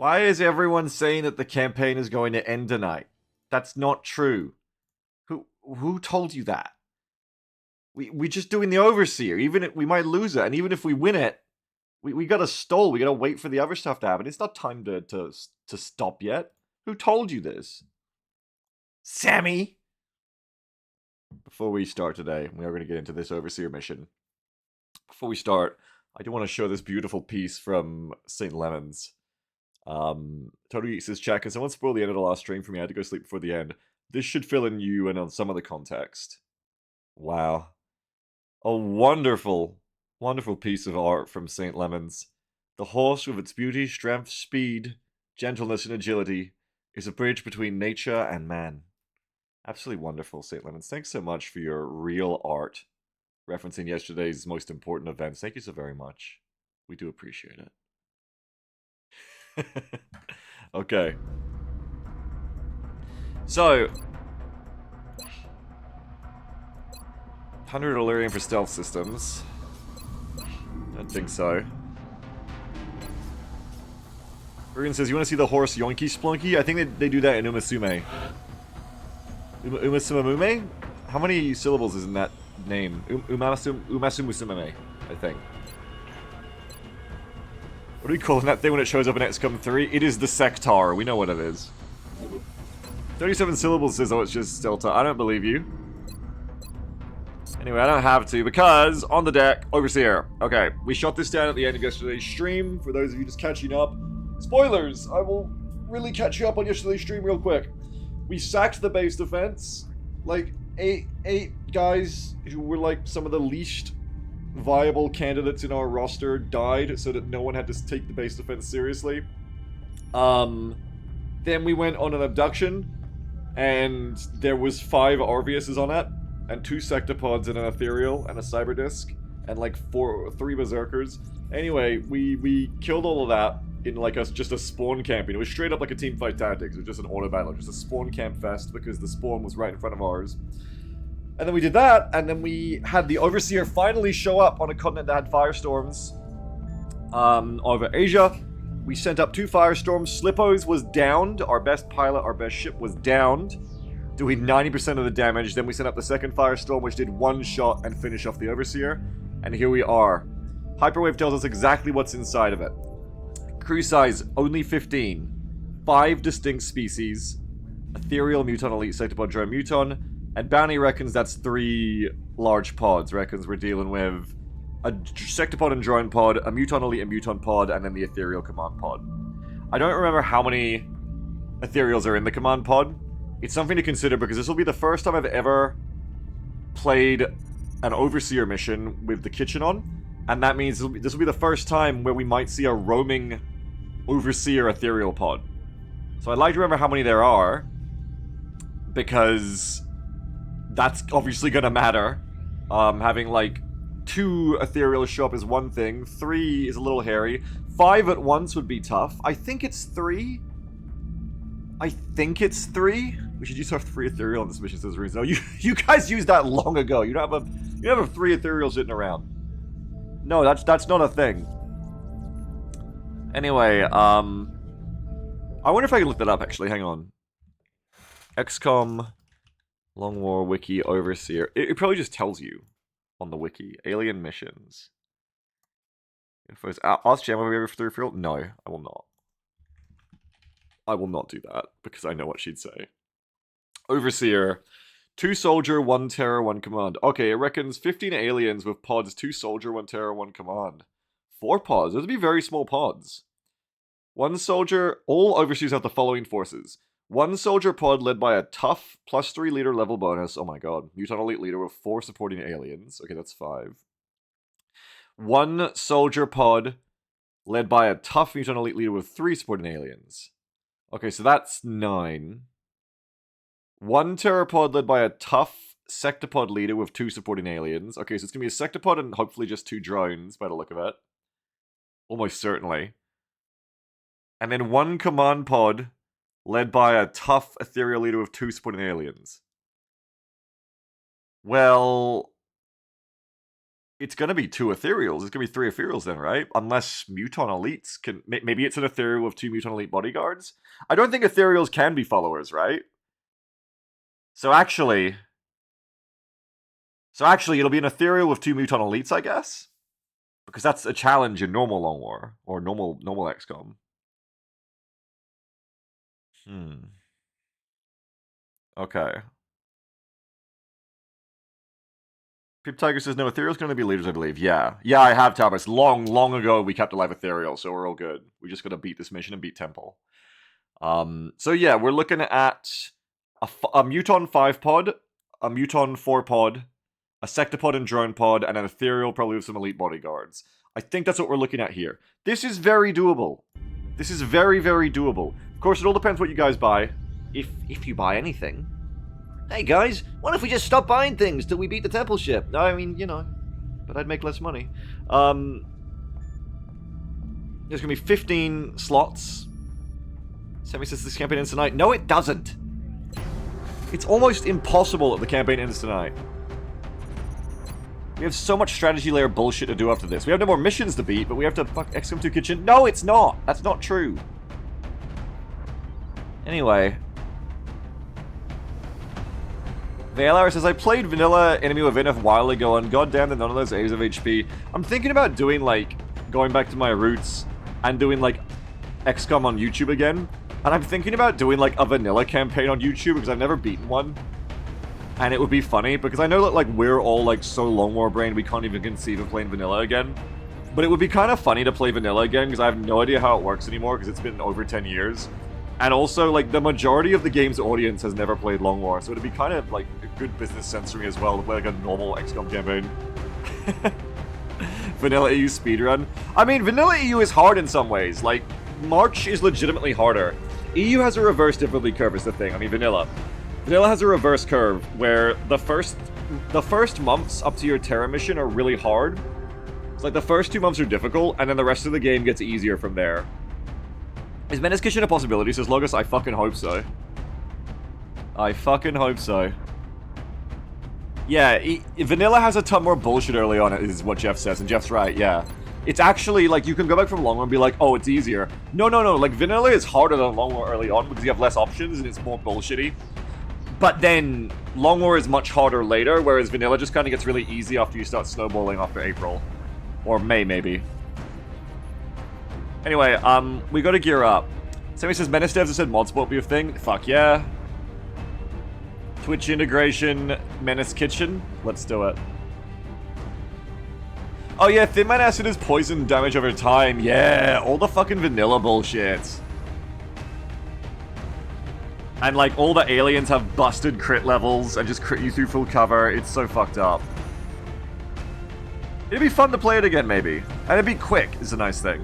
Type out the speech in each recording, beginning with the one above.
Why is everyone saying that the campaign is going to end tonight? That's not true. Who told you that? We're just doing the overseer. Even if we might lose it, and even if we win it, we gotta stall. We gotta wait for the other stuff to happen. It's not time to stop yet. Who told you this? Sammy! Before we start today, we are going to get into this overseer mission. Before we start, I do want to show this beautiful piece from St. Lemons. Totally says, chat, can someone spoil the end of the last stream for me? I had to go sleep before the end. This should fill in you and on some of the context. Wow. A wonderful, wonderful piece of art from St. Lemons. The horse, with its beauty, strength, speed, gentleness, and agility, is a bridge between nature and man. Absolutely wonderful, St. Lemons. Thanks so much for your real art, referencing yesterday's most important events. Thank you so very much. We do appreciate it. Okay. So, 100 Illyrian for stealth systems. I don't think so. Ruin says, you want to see the horse Yoinky Splunky? I think they do that in Umasume. Umasumamume? How many syllables is in that name? Umasumusume, I think. What are we calling that thing when it shows up in XCOM 3? It is the Sectar. We know what it is. 37 syllables says, oh, it's just Delta. I don't believe you. Anyway, I don't have to because on the deck, Overseer. Okay, we shot this down at the end of yesterday's stream. For those of you just catching up, spoilers! I will really catch you up on yesterday's stream real quick. We sacked the base defense. Like, eight guys who were like some of the least viable candidates in our roster died so that no one had to take the base defense seriously. Then we went on an abduction, and there was 5 Arviuses on it, and 2 Sectopods and an Ethereal and a Cyber Disc, and like 3 Berserkers. Anyway, we killed all of that in like just a spawn camping. It was straight up like a team fight tactics. It was just an auto battle, just a spawn camp fest because the spawn was right in front of ours. And then we did that, and then we had the Overseer finally show up on a continent that had firestorms over Asia. We sent up 2 firestorms. Slippos was downed. Our best pilot, our best ship was downed, doing 90% of the damage. Then we sent up the second firestorm, which did 1 shot and finish off the Overseer. And here we are. Hyperwave tells us exactly what's inside of it. Crew size, only 15. 5 distinct species. Ethereal, Muton, Elite, Sectopod, Drone, Muton. And Bounty reckons that's 3 large pods. Reckons we're dealing with a Sectopod and Drone pod, a Muton Elite and Muton pod, and then the Ethereal Command pod. I don't remember how many Ethereals are in the Command pod. It's something to consider because this will be the first time I've ever played an Overseer mission with the kitchen on. And that means this will be the first time where we might see a roaming Overseer Ethereal pod. So I'd like to remember how many there are, because that's obviously going to matter. Having like 2 Ethereals show up is one thing, 3 is a little hairy, 5 at once would be tough. I think it's 3. We should use our 3 Ethereal in this mission, says Reason. No, you guys used that long ago. You don't have 3 Ethereals sitting around. No, that's not a thing. Anyway, I wonder if I can look that up, actually. Hang on. XCOM Long War Wiki Overseer. It probably just tells you on the wiki. Alien missions. Infos. Ask Gemma if we ever through field. No, I will not. I will not do that, because I know what she'd say. Overseer. 2 soldier, 1 terror, 1 command. Okay, it reckons 15 aliens with pods, 2 soldier, 1 terror, 1 command. 4 pods. Those would be very small pods. 1 soldier. All overseers have the following forces. 1 soldier pod led by a tough +3 leader level bonus. Oh my god. Muton Elite leader with 4 supporting aliens. Okay, that's 5. 1 soldier pod led by a tough Muton Elite leader with 3 supporting aliens. Okay, so that's 9. 1 terrapod led by a tough sectopod leader with 2 supporting aliens. Okay, so it's going to be a sectopod and hopefully just 2 drones, by the look of it. Almost certainly. And then 1 command pod led by a tough ethereal leader with 2 supporting aliens. Well, It's gonna be 2 ethereals. It's gonna be 3 ethereals then, right? Unless Muton elites can. Maybe it's an ethereal with 2 Muton elite bodyguards. I don't think ethereals can be followers, right? So actually, it'll be an ethereal with 2 Muton elites, I guess, because that's a challenge in normal Long War or normal XCOM. Okay. Pip Tiger says, no, Ethereal's going to be leaders, I believe. Yeah. Yeah, I have, Talbot. Long ago, we kept alive Ethereal, so we're all good. We just got to beat this mission and beat Temple. So yeah, we're looking at a Muton 5 pod, a Muton 4 pod, a Sectopod and Drone pod, and an Ethereal probably with some elite bodyguards. I think that's what we're looking at here. This is very doable. This is very, very doable. Of course, it all depends what you guys buy. If you buy anything. Hey guys, what if we just stop buying things till we beat the temple ship? I mean, you know, but I'd make less money. There's gonna be 15 slots. Sammy says this campaign ends tonight. No, it doesn't. It's almost impossible that the campaign ends tonight. We have so much strategy layer bullshit to do after this. We have no more missions to beat, but we have to fuck XCOM 2 Kitchen. No, it's not. That's not true. Anyway. Valar says, I played Vanilla Enemy Within a while ago, and goddamn that none of those A's of HP. I'm thinking about doing, like, going back to my roots and doing, like, XCOM on YouTube again. And I'm thinking about doing, like, a vanilla campaign on YouTube, because I've never beaten one. And it would be funny, because I know that, like, we're all, like, so Long War brained we can't even conceive of playing vanilla again. But it would be kind of funny to play vanilla again, because I have no idea how it works anymore, because it's been over 10 years. And also, like, the majority of the game's audience has never played Long War, so it'd be kind of, like, a good business sense for me as well to play, like, a normal XCOM campaign. Vanilla EU speedrun. I mean, Vanilla EU is hard in some ways. Like, March is legitimately harder. EU has a reverse difficulty curve is the thing. I mean, Vanilla. Vanilla has a reverse curve where the first months up to your Terra mission are really hard. It's like the first 2 months are difficult, and then the rest of the game gets easier from there. Is Menace Kitchen a possibility, says Logos? I fucking hope so. I fucking hope so. Yeah, Vanilla has a ton more bullshit early on, is what Jeff says, and Jeff's right, yeah. It's actually, like, you can go back from Long War and be like, oh, it's easier. No, like, Vanilla is harder than Long War early on because you have less options and it's more bullshitty. But then, Long War is much harder later, whereas Vanilla just kind of gets really easy after you start snowballing after April. Or May, maybe. Anyway, we gotta gear up. Sammy says, Menace devs have said mod sport be a thing. Fuck yeah. Twitch integration, Menace Kitchen. Let's do it. Oh yeah, Thin Man Acid is poison damage over time. Yeah, all the fucking vanilla bullshit. And like, all the aliens have busted crit levels and just crit you through full cover. It's so fucked up. It'd be fun to play it again, maybe. And it'd be quick, is a nice thing.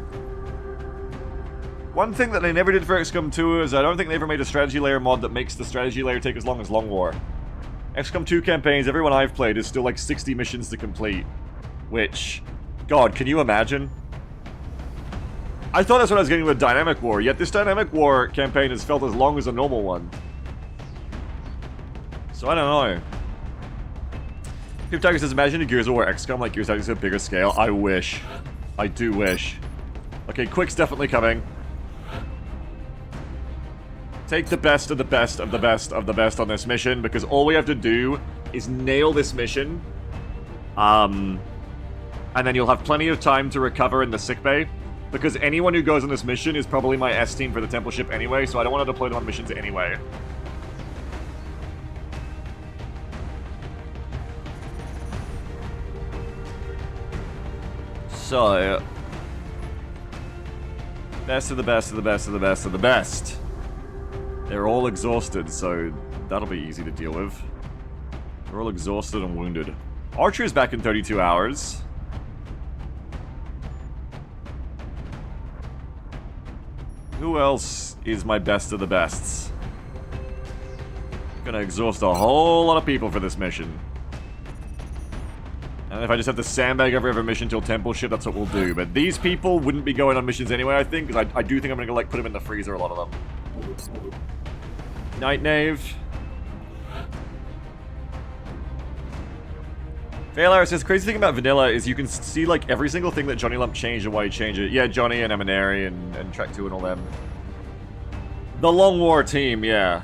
One thing that they never did for XCOM 2 is I don't think they ever made a strategy layer mod that makes the strategy layer take as long as Long War. XCOM 2 campaigns, everyone I've played, is still like 60 missions to complete. Which, God, can you imagine? I thought that's what I was getting with Dynamic War, yet this Dynamic War campaign has felt as long as a normal one. So I don't know. Pip Tiger says, imagine a Gears of War XCOM like Gears Tactics at a bigger scale. I wish. I do wish. Okay, Quick's definitely coming. Take the best of the best of the best of the best on this mission, because all we have to do is nail this mission. And then you'll have plenty of time to recover in the sickbay, because anyone who goes on this mission is probably my S team for the temple ship anyway, so I don't want to deploy them on missions anyway. So, best of the best of the best of the best of the best. They're all exhausted, so that'll be easy to deal with. They're all exhausted and wounded. Archer is back in 32 hours. Who else is my best of the bests? Gonna exhaust a whole lot of people for this mission. And if I just have to sandbag every other mission till temple ship, that's what we'll do. But these people wouldn't be going on missions anyway, I think, because I do think I'm gonna like put them in the freezer, a lot of them. Night Knave. Failar says, crazy thing about vanilla is you can see, like, every single thing that Johnny Lump changed and why he changed it. Yeah, Johnny and Eminary and Track 2 and all them. The Long War team, yeah.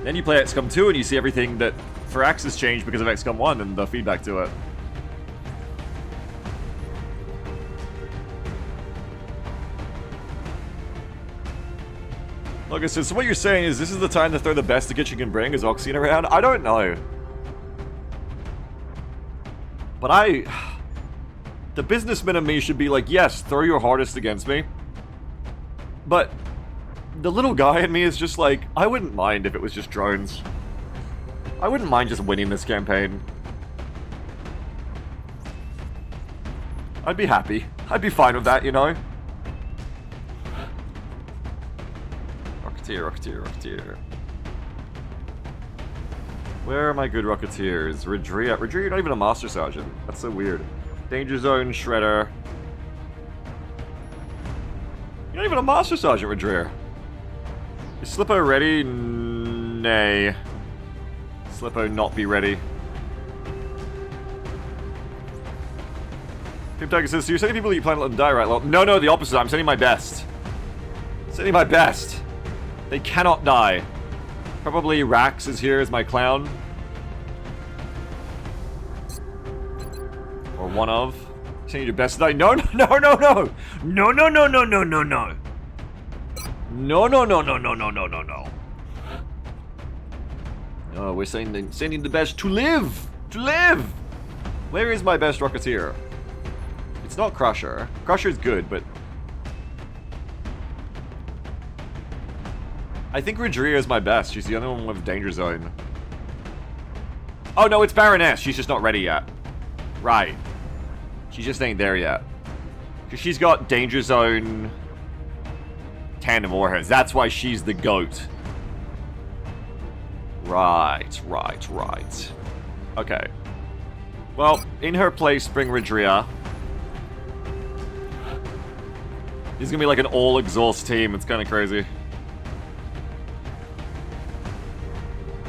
Then you play XCOM 2 and you see everything that Firax has changed because of XCOM 1 and the feedback to it. Look, so what you're saying is this is the time to throw the best that you can bring as Oxygen around? I don't know. But the businessman in me should be like, yes, throw your hardest against me. But the little guy in me is just like, I wouldn't mind if it was just drones. I wouldn't mind just winning this campaign. I'd be happy. I'd be fine with that, you know? Rocketeer, Rocketeer, Rocketeer. Where are my good Rocketeers? Redria. Redria, you're not even a Master Sergeant. That's so weird. Danger Zone, Shredder. You're not even a Master Sergeant, Redria. Is Slippo ready? Nay. Slippo not be ready. Pimp Tiger says, so you're sending people that you plan to let them die, right? Well, no, the opposite. I'm sending my best. Sending my best. They cannot die. Probably Rax is here as my clown. Or one of. Sending your best to die. No. No. No, we're sending the best to live! To live! Where is my best Rocketeer? It's not Crusher. Crusher's good, but... I think Redria is my best. She's the only one with Danger Zone. Oh no, it's Baroness. She's just not ready yet. Right. She just ain't there yet. Because she's got Danger Zone... Tandem Warheads. That's why she's the GOAT. Right. Okay. Well, in her place, bring Redria. This is gonna be like an all-exhaust team. It's kind of crazy.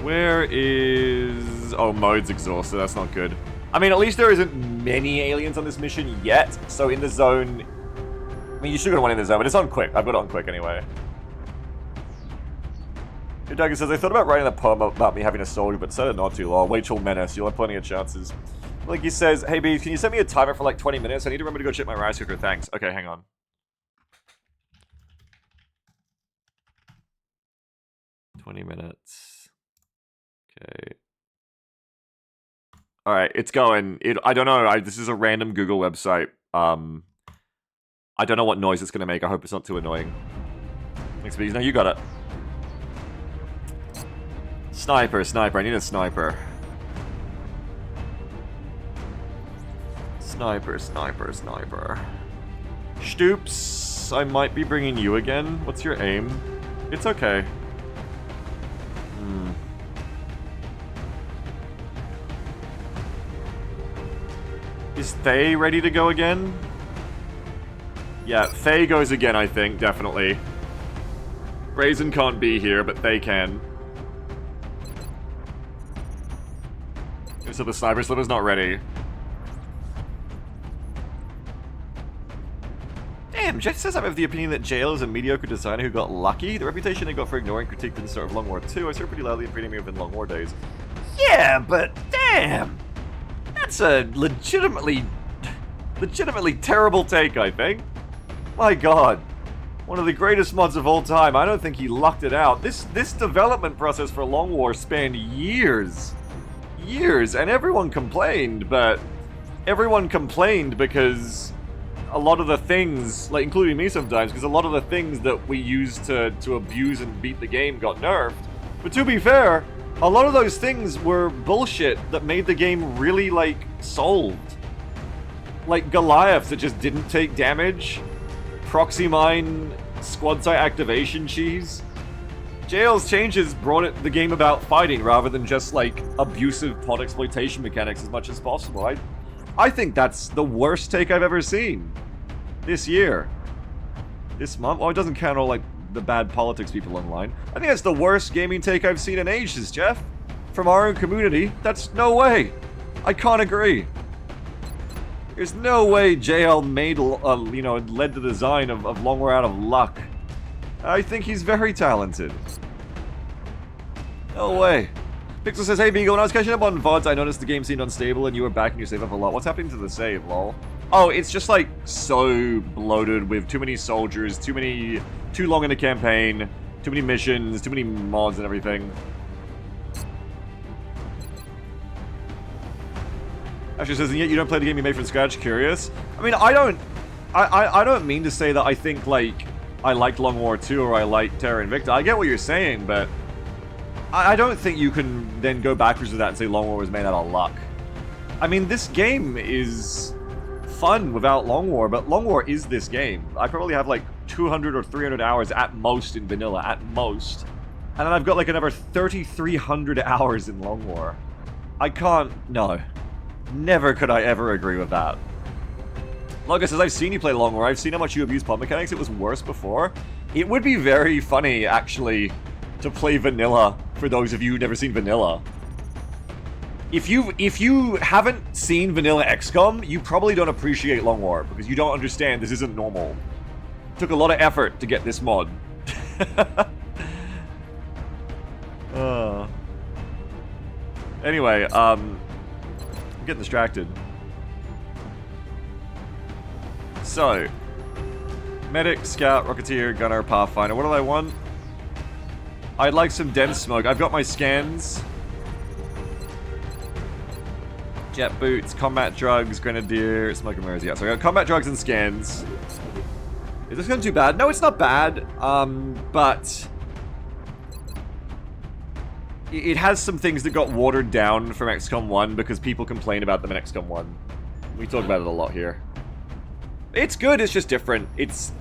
Where is... Oh, mode's exhausted. That's not good. I mean, at least there isn't many aliens on this mission yet. So in the zone... I mean, you should get one in the zone, but it's on quick. I've got it on quick anyway. Your Duggan says, I thought about writing a poem about me having a soldier, but said it not too long. Wait till Menace. You'll have plenty of chances. Like he says, hey, B, can you send me a timer for like 20 minutes? I need to remember to go check my rice cooker. Thanks. Okay, hang on. $20 minutes. Okay. Alright, it's going. I don't know. This is a random Google website. I don't know what noise it's going to make. I hope it's not too annoying. Thanks, Bees. No, you got it. Sniper. I need a sniper. Sniper. Stoops, I might be bringing you again. What's your aim? It's okay. Is Faye ready to go again? Yeah, Faye goes again, I think, definitely. Brazen can't be here, but they can. So the sniper slipper's not ready. Damn, Jeff says I'm of the opinion that Jail is a mediocre designer who got lucky. The reputation he got for ignoring critique didn't start with Long War 2. I heard pretty loudly and pretty me within Long War days. Yeah, but damn! That's a legitimately terrible take, I think. My god. One of the greatest mods of all time. I don't think he lucked it out. This development process for Long War spanned years. And everyone complained, but everyone complained because a lot of the things, like including me sometimes, because a lot of the things that we used to abuse and beat the game got nerfed. But to be fair, a lot of those things were bullshit that made the game really, like, solved. Like Goliaths that just didn't take damage, proxy mine, squad site activation cheese. Jail's changes brought the game about fighting rather than just, like, abusive pod exploitation mechanics as much as possible. I think that's the worst take I've ever seen. This year. This month? Well, it doesn't count all, like, the bad politics people online. I think that's the worst gaming take I've seen in ages, Jeff. from our own community. That's no way. I can't agree. There's no way JL made, led the design of Long War out of luck. I think he's very talented. No way. Pixel says, hey Beagle, when I was catching up on VODs, I noticed the game seemed unstable and you were back and you saved up a lot. What's happening to the save, lol? Oh, it's just like so bloated with too many soldiers, too long in the campaign, too many missions, too many mods and everything. Actually says, and yet you don't play the game you made from scratch. Curious. I mean, I don't mean to say that I think like I liked Long War 2 or I liked Terra Invicta. I get what you're saying, but I don't think you can then go backwards with that and say Long War was made out of luck. I mean, this game is fun without Long War, but Long War is this game. I probably have like 200 or 300 hours at most in vanilla, at most. And then I've got like another 3,300 hours in Long War. I can't, no. Never could I ever agree with that. Logan says, I've seen you play Long War. I've seen how much you abuse pod mechanics. It was worse before. It would be very funny, actually, to play vanilla, for those of you who've never seen vanilla. If you haven't seen vanilla XCOM, you probably don't appreciate Long War, because you don't understand this isn't normal. It took a lot of effort to get this mod. Anyway, I'm getting distracted. So, medic, scout, rocketeer, gunner, pathfinder. What do I want? I'd like some dense smoke. I've got my scans. Jet boots, combat drugs, grenadier, smoke and mirrors. Yeah, so I got combat drugs and scans. Is this going too bad? No, it's not bad. But it has some things that got watered down from XCOM 1 because people complain about them in XCOM 1. We talk about it a lot here. It's good, it's just different. It's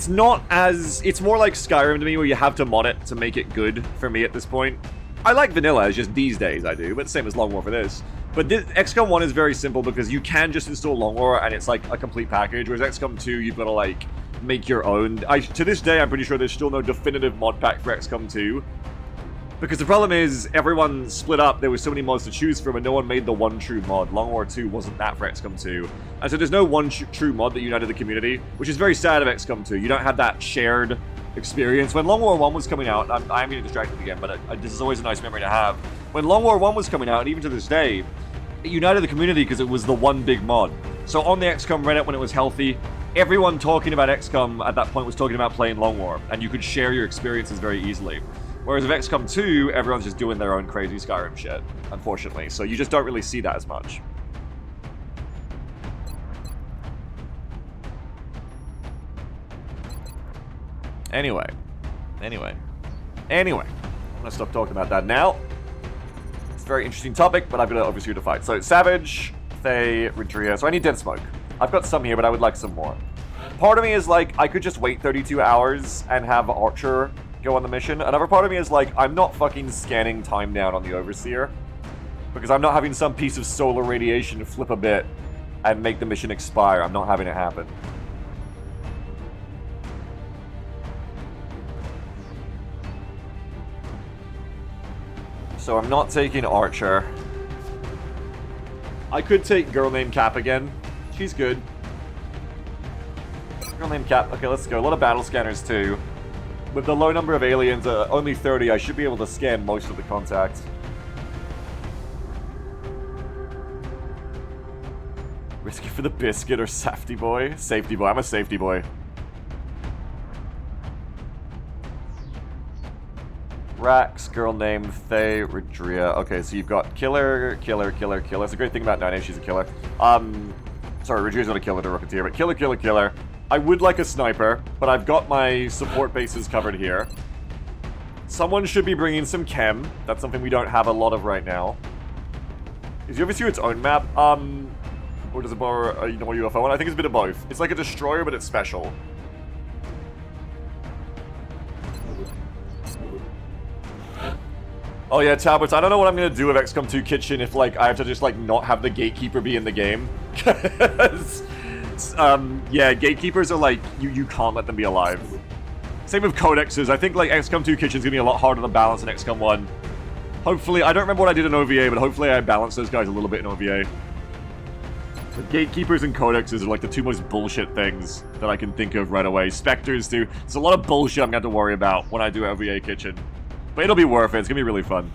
not as... It's more like Skyrim to me, where you have to mod it to make it good for me at this point. I like vanilla, it's just these days I do, but same as Long War for this. But XCOM 1 is very simple because you can just install Long War and it's like a complete package, whereas XCOM 2, you've got to like make your own. To this day, I'm pretty sure there's still no definitive mod pack for XCOM 2. Because the problem is, everyone split up, there were so many mods to choose from, and no one made the one true mod. Long War 2 wasn't that for XCOM 2. And so there's no one true mod that united the community, which is very sad of XCOM 2. You don't have that shared experience. When Long War 1 was coming out, I'm getting distracted again, but this is always a nice memory to have. When Long War 1 was coming out, and even to this day, it united the community because it was the one big mod. So on the XCOM Reddit, when it was healthy, everyone talking about XCOM at that point was talking about playing Long War, and you could share your experiences very easily. Whereas with XCOM 2, everyone's just doing their own crazy Skyrim shit, unfortunately. So you just don't really see that as much. Anyway. I'm gonna stop talking about that now. It's a very interesting topic, but I've got to overshoot a fight. So, Savage, Faye, Redria. So I need dense smoke. I've got some here, but I would like some more. Part of me is like, I could just wait 32 hours and have Archer go on the mission. Another part of me is like, I'm not fucking scanning time down on the Overseer. Because I'm not having some piece of solar radiation flip a bit and make the mission expire. I'm not having it happen. So I'm not taking Archer. I could take Girl Named Cap again. She's good. Girl Named Cap. Okay, let's go. A lot of battle scanners too. With the low number of aliens, only 30, I should be able to scan most of the contacts. Risky for the biscuit or safety boy? Safety boy. I'm a safety boy. Rax, girl named Faye, Redria. Okay, so you've got killer. That's a great thing about Nine, she's a killer. Sorry, Redria's not a killer to Rocketeer, but killer. I would like a sniper, but I've got my support bases covered here. Someone should be bringing some chem. That's something we don't have a lot of right now. Is the Overseer its own map? Or does it borrow a normal UFO one? I think it's a bit of both. It's like a destroyer, but it's special. Oh yeah, tablets. I don't know what I'm gonna do with XCOM 2 Kitchen if like I have to just like not have the gatekeeper be in the game. Yeah, gatekeepers are like, you can't let them be alive. Same with codexes. I think like XCOM 2 Kitchen's gonna be a lot harder to balance than XCOM 1. Hopefully, I don't remember what I did in OVA, but hopefully I balanced those guys a little bit in OVA. The gatekeepers and codexes are like the two most bullshit things that I can think of right away. Spectres too. There's a lot of bullshit I'm gonna have to worry about when I do OVA Kitchen. But it'll be worth it. It's gonna be really fun.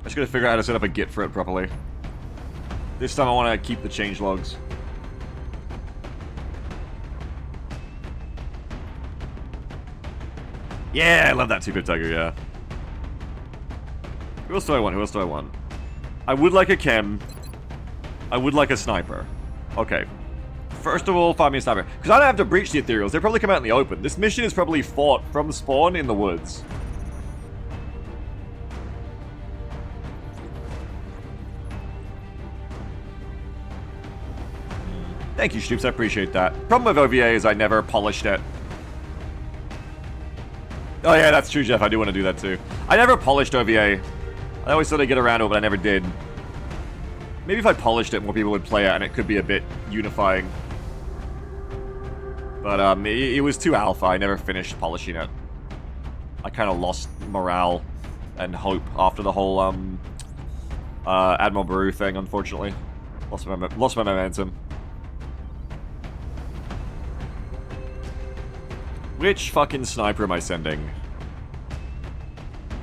I just gotta figure out how to set up a Git for it properly. This time I want to keep the changelogs. Yeah, I love that 2-bit tiger, yeah. Who else do I want? Who else do I want? I would like a chem. I would like a sniper. Okay. First of all, find me a sniper. Because I don't have to breach the ethereals. They probably come out in the open. This mission is probably fought from spawn in the woods. Thank you, Stoops. I appreciate that. Problem with OVA is I never polished it. Oh yeah, that's true, Jeff. I do want to do that too. I never polished OVA. I always thought I'd get around to it, but I never did. Maybe if I polished it, more people would play it, and it could be a bit unifying. But it was too alpha. I never finished polishing it. I kind of lost morale and hope after the whole Admiral Baru thing, unfortunately. Lost my momentum. Which fucking sniper am I sending?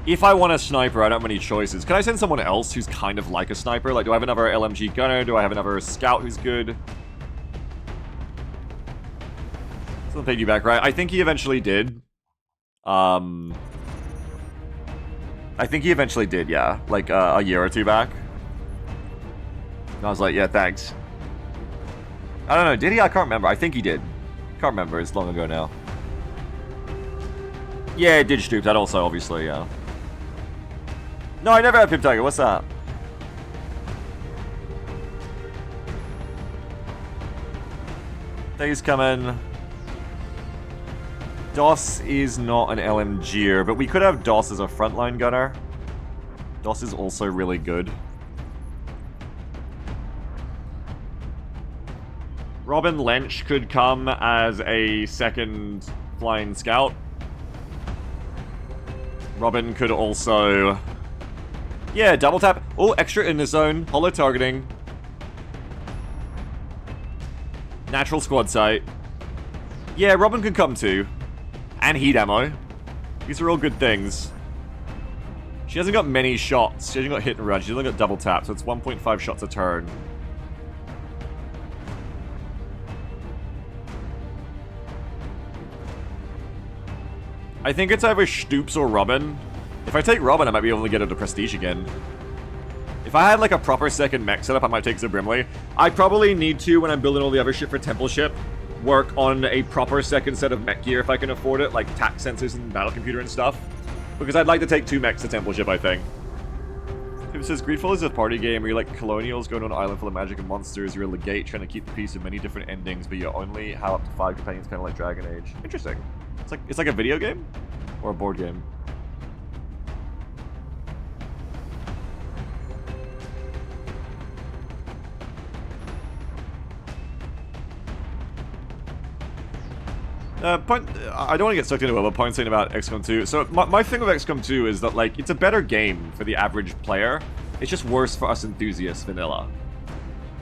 If I want a sniper, I don't have many choices. Can I send someone else who's kind of like a sniper? Like, do I have another LMG gunner? Do I have another scout who's good? Someone paid you back, right? I think he eventually did. I think he eventually did, yeah. Like, a year or two back. And I was like, yeah, thanks. I don't know, did he? I can't remember. I think he did. Can't remember, it's long ago now. Yeah, it did Stoop, that also, obviously, yeah. No, I never had Pip Tiger, what's that? Days coming. DOS is not an LMGer, but we could have DOS as a frontline gunner. DOS is also really good. Robin Lench could come as a second flying scout. Robin could also... Yeah, double tap. Oh, extra in the zone. Holo targeting. Natural squad sight. Yeah, Robin can come too. And heat ammo. These are all good things. She hasn't got many shots. She hasn't got hit and run. She's only got double tap, so it's 1.5 shots a turn. I think it's either Stoops or Robin. If I take Robin, I might be able to get her to Prestige again. If I had like a proper second mech setup, I might take Zabrimley. I probably need to, when I'm building all the other shit for Temple Ship, work on a proper second set of mech gear if I can afford it, like tac sensors and battle computer and stuff. Because I'd like to take 2 mechs to Temple Ship, I think. It says, Greedfall is a party game where you're like colonials going on an island full of magic and monsters. You're a legate trying to keep the peace of many different endings, but you only have up to 5 companions, kind of like Dragon Age. Interesting. It's like a video game? Or a board game? I don't want to get sucked into it, but point saying about XCOM 2. So my thing with XCOM 2 is that, like, it's a better game for the average player. It's just worse for us enthusiasts, vanilla.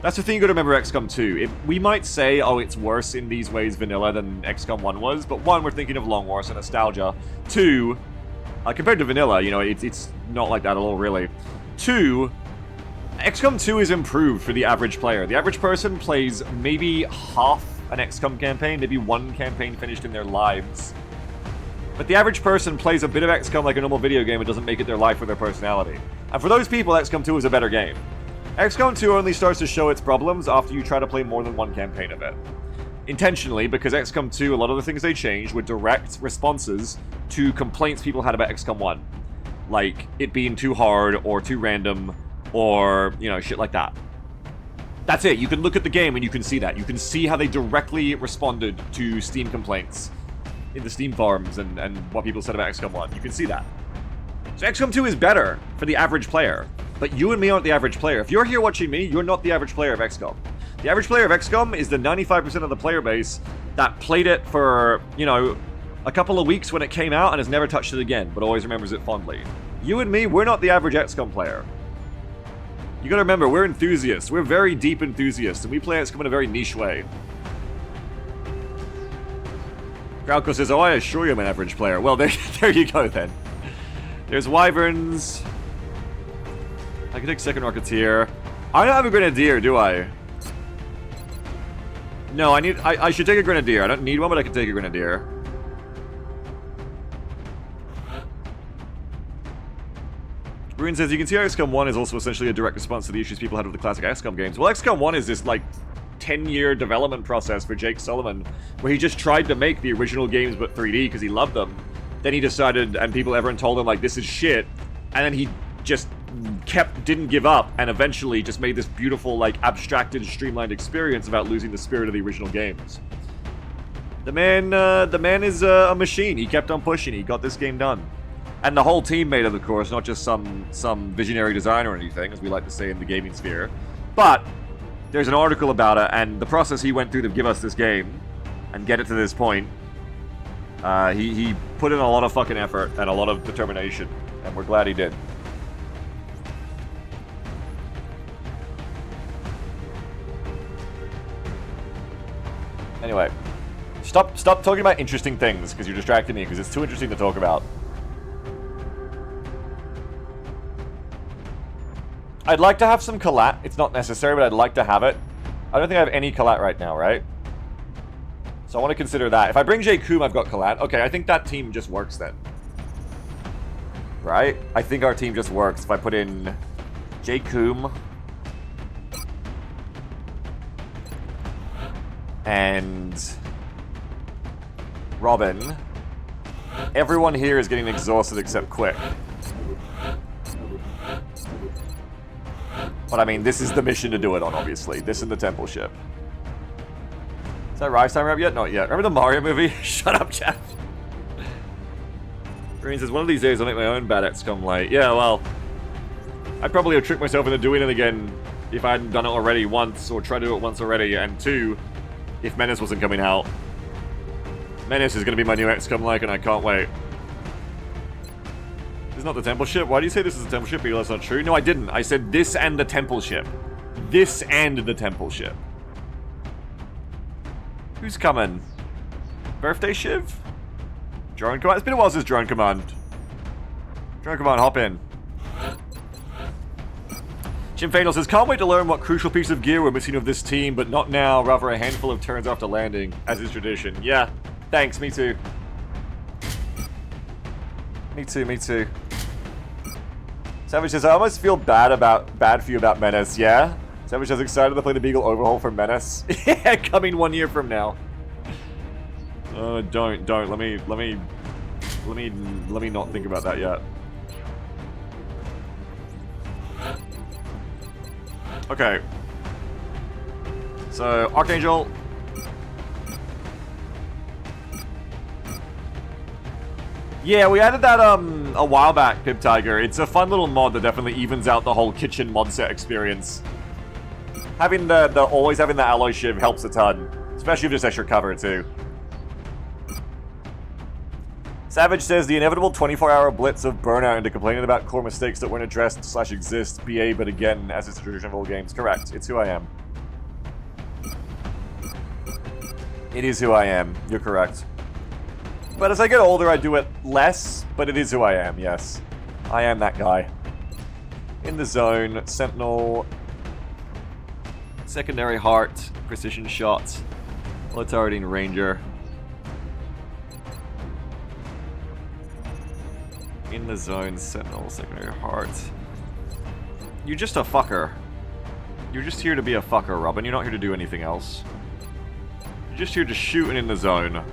That's the thing you gotta remember XCOM 2. We might say, oh, it's worse in these ways vanilla than XCOM 1 was, but 1, we're thinking of Long War, so nostalgia. 2, compared to vanilla, you know, it's not like that at all, really. 2, XCOM 2 is improved for the average player. The average person plays maybe half an XCOM campaign, maybe 1 campaign finished in their lives. But the average person plays a bit of XCOM like a normal video game and doesn't make it their life or their personality. And for those people, XCOM 2 is a better game. XCOM 2 only starts to show its problems after you try to play more than 1 campaign of it. Intentionally, because XCOM 2, a lot of the things they changed were direct responses to complaints people had about XCOM 1. Like, it being too hard, or too random, or, you know, shit like that. That's it. You can look at the game and you can see that. You can see how they directly responded to Steam complaints in the Steam forums and what people said about XCOM 1. You can see that. So XCOM 2 is better for the average player. But you and me aren't the average player. If you're here watching me, you're not the average player of XCOM. The average player of XCOM is the 95% of the player base that played it for, you know, a couple of weeks when it came out and has never touched it again, but always remembers it fondly. You and me, we're not the average XCOM player. You gotta remember, we're enthusiasts. We're very deep enthusiasts, and we play XCOM in a very niche way. Grauko says, oh, I assure you I'm an average player. Well, there you go then. There's Wyverns. I can take second Rocketeer. I don't have a Grenadier, do I? No, I should take a Grenadier. I don't need one, but I can take a Grenadier. Bruin says, you can see how XCOM 1 is also essentially a direct response to the issues people had with the classic XCOM games. Well, XCOM 1 is this, like, 10-year development process for Jake Sullivan, where he just tried to make the original games but 3D because he loved them. Then he decided, and everyone told him, like, this is shit. And then he just didn't give up, and eventually just made this beautiful, like, abstracted, streamlined experience without losing the spirit of the original games. The man is a machine. He kept on pushing. He got this game done. And the whole team made it, of course, not just some visionary designer or anything, as we like to say in the gaming sphere. But there's an article about it, and the process he went through to give us this game and get it to this point. He put in a lot of fucking effort and a lot of determination, and we're glad he did. Anyway, stop talking about interesting things, because you're distracting me, because it's too interesting to talk about. I'd like to have some collat. It's not necessary, but I'd like to have it. I don't think I have any collat right now, right? So I want to consider that. If I bring J. Coom, I've got collat. Okay, I think that team just works then. Right? I think our team just works if I put in J. Coom and Robin. Everyone here is getting exhausted except Quick. But I mean, this is the mission to do it on, obviously. This and the temple ship. Is that Rise Timer up yet? Not yet. Remember the Mario movie? Shut up, Jeff. Green says, one of these days I'll make my own bad XCOM light. Yeah, well, I'd probably have tricked myself into doing it again if I hadn't done it already once, or tried to do it once already, and two, if Menace wasn't coming out. Menace is going to be my new XCOM like, and I can't wait. This is not the temple ship? Why do you say this is the temple ship? Because that's not true. No, I didn't. I said this and the temple ship. This and the temple ship. Who's coming? Birthday Shiv? Drone Command? It's been a while since Drone Command. Drone Command, hop in. Jim Fatal says, can't wait to learn what crucial piece of gear we're missing of this team, but not now, rather a handful of turns after landing, as is tradition. Yeah, thanks, me too. Me too. Savage says, I almost feel bad for you about Menace, yeah? Savage says, excited to play the Beagle overhaul for Menace. Yeah, coming 1 year from now. Don't. Let me not think about that yet. Okay. So, Archangel. Yeah, we added that a while back, Pip Tiger. It's a fun little mod that definitely evens out the whole kitchen mod set experience. Having always having the alloy shiv helps a ton, especially if there's extra cover too. Savage says the inevitable 24-hour blitz of burnout into complaining about core mistakes that weren't addressed / exist. BA, but again, as is the tradition of all games. Correct. It's who I am. It is who I am. You're correct. But as I get older, I do it less, but it is who I am, yes. I am that guy. In the zone, Sentinel, Secondary Heart, Precision Shot, Letardine Ranger. In the zone, Sentinel, Secondary Heart. You're just a fucker. You're just here to be a fucker, Robin. You're not here to do anything else. You're just here to shoot and in the zone.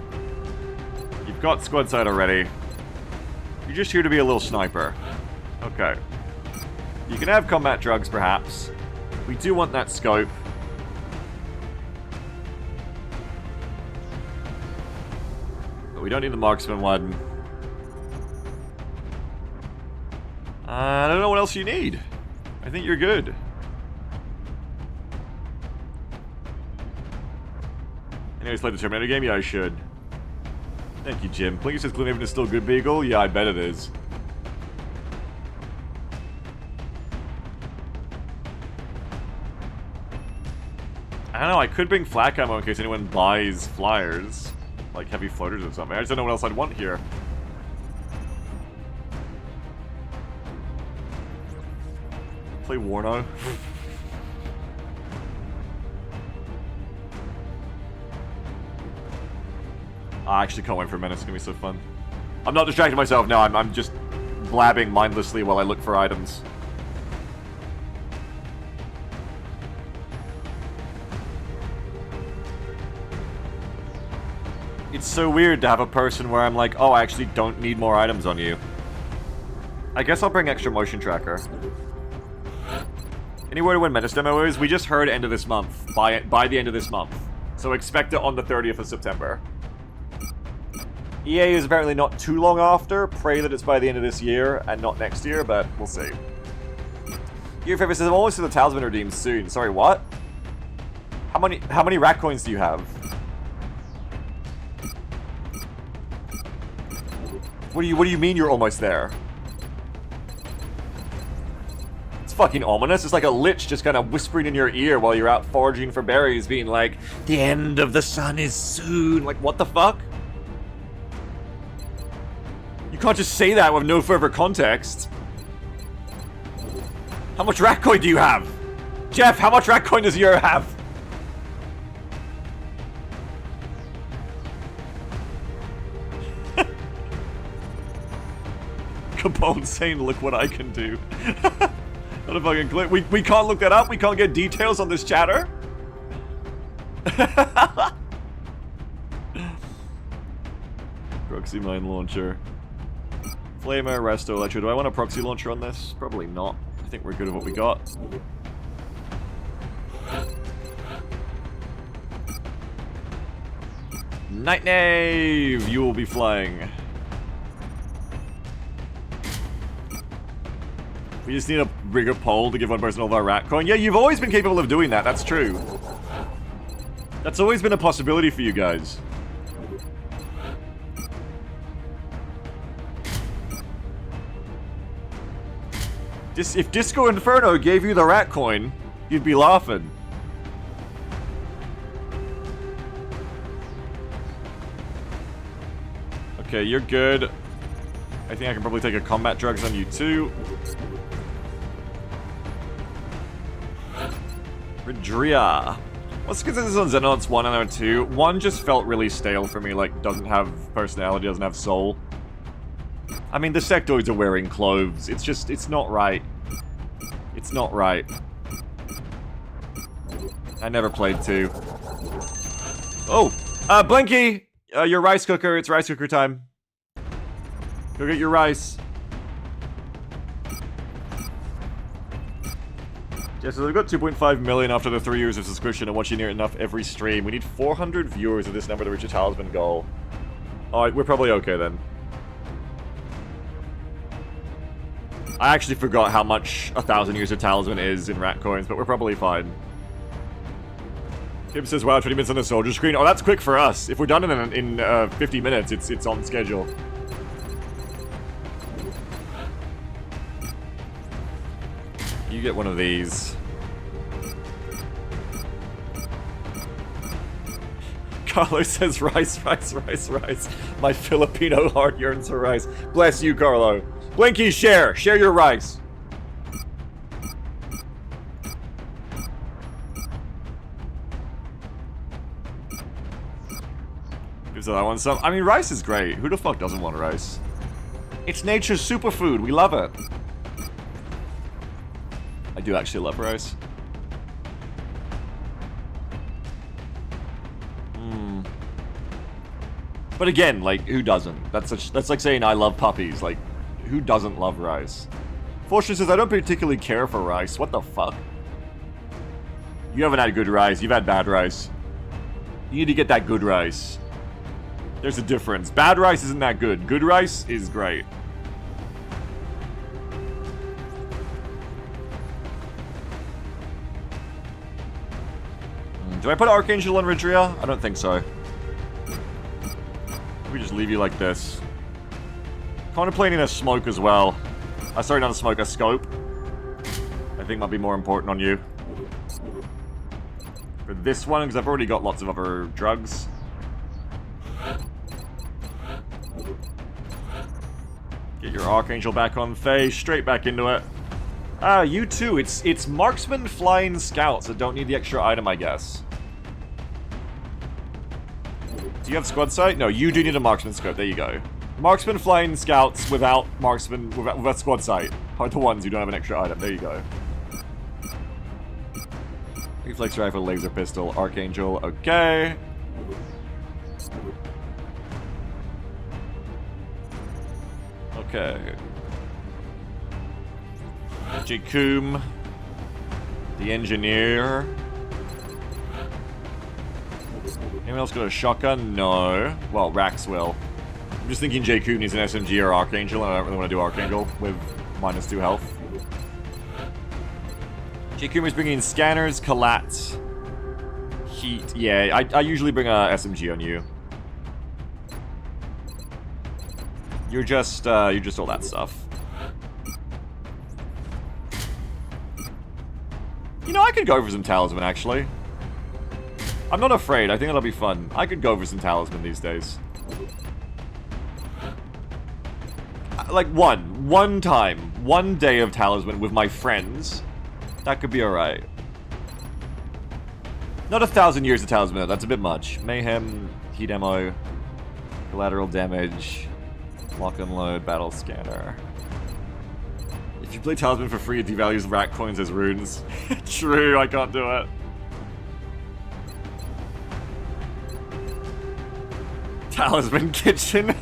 You've got squad side already. You're just here to be a little sniper. Okay. You can have combat drugs, perhaps. We do want that scope. But we don't need the marksman one. I don't know what else you need. I think you're good. Anyways, play the Terminator game? Yeah, I should. Thank you, Jim. Blinky says Gloomhaven is still good, Beagle. Yeah, I bet it is. I don't know, I could bring flak ammo in case anyone buys flyers. Like heavy floaters or something. I just don't know what else I'd want here. Play Warno. I actually can't wait for a minute, it's gonna be so fun. I'm not distracting myself now, I'm just blabbing mindlessly while I look for items. It's so weird to have a person where I'm like, oh, I actually don't need more items on you. I guess I'll bring extra motion tracker. Anywhere to when Menace demo is? We just heard end of this month. By the end of this month. So expect it on the 30th of September. EA is apparently not too long after. Pray that it's by the end of this year and not next year, but we'll see. Your favorite says, I'm almost to the talisman redeemed soon. Sorry, what? How many rat coins do you have? What do you mean you're almost there? It's fucking ominous. It's like a lich just kind of whispering in your ear while you're out foraging for berries, being like, the end of the sun is soon. Like, what the fuck? You can't just say that with no further context. How much rat coin do you have? Jeff, how much rat coin does you have? Capone saying, look what I can do. Not a fucking clip. We can't look that up? We can't get details on this chatter? Proxy mine launcher. Flamer, Resto, Electro. Do I want a proxy launcher on this? Probably not. I think we're good at what we got. Night Knave! You will be flying. We just need a bigger pole to give one person all of our rat coin. Yeah, you've always been capable of doing that. That's true. That's always been a possibility for you guys. If Disco Inferno gave you the rat coin, you'd be laughing. Okay, you're good. I think I can probably take a combat drugs on you too. Redria. Let's consider this on Xenonauts 1 and 2. 1 just felt really stale for me, like, doesn't have personality, doesn't have soul. I mean, the sectoids are wearing clothes. It's just, it's not right. It's not right. I never played 2. Oh! Blinky! Your rice cooker, it's rice cooker time. Go get your rice. Yeah, so they've got 2.5 million after the 3 years of subscription and watching near enough every stream. We need 400 viewers of this number to reach a talisman goal. Alright, we're probably okay then. I actually forgot how much 1,000 years of talisman is in rat coins, but we're probably fine. Kim says, wow, 20 minutes on the soldier screen. Oh, that's quick for us. If we're done in 50 minutes, it's on schedule. You get one of these. Carlo says rice, rice, rice, rice. My Filipino heart yearns for rice. Bless you, Carlo. Blinky, share. Share your rice. Gives that one some. I mean, rice is great. Who the fuck doesn't want rice? It's nature's superfood. We love it. I do actually love rice. But again, like, who doesn't? That's like saying I love puppies. Like, who doesn't love rice? Fortune says, I don't particularly care for rice. What the fuck? You haven't had good rice. You've had bad rice. You need to get that good rice. There's a difference. Bad rice isn't that good. Good rice is great. Do I put Archangel on Ridria? I don't think so. We just leave you like this. Contemplating a smoke as well. Sorry, not a smoke, a scope. I think might be more important on you. For this one, because I've already got lots of other drugs. Get your Archangel back on phase, straight back into it. You too. It's marksman, flying scouts that don't need the extra item, I guess. Do you have squad sight? No, you do need a marksman scope. There you go. Marksman, flying scouts without marksman, without squad sight are the ones who don't have an extra item. There you go. Reflex rifle, laser pistol, Archangel. Okay. Okay. Jacoom. The engineer. Anyone else got a shotgun? No. Well, Rax will. I'm just thinking Jacoom needs an SMG or Archangel, and I don't really want to do Archangel with -2 health. Jacoom is bringing in scanners, Kalat, heat. Yeah, I usually bring a SMG on you. You're just all that stuff. You know, I could go for some talisman, actually. I'm not afraid. I think it'll be fun. I could go for some talisman these days. Like, one time. One day of talisman with my friends. That could be alright. Not 1,000 years of talisman, that's a bit much. Mayhem, heat ammo, collateral damage, lock and load, battle scanner. If you play talisman for free, it devalues rat coins as runes. True, I can't do it. Talisman kitchen.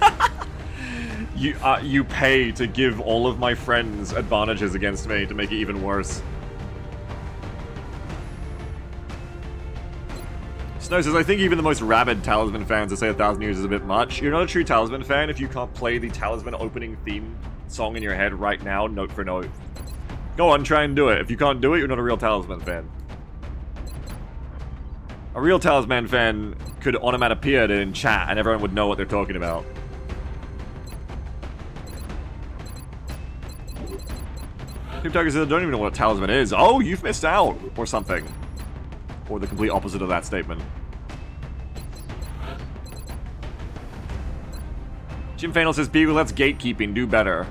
You pay to give all of my friends advantages against me to make it even worse. Snow says, I think even the most rabid Talisman fans would say 1,000 years is a bit much. You're not a true Talisman fan if you can't play the Talisman opening theme song in your head right now, note for note. Go on, try and do it. If you can't do it, you're not a real Talisman fan. A real Talisman fan could onomatopoeia it in chat and everyone would know what they're talking about. Tiger says, I don't even know what a talisman is. Oh, you've missed out! Or something. Or the complete opposite of that statement. Jim Fanel says, Beagle, that's gatekeeping. Do better.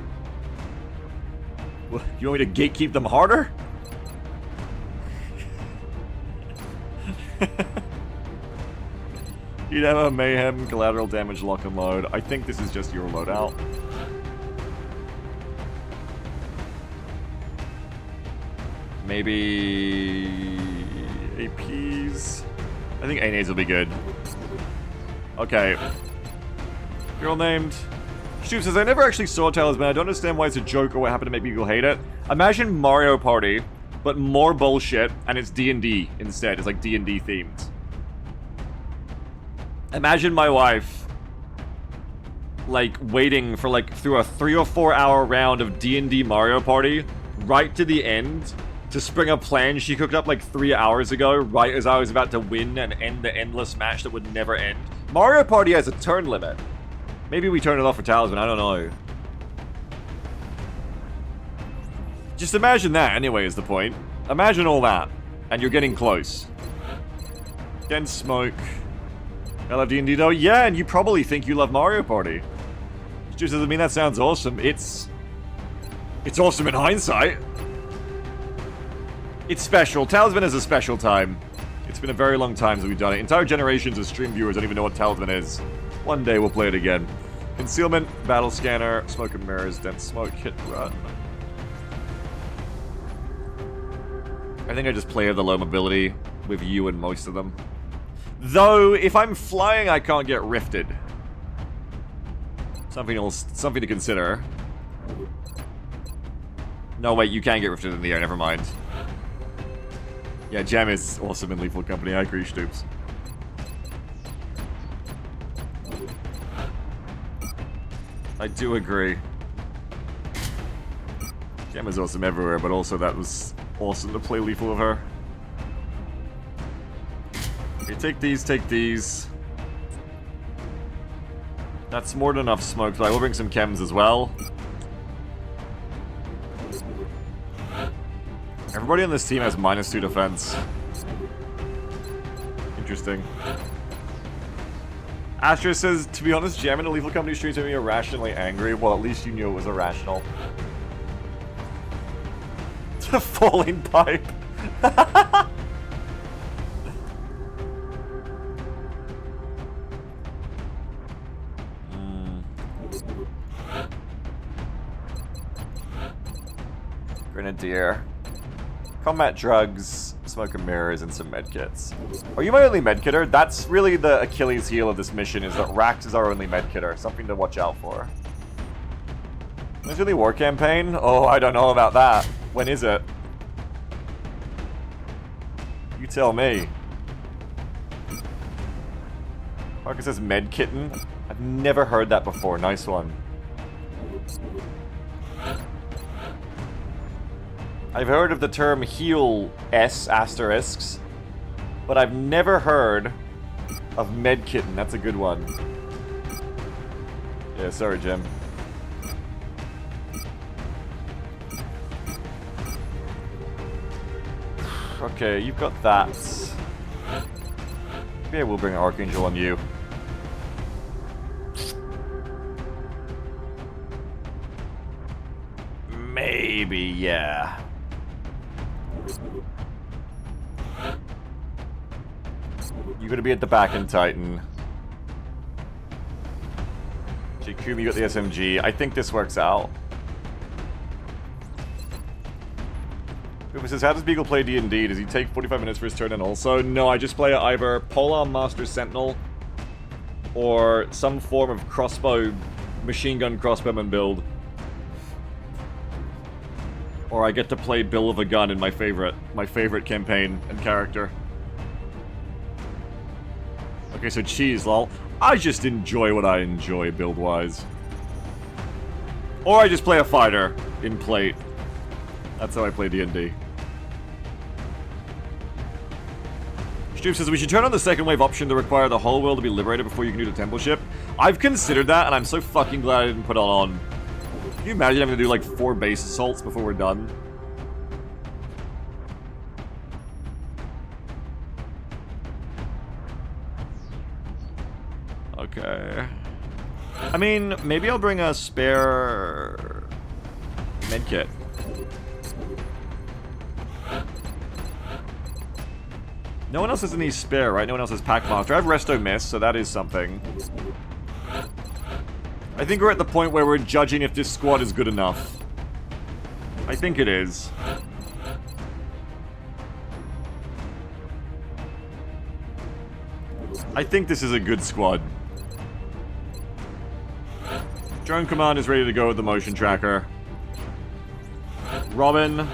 What, you want me to gatekeep them harder? You'd have a mayhem, collateral damage, lock and load. I think this is just your loadout. Maybe APs. I think A-nades will be good. Okay. Girl named Stu says, I never actually saw Talisman. I don't understand why it's a joke or what happened to make people hate it. Imagine Mario Party, but more bullshit, and it's D&D instead. It's like D&D themed. Imagine my wife, like, waiting for, like, through a 3 or 4 hour round of D&D Mario Party, right to the end, to spring a plan she cooked up like 3 hours ago, right as I was about to win and end the endless match that would never end. Mario Party has a turn limit. Maybe we turn it off for Talisman, I don't know. Just imagine that, anyway, is the point. Imagine all that, and you're getting close. Again, smoke. I love D&D though? Yeah, and you probably think you love Mario Party. Just doesn't mean that sounds awesome. It's awesome in hindsight. It's special. Talisman is a special time. It's been a very long time since we've done it. Entire generations of stream viewers don't even know what Talisman is. One day we'll play it again. Concealment, battle scanner, smoke and mirrors, dense smoke, hit, run. I think I just play the low mobility with you and most of them. Though, if I'm flying, I can't get rifted. Something to consider. No, wait, you can get rifted in the air, never mind. Yeah, Jam is awesome in Lethal Company. I agree, Stoops. I do agree. Jam is awesome everywhere, but also that was awesome to play Lethal with her. Okay, take these, take these. That's more than enough smoke, but I will bring some chems as well. Everybody on this team has -2 defense. Interesting. Astra says, to be honest, jamming a Lethal Company stream made me irrationally angry. Well, at least you knew it was irrational. The falling pipe. Grenadier. Combat drugs, smoke and mirrors, and some medkits. Are you my only medkitter? That's really the Achilles heel of this mission, is that Rax is our only medkitter. Something to watch out for. There's really war campaign? Oh, I don't know about that. When is it? You tell me. Parker says medkitten. I've never heard that before. Nice one. I've heard of the term heal S asterisks, but I've never heard of medkitten. That's a good one. Yeah, sorry, Jim. Okay, you've got that. Maybe I will bring Archangel on you. Maybe, yeah. You're gonna be at the back in Titan. Jakumi got the SMG. I think this works out. Cooper says, how does Beagle play D&D? Does he take 45 minutes for his turn and also? No, I just play either Polearm Master Sentinel or some form of crossbow, machine gun crossbowman build. Or I get to play Bill of a Gun in my favorite campaign and character. Okay, so cheese, lol. I just enjoy what I enjoy build-wise. Or I just play a fighter in plate. That's how I play D&D. Stream says, we should turn on the second wave option to require the whole world to be liberated before you can do the temple ship. I've considered that, and I'm so fucking glad I didn't put it on. Can you imagine having to do like 4 base assaults before we're done? Okay. I mean, maybe I'll bring a spare medkit. No one else has any spare, right? No one else has Packmaster. I have Resto Miss, so that is something. I think we're at the point where we're judging if this squad is good enough. I think it is. I think this is a good squad. Drone Command is ready to go with the motion tracker. Robin.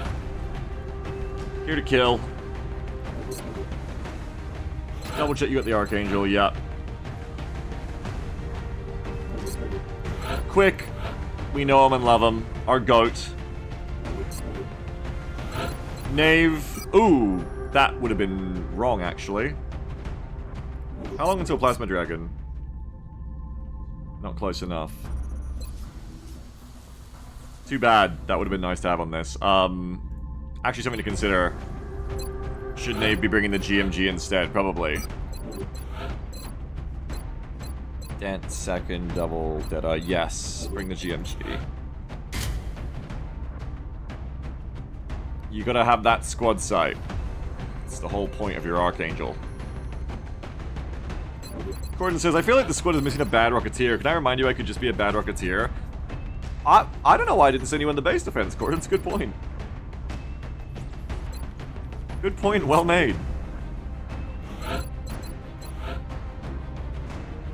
Here to kill. Double check you got the Archangel, yep. Quick. We know him and love him. Our goat. Knave. Ooh, that would have been wrong, actually. How long until Plasma Dragon? Not close enough. Too bad. That would have been nice to have on this. Actually something to consider. Should Knave be bringing the GMG instead? Probably. Dance second, double, Deadeye. Yes, bring the GMG. You gotta have that squad sight. It's the whole point of your Archangel. Gordon says, I feel like the squad is missing a bad Rocketeer. Can I remind you I could just be a bad Rocketeer? I don't know why I didn't send you in the base defense, Gordon. It's a good point. Good point, well made.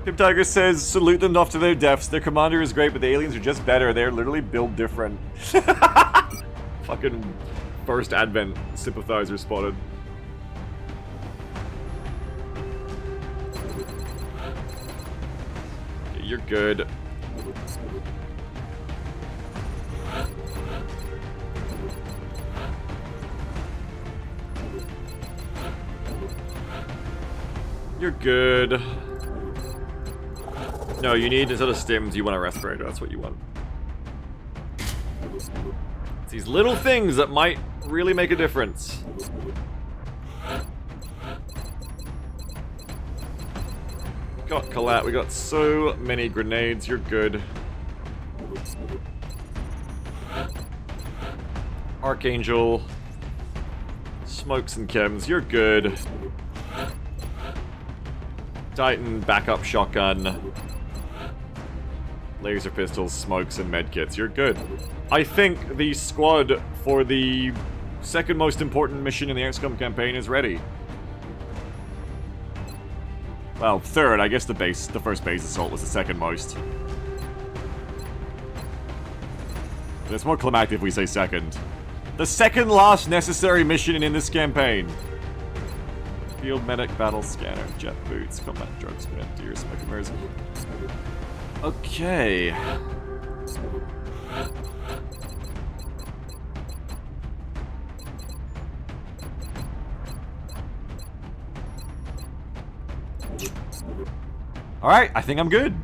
Pip Tiger says, salute them off to their deaths. Their commander is great, but the aliens are just better. They're literally built different. Fucking first Advent sympathizer spotted. Okay, you're good. You're good. No, you need, instead of stims, you want a respirator. That's what you want. It's these little things that might really make a difference. Got Colette, we got so many grenades, you're good. Archangel. Smokes and chems, you're good. Titan, backup shotgun. Laser pistols, smokes, and medkits, you're good. I think the squad for the second most important mission in the XCOM campaign is ready. Well, third, I guess the first base assault was the second most. But it's more climactic if we say second. The second last necessary mission in this campaign. Field medic, battle scanner, jet boots, combat drugs, deer, smoke mirrors. Okay. Alright, I think I'm good.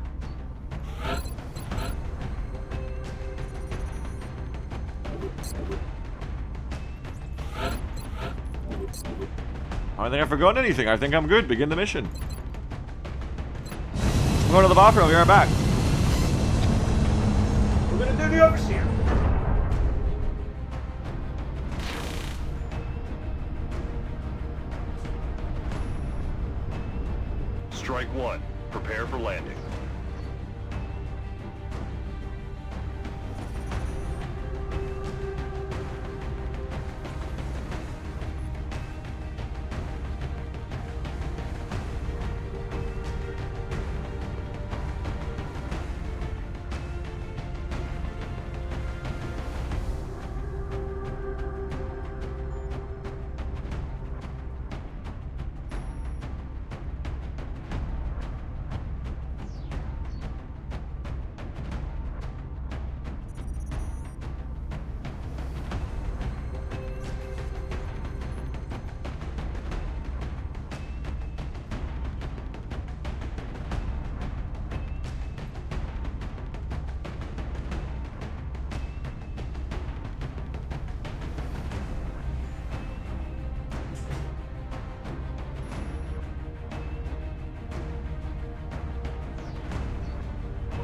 I don't think I've forgotten anything. I think I'm good. Begin the mission. I'm going to the bathroom. I'll be right back. We're gonna do the overseer. Strike one. Prepare for landing.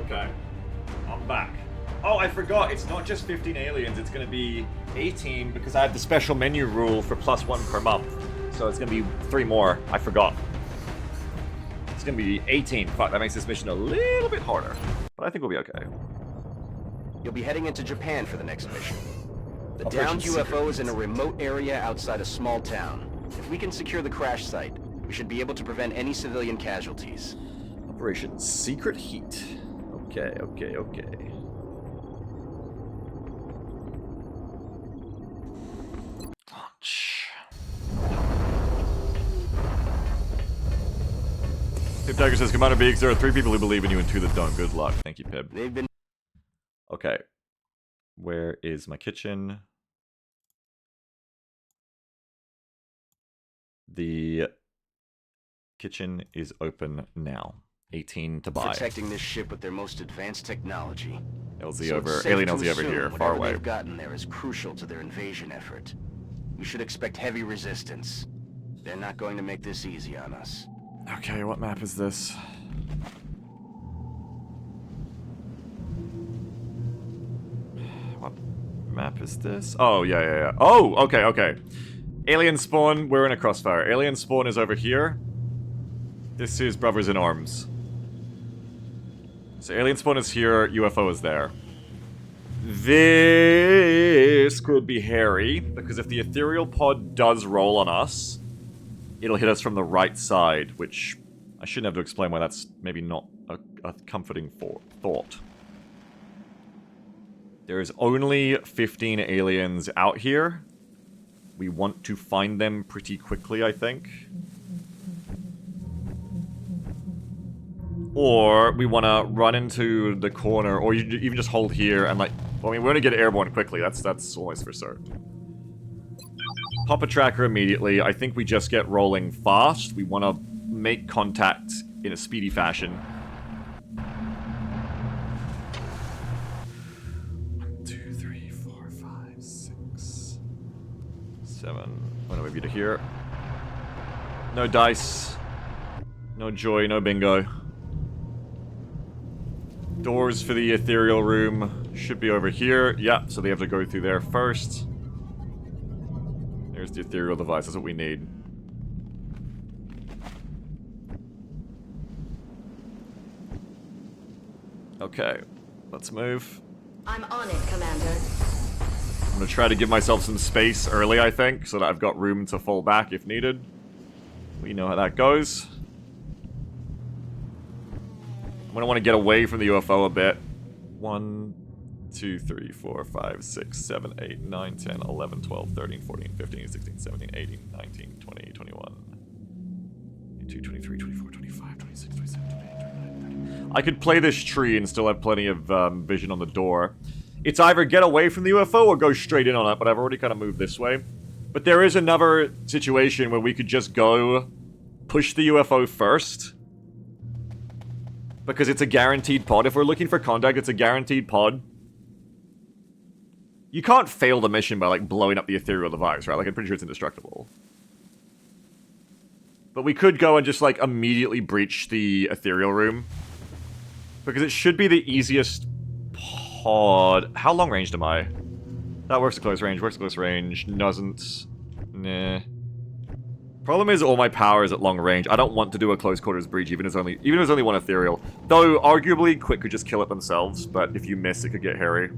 Okay. I'm back. Oh, I forgot. It's not just 15 aliens. It's going to be 18 because I have the special menu rule for +1 per month. So it's going to be 3 more. I forgot. It's going to be 18. Fuck, that makes this mission a little bit harder. But I think we'll be okay. You'll be heading into Japan for the next mission. The Operation downed UFO Secret is in a Heat. remote area outside a small town. If we can secure the crash site, we should be able to prevent any civilian casualties. Operation Secret Heat. Okay, okay, okay. Launch. Pip Tiger says, Commander Beaks, there are 3 people who believe in you and 2 that don't. Good luck. Thank you, Pip. They've been... Okay. Where is my kitchen? The kitchen is open now. 18 to buy. protecting this ship with their most advanced technology. LZ So over, it's safe alien to LZ over assume here, far whatever away. they've gotten there is crucial to their invasion effort. We should expect heavy resistance. They're not going to make this easy on us. Okay, what map is this? What map is this? Oh, yeah. Oh, okay. Alien spawn, we're in a crossfire. Alien spawn is over here. This is Brothers in Arms. So alien spawn is here, UFO is there. This could be hairy, because if the ethereal pod does roll on us, it'll hit us from the right side, which I shouldn't have to explain why that's maybe not a comforting thought. There's only 15 aliens out here. We want to find them pretty quickly, I think. Or we want to run into the corner, or you even just hold here and like... Well, I mean, we're going to get airborne quickly. That's always for certain. Pop a tracker immediately. I think we just get rolling fast. We want to make contact in a speedy fashion. 7. I'm gonna move you to here. No dice. No joy, no bingo. Doors for the ethereal room should be over here. Yeah, so they have to go through there first. There's the ethereal device, that's what we need. Okay, let's move. I'm on it, Commander. I'm gonna try to give myself some space early, I think, so that I've got room to fall back if needed. We know how that goes. I'm gonna want to get away from the UFO a bit. 1, 2, 3, 4, 5, 6, 7, 8, 9, 10, 11, 12, 13, 14, 15, 16, 17, 18, 19, 20, 21, 22, 23, 24, 25, 26, 27, 28, 29, 30. I could play this tree and still have plenty of vision on the door. It's either get away from the UFO or go straight in on it, but I've already kind of moved this way. But there is another situation where we could just go push the UFO first. Because it's a guaranteed pod. If we're looking for contact, it's a guaranteed pod. You can't fail the mission by, like, blowing up the ethereal device, right? Like, I'm pretty sure it's indestructible. But we could go and just, like, immediately breach the ethereal room. Because it should be the easiest pod. How long ranged am I? That works at close range, works at close range, doesn't. Nah. Problem is, all my power is at long range. I don't want to do a close quarters breach, even if there's only one ethereal. Though, arguably, Quick could just kill it themselves, but if you miss, it could get hairy.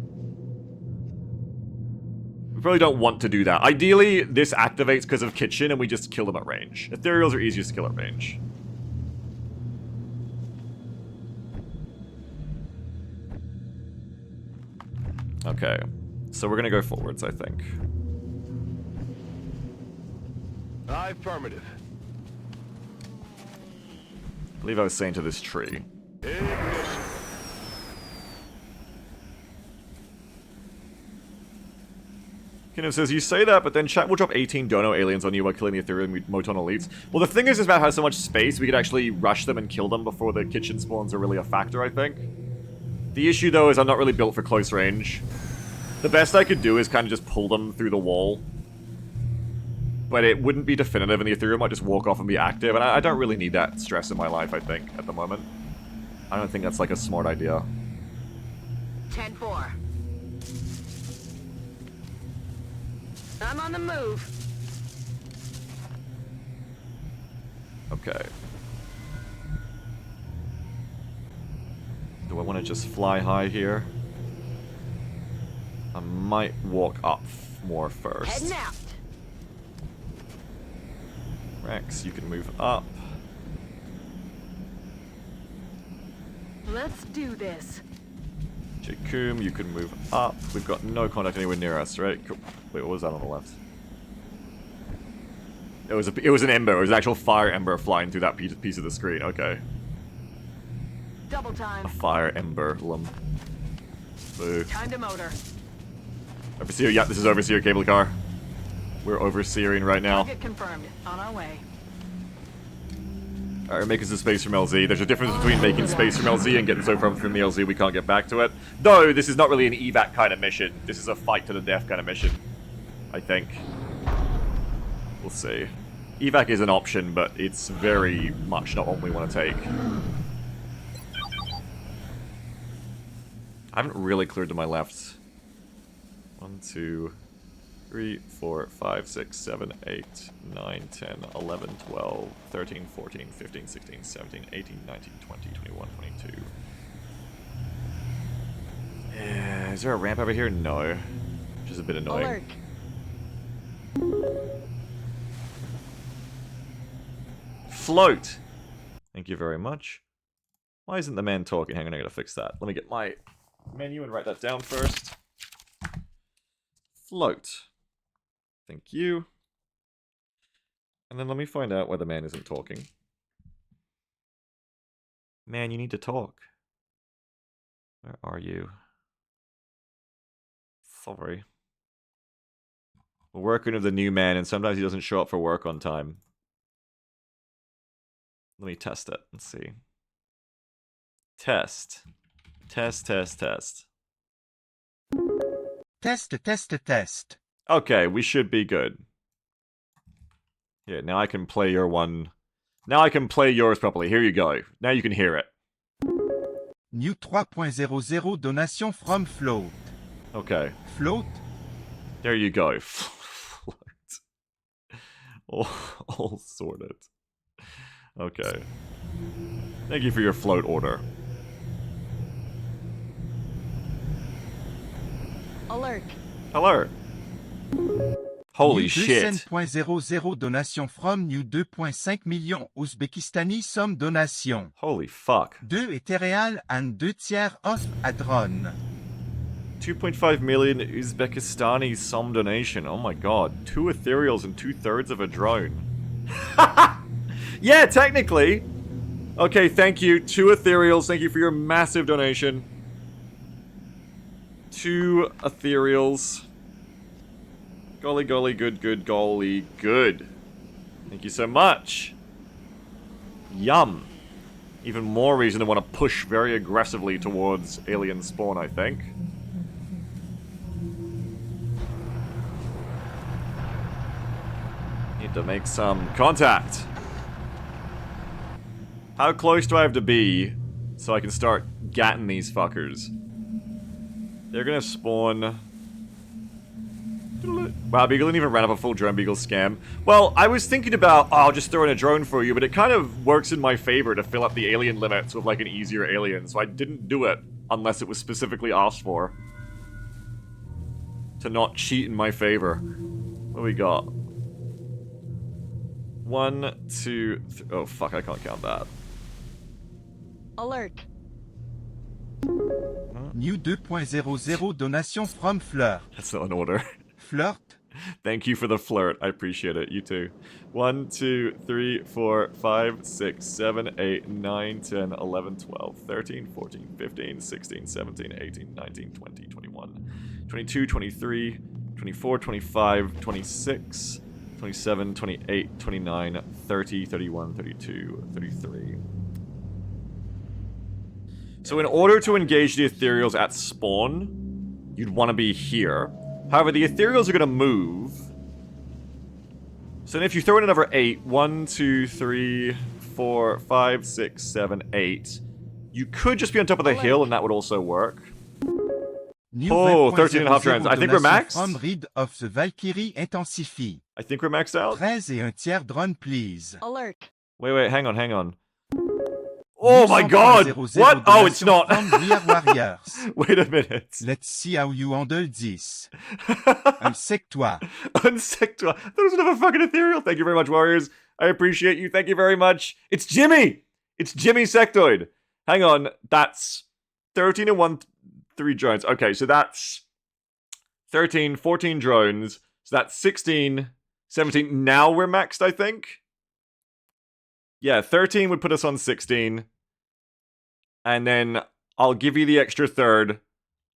We probably don't want to do that. Ideally, this activates because of Kitchen, and we just kill them at range. Ethereals are easiest to kill at range. Okay, so we're gonna go forwards, I think. Affirmative. I believe I was saying to this tree. Ignition. Kino says, you say that, but then chat will drop 18 dono aliens on you while killing the ethereal Moton elites. Well, the thing is, this map has so much space, we could actually rush them and kill them before the kitchen spawns are really a factor, I think. The issue, though, is I'm not really built for close range. The best I could do is kind of just pull them through the wall. But it wouldn't be definitive, and the ethereal might just walk off and be active, and I don't really need that stress in my life, I think, at the moment. I don't think that's, like, a smart idea. 10-4. I'm on the move. Okay. Do I want to just fly high here? I might walk up more first. Heading out. Rex, you can move up. Let's do this. Jacoom, you can move up. We've got no contact anywhere near us, right? Cool. Wait, what was that on the left? It was an ember. It was an actual fire ember flying through that piece of the screen. Okay. Double time. A fire ember lum. Boo. Time to motor. Overseer, yeah, this is Overseer cable car. We're overseering right now. Target confirmed. On our way. Alright, we're making some space from LZ. There's a difference between making space from LZ and getting so far from the LZ we can't get back to it. Though, this is not really an evac kind of mission. This is a fight to the death kind of mission. I think. We'll see. Evac is an option, but it's very much not one we want to take. I haven't really cleared to my left. 1, 2, 3, 4, 5, 6, 7, 8, 9, 10, 11, 12, 13, 14, 15, 16, 17, 18, 19, 20, 21, 22. Is there a ramp over here? No. Which is a bit annoying. Alert. Float! Thank you very much. Why isn't the man talking? Hang on, I gotta fix that. Let me get my menu and write that down first. Float. Thank you. And then let me find out why the man isn't talking. Man, you need to talk. Where are you? Sorry. We're working with the new man, and sometimes he doesn't show up for work on time. Let me test it and see. Test. Test, test, test. Test, test, test. Okay, we should be good. Yeah, now I can play your one. Now I can play yours properly. Here you go. Now you can hear it. New 3.00 donation from Float. Okay. Float? There you go. all sorted. Okay. Thank you for your float order. Alert. Alert. Holy New shit. 200 donation from New 2.5 millions Ouzbekistani some donation. Holy fuck. 2 ethereal and 2 tiers of a drone. 2.5 million Uzbekistani some donation. Oh my god. 2 ethereals and 2/3 of a drone. Yeah, technically. Okay, thank you. 2 ethereals. Thank you for your massive donation. 2 ethereals. Golly, golly, good, good, golly, good. Thank you so much. Yum. Even more reason to want to push very aggressively towards alien spawn, I think. Need to make some contact. How close do I have to be so I can start gatting these fuckers? They're gonna spawn... Wow, Beagle didn't even run up a full drone Beagle scam. Well, I was thinking about, oh, I'll just throw in a drone for you, but it kind of works in my favor to fill up the alien limits with like an easier alien, so I didn't do it unless it was specifically asked for. To not cheat in my favor. What do we got? 1, 2, 3. Oh, fuck, I can't count that. Alert. New 2.00 donation from Fleur. That's not an order. Flirt? Thank you for the flirt. I appreciate it. You too. 1, 2, 3, 4, 5, 6, 7, 8, 9, 10, 11, 12, 13, 14, 15, 16, 17, 18, 19, 20, 21, 22, 23, 24, 25, 26, 27, 28, 29, 30, 31, 32, 33. So in order to engage the ethereals at spawn, you'd want to be here. However, the ethereals are going to move. So if you throw in another 8, 1, 2, 3, 4, 5, 6, 7, 8, you could just be on top of the hill and that would also work. Oh, 13.5 trends. I think we're maxed. From Read of the Valkyrie intensifie. I think we're maxed out. 13 et un tiers drone, please. Alert. Wait, hang on. Oh my god! What? Oh, it's not! Wait a minute. Let's see how you handle this. Unsec-toi. Unsec-toi. That was another fucking ethereal. Thank you very much, Warriors. I appreciate you. Thank you very much. It's Jimmy! It's Jimmy Sectoid. Hang on. That's 13 and 1, 3 drones. Okay, so that's 13, 14 drones. So that's 16, 17. Now we're maxed, I think. Yeah, 13 would put us on 16. And then I'll give you the extra third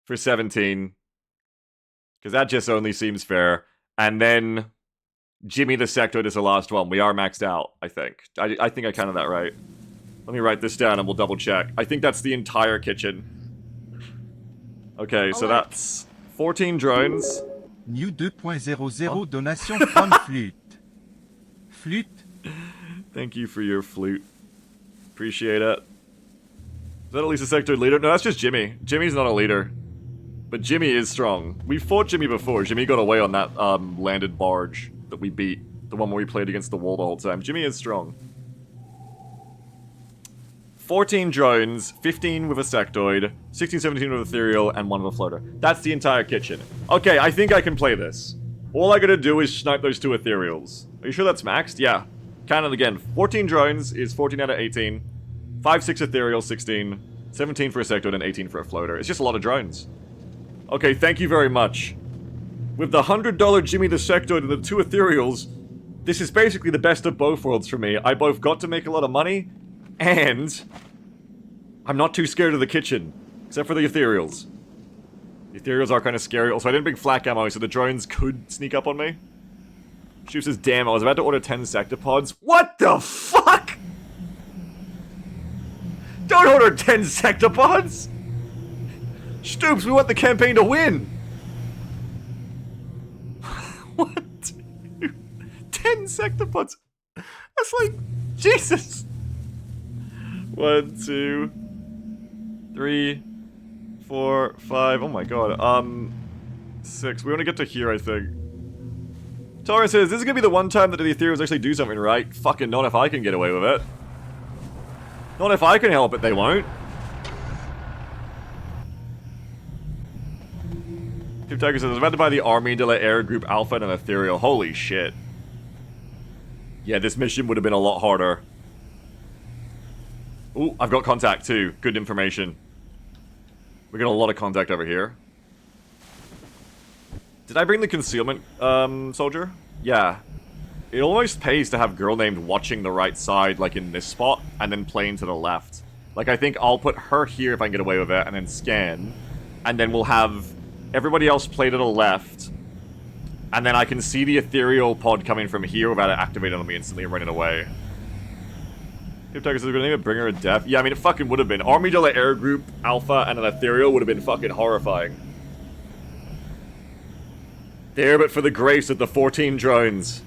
for 17. Because that just only seems fair. And then Jimmy the Sectoid is the last one. We are maxed out, I think. I think I counted that right. Let me write this down and we'll double check. I think that's the entire kitchen. Okay, so that's 14 drones. New 2.00 donation from Flute. Flute? Thank you for your flute. Appreciate it. Is that at least a Sectoid leader? No, that's just Jimmy. Jimmy's not a leader. But Jimmy is strong. We fought Jimmy before. Jimmy got away on that landed barge that we beat. The one where we played against the wall the whole time. Jimmy is strong. 14 drones, 15 with a Sectoid, 16, 17 with ethereal, and 1 with a floater. That's the entire kitchen. Okay, I think I can play this. All I gotta do is snipe those 2 ethereals. Are you sure that's maxed? Yeah. Count it again. 14 drones is 14 out of 18. 5, 6 ethereal, 16. 17 for a Sectoid and 18 for a floater. It's just a lot of drones. Okay, thank you very much. With the $100 Jimmy the Sectoid and the 2 ethereals, this is basically the best of both worlds for me. I both got to make a lot of money, and I'm not too scared of the kitchen, except for the ethereals. The ethereals are kind of scary. Also, I didn't bring flak ammo, so the drones could sneak up on me. Shoot says, damn, I was about to order 10 sectopods. What the fuck? Don't order 10 sectopods! Stoops, we want the campaign to win! What? 10 sectopods. That's like, Jesus. 1, 2, 3, 4, 5. Oh my god. 6. We want to get to here, I think. Taurus says, this is gonna be the one time that the ethereals actually do something right. Fucking not if I can get away with it. Not if I can help it, they won't. Tube Tiger says, I was about to buy the Army de la Air Group Alpha and an ethereal. Holy shit. Yeah, this mission would have been a lot harder. Ooh, I've got contact too. Good information. We got a lot of contact over here. Did I bring the concealment, soldier? Yeah. It almost pays to have girl named watching the right side, like in this spot, and then playing to the left. Like, I think I'll put her here if I can get away with it, and then scan. And then we'll have everybody else play to the left. And then I can see the ethereal pod coming from here without it activating on me instantly and running away. Tube Tiger says, we're gonna name it Bringer of Death. Yeah, I mean, it fucking would have been. Army de la Air Group, Alpha, and an ethereal would have been fucking horrifying. There, but for the grace of the 14 drones.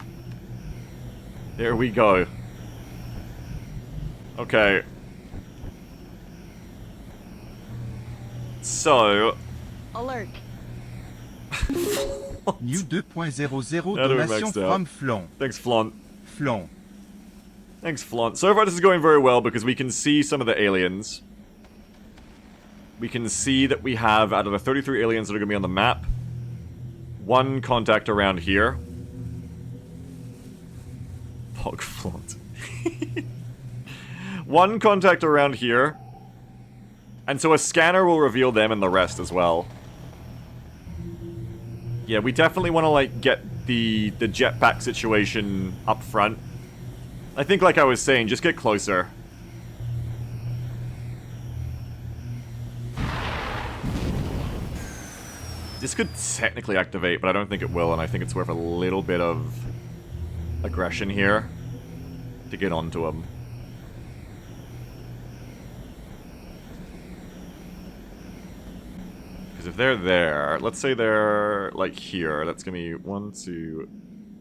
There we go. Okay. So... Alert. New 2.00 How do we donation max out? from Flon. Thanks, Flaunt. Flon. Thanks, Flaunt. So far, this is going very well because we can see some of the aliens. We can see that we have, out of the 33 aliens that are going to be on the map, 1 contact around here. Pog Flaunt. 1 contact around here. And so a scanner will reveal them and the rest as well. Yeah, we definitely want to, like, get the jetpack situation up front. I think, like I was saying, just get closer. This could technically activate, but I don't think it will, and I think it's worth a little bit of aggression here to get onto them. Because if they're there, let's say they're, like, here, that's gonna be 1, 2,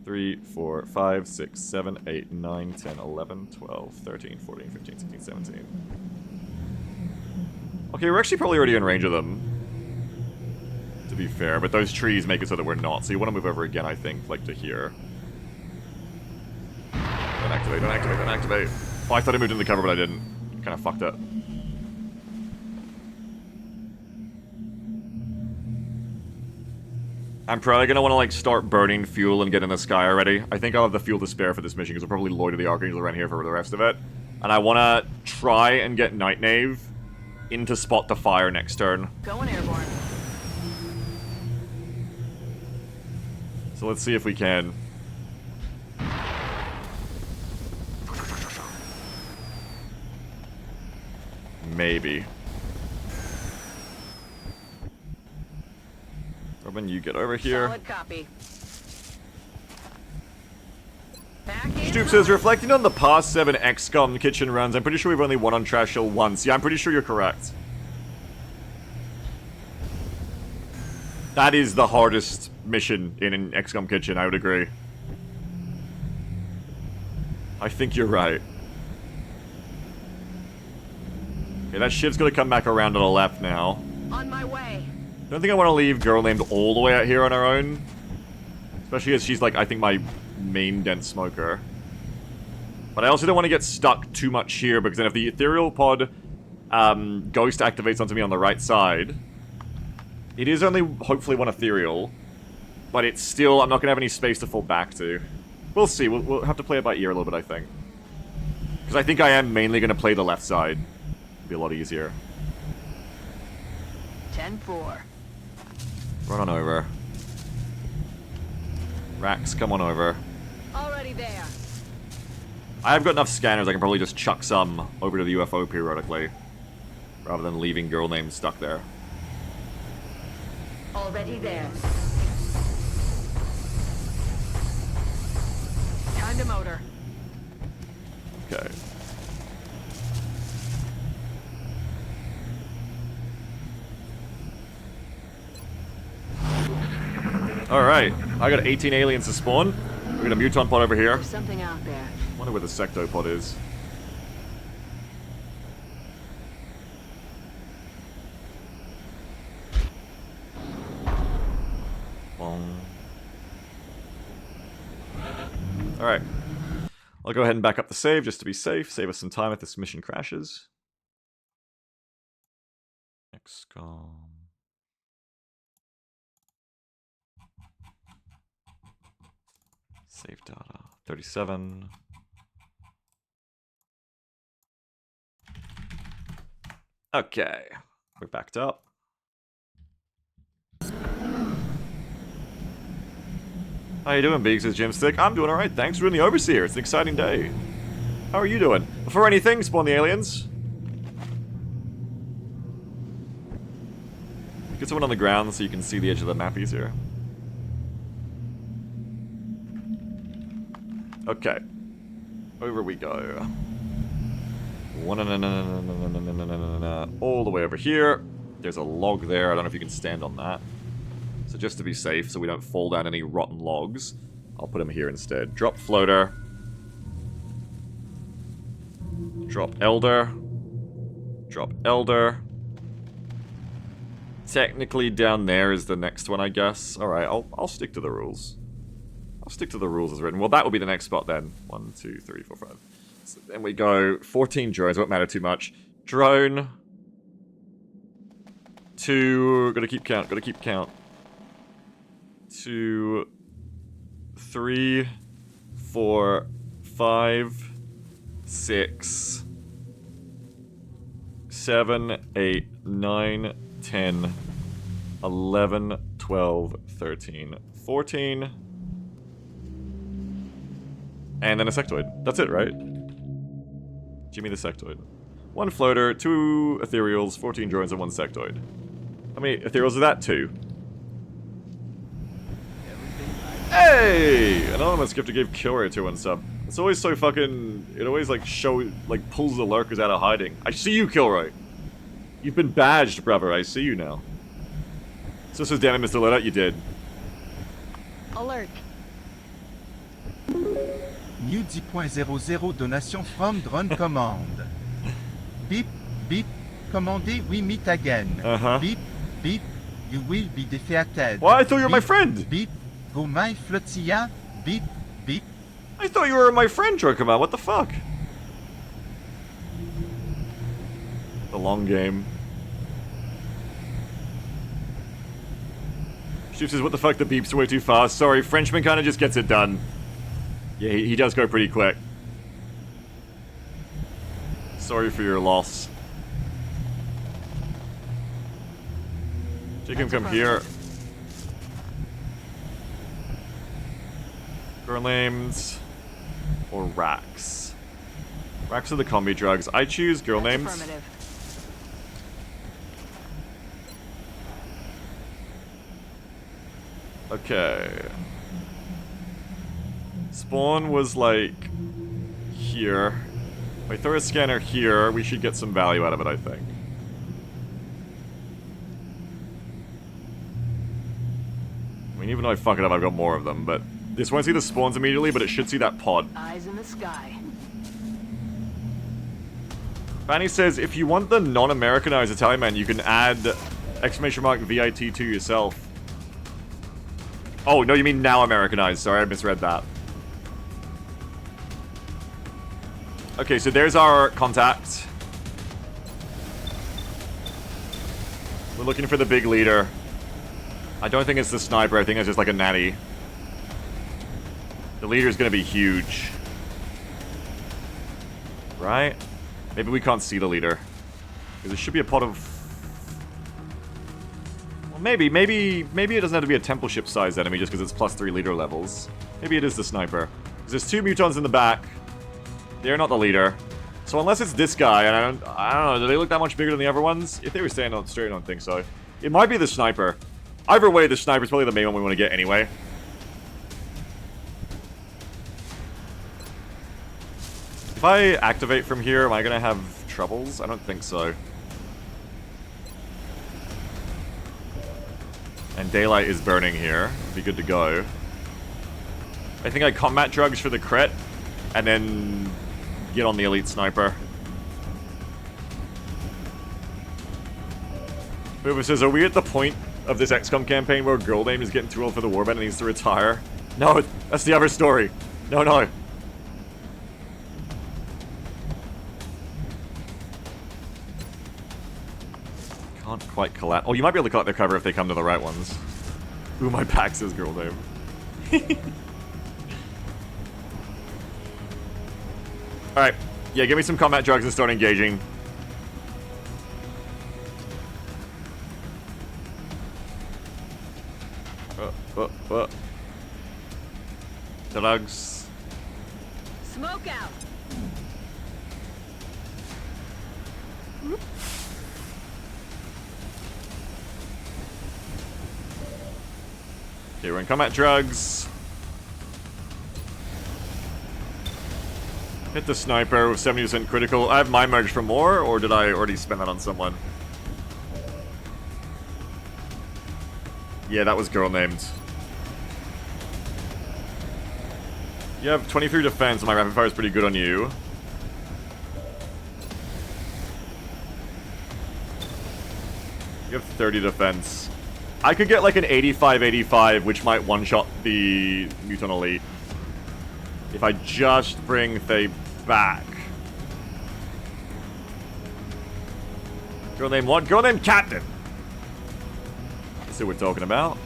3, 4, 5, 6, 7, 8, 9, 10, 11, 12, 13, 14, 15, 16, 17. Okay, we're actually probably already in range of them, to be fair, but those trees make it so that we're not, so you want to move over again, I think, like to here. Don't activate, don't activate, don't activate. Oh, I thought I moved into the cover, but I didn't. Kind of fucked up. I'm probably going to want to, like, start burning fuel and get in the sky already. I think I'll have the fuel to spare for this mission, because we'll probably loiter the Archangel around here for the rest of it. And I want to try and get Night Knave into spot to fire next turn. Going airborne. So let's see if we can. Maybe. Robin, you get over here. Solid copy. Back in. Stoop says, reflecting on the past 7 XCOM kitchen runs, I'm pretty sure we've only won on Trash Hill once. Yeah, I'm pretty sure you're correct. That is the hardest mission in an XCOM kitchen, I would agree. I think you're right. Okay, that ship's gonna come back around to the left now. On my way. Don't think I want to leave Girl Named all the way out here on her own. Especially as she's, like, I think my main dense smoker. But I also don't want to get stuck too much here, because then if the ethereal pod ghost activates onto me on the right side, it is only hopefully 1 ethereal, but it's still, I'm not going to have any space to fall back to. We'll see, we'll have to play it by ear a little bit, I think. Because I think I am mainly going to play the left side. It'll be a lot easier. 10-4. Run on over. Rax, come on over. Already there. I have got enough scanners, I can probably just chuck some over to the UFO periodically, rather than leaving Girl Named stuck there. Already there. Time to motor. Okay. Alright, I got 18 aliens to spawn. We got a muton pod over here. There's something out there. Wonder where the sectopod is. Alright. I'll go ahead and back up the save just to be safe. Save us some time if this mission crashes. XCOM. Save data. 37. Okay. We're backed up. How you doing, Beaks? It's Jimstick. I'm doing alright, thanks. We're in the Overseer. It's an exciting day. How are you doing? Before anything, spawn the aliens. Get someone on the ground so you can see the edge of the map easier. Okay. Over we go. All the way over here. There's a log there. I don't know if you can stand on that. So just to be safe, so we don't fall down any rotten logs, I'll put them here instead. Drop floater. Drop elder. Drop elder. Technically down there is the next one, I guess. Alright, I'll stick to the rules. I'll stick to the rules as written. Well, that will be the next spot then. 1, 2, 3, 4, 5. So then we go 14 drones, won't matter too much. Drone. 2, gotta keep count, 2, 3, 4, 5, 6, 7, 8, 9, 10, 11, 12, 13, 14. And then a sectoid. That's it, right? Jimmy the sectoid. 1 floater, 2 ethereals, 14 drones, and 1 sectoid. How many ethereals is that? 2. Hey! Anonymous Gifter gave Kilray a 2-1 sub. It's always so fucking... It always, like, pulls the lurkers out of hiding. I see you, Kilray! You've been badged, brother. I see you now. So this was damn it, Mr. Loadout. You did. Alert. New 10.00 donation from Drone Command. Beep, beep, commandez, we meet again. Beep, beep, you will be defeated. Well, I thought you were my friend. Beep, go my flotilla. Beep, beep. I thought you were my friend, Drokoma. What the fuck? The long game. Shiv says, what the fuck, the beeps are way too fast. Sorry, Frenchman kinda just gets it done. Yeah, he does go pretty quick. Sorry for your loss. You can come here. Girl names or racks. Racks are the combi drugs. I choose girl names. Affirmative. Okay. Spawn was like here. If I throw a scanner here, we should get some value out of it, I think. I mean, even though I fuck it up, I've got more of them, but this won't see the spawns immediately, but it should see that pod. Eyes in the sky. Fanny says, if you want the non-Americanized Italian man, you can add exclamation mark VIT to yourself. Oh, no, you mean now Americanized. Sorry, I misread that. Okay, so there's our contact. We're looking for the big leader. I don't think it's the sniper. I think it's just like a natty. The leader's gonna be huge. Right? Maybe we can't see the leader. Because there should be a pot of... Well, maybe it doesn't have to be a temple ship-sized enemy just because it's +3 leader levels. Maybe it is the sniper. Because there's 2 mutons in the back. They're not the leader. So unless it's this guy, and I don't know, do they look that much bigger than the other ones? If they were standing on straight, I don't think so. It might be the sniper. Either way, the sniper's probably the main one we want to get anyway. If I activate from here, am I going to have troubles? I don't think so. And daylight is burning here. Be good to go. I think I combat drugs for the crit, and then get on the elite sniper. Booba says, are we at the point of this XCOM campaign where girl name is getting too old for the warband and needs to retire? No, that's the other story. No, no. Can't quite collapse. Oh, you might be able to collect their cover if they come to the right ones. Ooh, my pack says girl name. Alright. Yeah, give me some combat drugs and start engaging. Drugs. Smoke out. Okay, we're in combat drugs. Hit the sniper with 70% critical. I have my merge for more, or did I already spend that on someone? Yeah, that was girl named. You have 23 defense, and my rapid fire is pretty good on you. You have 30 defense. I could get like an 85-85, which might one-shot the Mutant Elite. If I just bring Thay back. Girl named what? Girl named Captain! Let's see what we're talking about.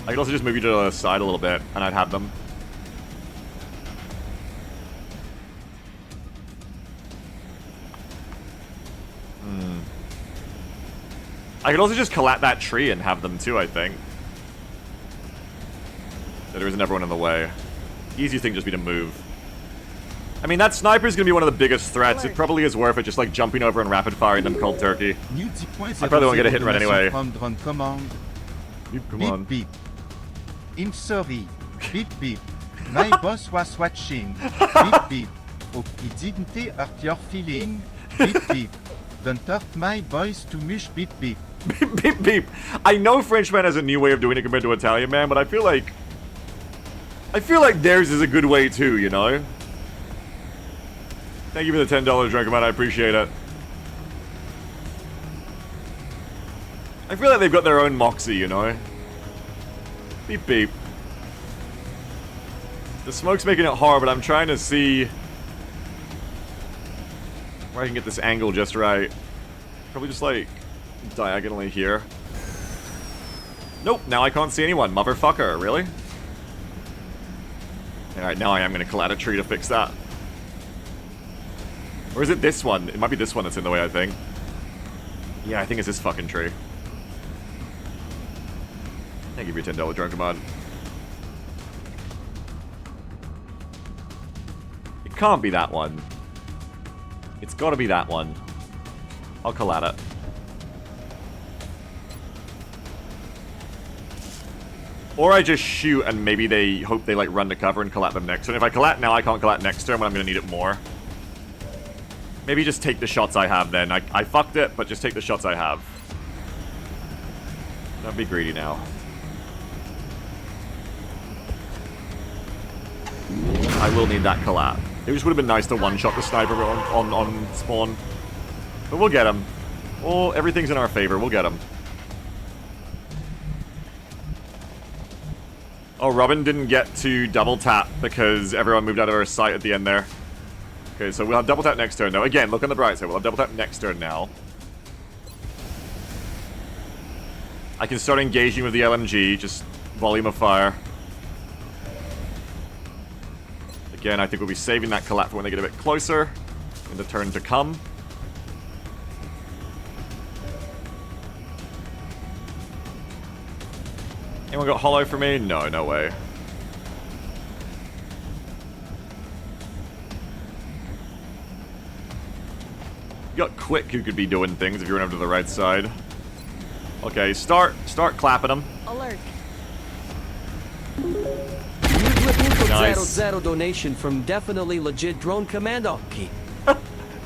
I could also just move you to the side a little bit, and I'd have them. I could also just collapse that tree and have them too, I think. So there isn't everyone in the way. Easy thing just be to move. I mean, that sniper's gonna be one of the biggest threats. It probably is worth it just like jumping over and rapid firing them cold turkey. I probably won't get a hit right anyway. From drone command. Come on. Beep beep. I'm sorry. Beep beep. My boss was watching. Beep beep. Hope he didn't hurt your feeling. Beep beep. Don't hurt my boys too much. Beep beep. Beep beep beep. I know Frenchman has a new way of doing it compared to Italian man, but I feel like theirs is a good way too, you know? Thank you for the $10 drunk amount, I appreciate it. I feel like they've got their own moxie, you know? Beep beep. The smoke's making it hard, but I'm trying to see where I can get this angle just right. Probably just like diagonally here. Nope, now I can't see anyone, motherfucker, really? Alright, now I am gonna collide a tree to fix that. Or is it this one? It might be this one that's in the way, I think. Yeah, I think it's this fucking tree. I'll give you a $10 drunk command. It can't be that one. It's gotta be that one. I'll collide it. Or I just shoot and maybe they hope they like run to cover and collapse them next turn. If I collapse now, I can't collapse next turn, but I'm gonna need it more. Maybe just take the shots I have then. I fucked it, but just take the shots I have. Don't be greedy now. I will need that collapse. It just would have been nice to one-shot the sniper on spawn. But we'll get him. Oh, everything's in our favor. We'll get him. Oh, Robin didn't get to double tap because everyone moved out of our sight at the end there. Okay, so we'll have double tap next turn though. Again, look on the bright side. We'll have double tap next turn now. I can start engaging with the LMG, just volume of fire. Again, I think we'll be saving that collapse for when they get a bit closer in the turn to come. Anyone got hollow for me? No, no way. You got Quick who could be doing things if you run over to the right side. Okay, start clapping them. Alert. Nice. 00 donation from definitely legit drone commando.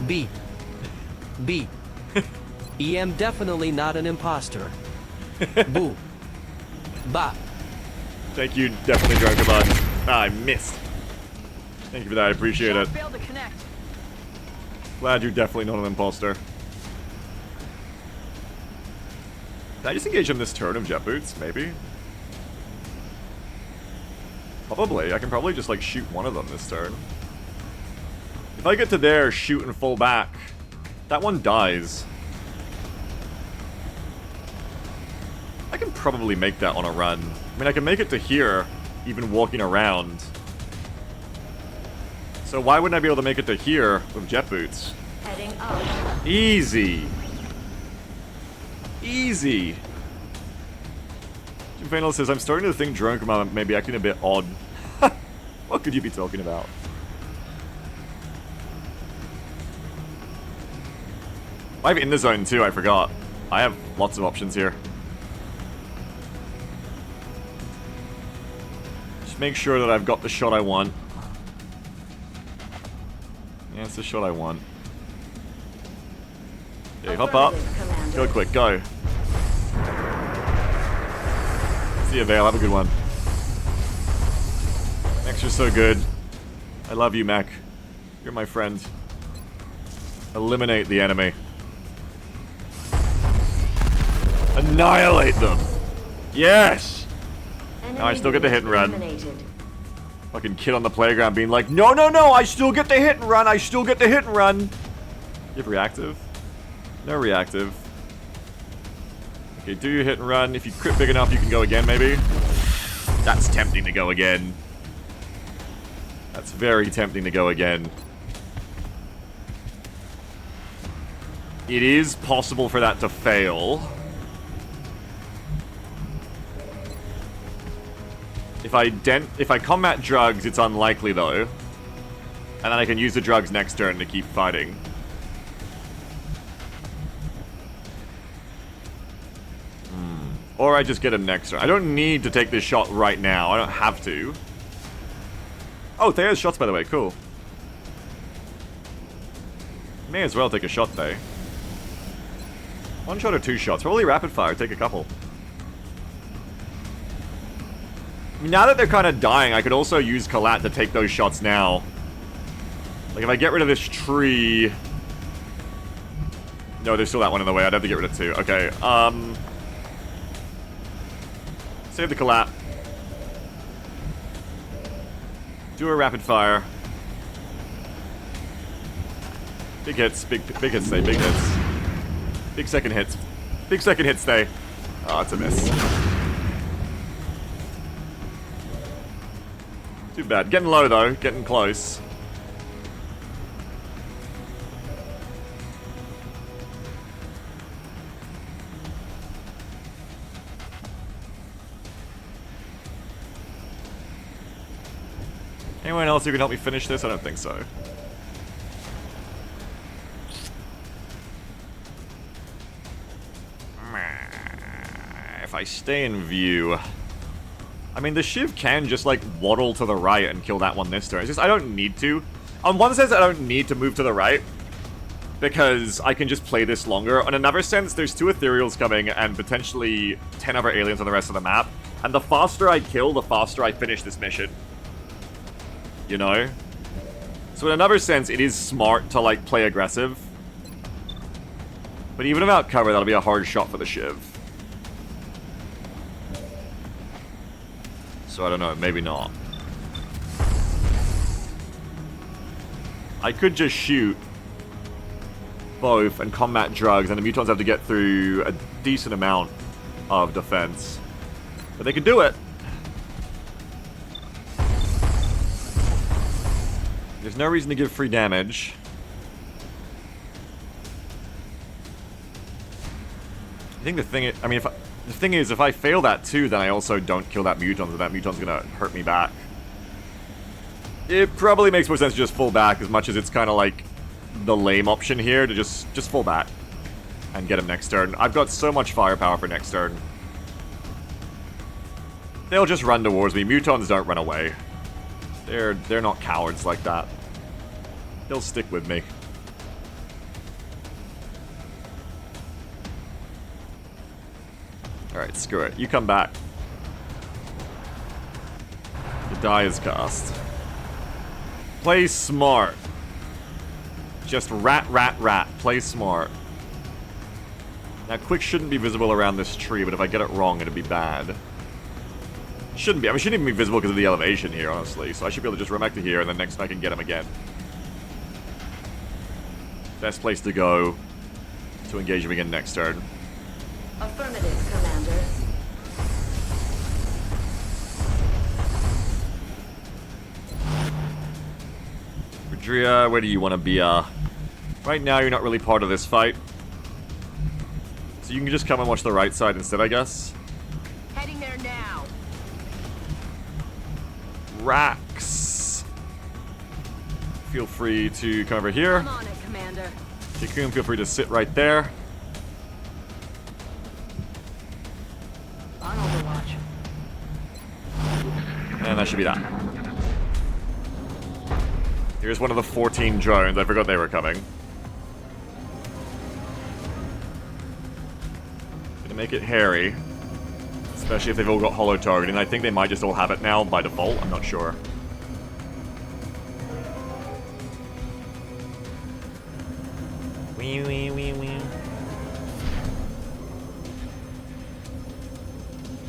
B. B. EM definitely not an imposter. Boo. Ba. Thank you, definitely drunk about. Ah, I missed. Thank you for that, I appreciate it. Shot failed to connect. Glad you're definitely not an imposter. Did I just engage him this turn of jet boots? Maybe? Probably. I can probably just, like, shoot one of them this turn. If I get to there, shoot and fall back, that one dies. I can probably make that on a run. I mean, I can make it to here, even walking around. So why wouldn't I be able to make it to here with jet boots? Heading up. Easy. Easy. Jim Fanel says, I'm starting to think drone command may be acting a bit odd. What could you be talking about? I have in the zone too, I forgot. I have lots of options here. Just make sure that I've got the shot I want. Yeah, it's the shot I want. Okay, hop up. Go quick, go. See you, Vale. Have a good one. Max, you're so good. I love you, Mac. You're my friend. Eliminate the enemy. Annihilate them! Yes! Now I still get the hit and run. Fucking kid on the playground being like, no, no, no, I still get the hit and run, I still get the hit and run! You have reactive? No reactive. Okay, do your hit and run. If you crit big enough, you can go again, maybe. That's tempting to go again. That's very tempting to go again. It is possible for that to fail. If I combat drugs, it's unlikely though. And then I can use the drugs next turn to keep fighting. Or I just get him next turn. I don't need to take this shot right now. I don't have to. Oh, Thea's shots, by the way. Cool. May as well take a shot, though. One shot or two shots. Probably rapid fire. Take a couple. Now that they're kind of dying, I could also use Collat to take those shots now. Like, if I get rid of this tree... No, there's still that one in the way. I'd have to get rid of two. Okay, save the Collat. Do a rapid fire. Big hits. Big hits stay. Big hits. Big second hits. Big second hits stay. Oh, it's a miss. Too bad. Getting low, though. Getting close. Anyone else who can help me finish this? I don't think so. If I stay in view... I mean, the Shiv can just, like, waddle to the right and kill that one this turn. It's just, I don't need to. On one sense, I don't need to move to the right, because I can just play this longer. On another sense, there's 2 ethereals coming and potentially 10 other aliens on the rest of the map. And the faster I kill, the faster I finish this mission. You know? So in another sense, it is smart to, like, play aggressive. But even without cover, that'll be a hard shot for the Shiv. So I don't know, maybe not. I could just shoot both and combat drugs, and the mutants have to get through a decent amount of defense. But they could do it. There's no reason to give free damage. I think the thing is, I mean, the thing is, if I fail that too, then I also don't kill that mutant, and that mutant's gonna hurt me back. It probably makes more sense to just fall back, as much as it's kind of like the lame option here, to just fall back and get him next turn. I've got so much firepower for next turn. They'll just run towards me. Mutants don't run away. They're not cowards like that. They'll stick with me. Alright, screw it. You come back. You're Die is cast. Play smart. Just rat, rat, rat. Play smart. Now, quick shouldn't be visible around this tree, but if I get it wrong, it'd be bad. Shouldn't be. I mean, shouldn't even be visible because of the elevation here, honestly. So I should be able to just run back to here, and then next time I can get him again. Best place to go to engage him again next turn. Affirmative, Commander. Rodria, where do you want to be? Right now, you're not really part of this fight. So you can just come and watch the right side instead, I guess. Heading there now. Rax. Feel free to come over here. I'm on it, Commander. Cocoon, feel free to sit right there. On Overwatch. And that should be that. Here's one of the 14 drones. I forgot they were coming. Gonna make it hairy. Especially if they've all got hollow targeting. I think they might just all have it now by default. I'm not sure. Wee wee wee wee.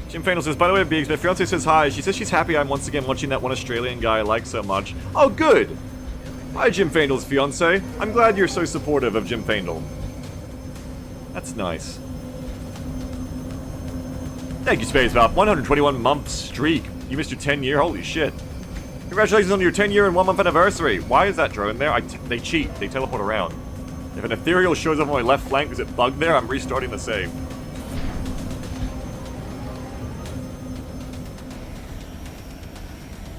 Jim Fainal says, by the way, Biggs, my fiance says hi. She says she's happy I'm once again watching that one Australian guy I like so much. Oh, good! Hi, Jim Fainal's fiance. I'm glad you're so supportive of Jim Fainal. That's nice. Thank you, Spacebop. 121 month streak. You missed your 10-year? Holy shit. Congratulations on your 10-year and 1-month anniversary. Why is that drone there? They cheat. They teleport around. If an ethereal shows up on my left flank, is it bugged there? I'm restarting the save.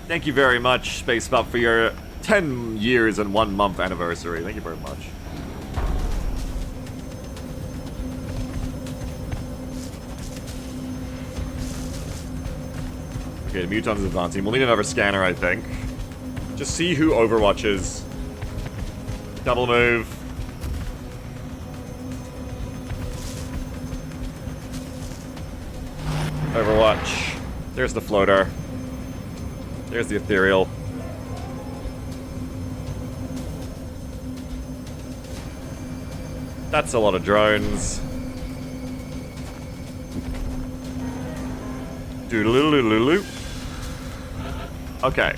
Thank you very much, Spacebop, for your 10 years and 1 month anniversary. Thank you very much. Okay, the Muton's advancing. We'll need another scanner, I think. Just see who overwatches. Double move. Overwatch. There's the floater. There's the ethereal. That's a lot of drones. Doodle-loo-loo-loo-loo. Okay.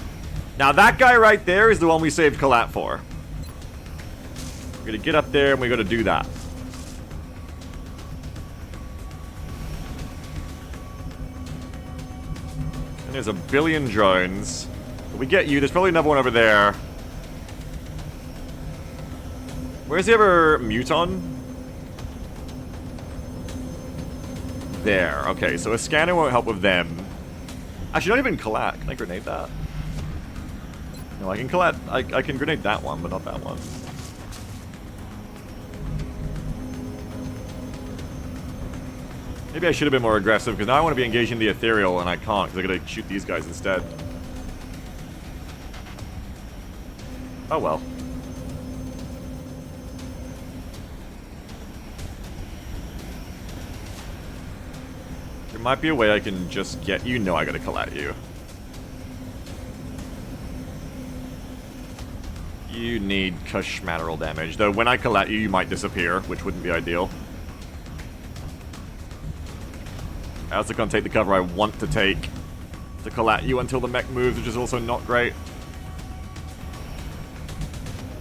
Now that guy right there is the one we saved Collat for. We're gonna get up there and we're gonna do that. And there's a billion drones. If we get you, there's probably another one over there. Where's the other Muton? There. Okay, so a scanner won't help with them. Actually, not even Collat. Can I grenade that? No, I can Collat. I can grenade that one, but not that one. Maybe I should have been more aggressive, because now I want to be engaging the ethereal, and I can't, because I gotta shoot these guys instead. Oh well. There might be a way I can just get you. No, I gotta Collat you. You need Kashmatteral damage, though when I Collat you, you might disappear, which wouldn't be ideal. I also can't take the cover I want to take to Collat you until the mech moves, which is also not great.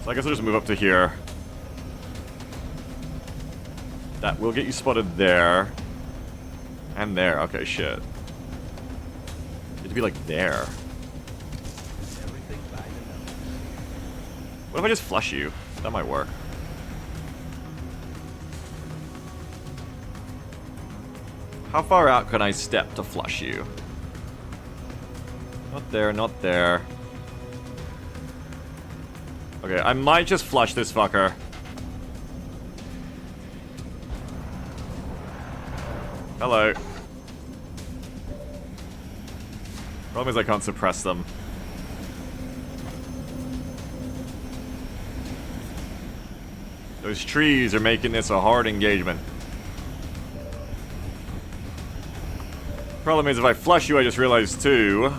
So I guess I'll just move up to here. That will get you spotted there. And there. Okay, shit. You have to be like there. What if I just flush you? That might work. How far out can I step to flush you? Not there, not there. Okay, I might just flush this fucker. Hello. Problem is I can't suppress them. Those trees are making this a hard engagement. Problem is if I flush you, I just realized too,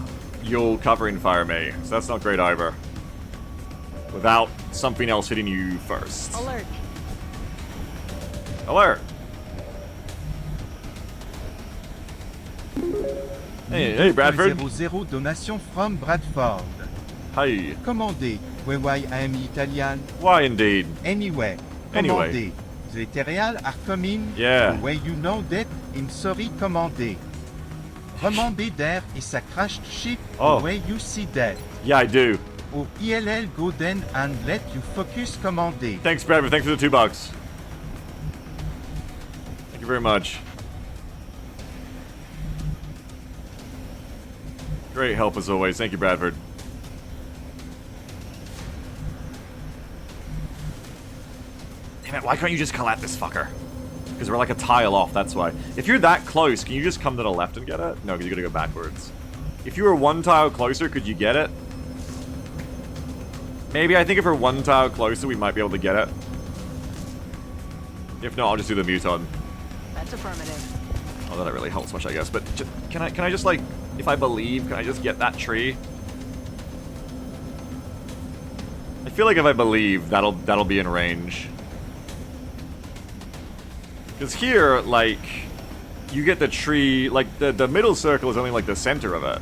you'll cover and fire me. So that's not great either. Without something else hitting you first. Alert. Alert! Hey, Bradford. 00 donation from Bradford. Hi. Commandé. Oui, I am Italian. Why indeed? Anyway. Anyway. Commandé. The ethereal are coming. Yeah. The way you know that, I'm sorry, commandé. Remember there is a crashed ship. Oh. The way you see that. Yeah, I do. Au ILL go then and let you focus, commandé. Thanks, Bradford. Thanks for the $2. Thank you very much. Great help as always. Thank you, Bradford. Damn it, why can't you just come at this fucker? Because we're like a tile off, that's why. If you're that close, can you just come to the left and get it? No, because you gotta go backwards. If you were one tile closer, could you get it? Maybe, I think if we're one tile closer, we might be able to get it. If not, I'll just do the muton. That's affirmative. Although that really helps much, I guess. But can I just, like, if I believe, can I just get that tree? I feel like if I believe, that'll be in range. Because here, like, you get the tree, like, the middle circle is only, like, the center of it.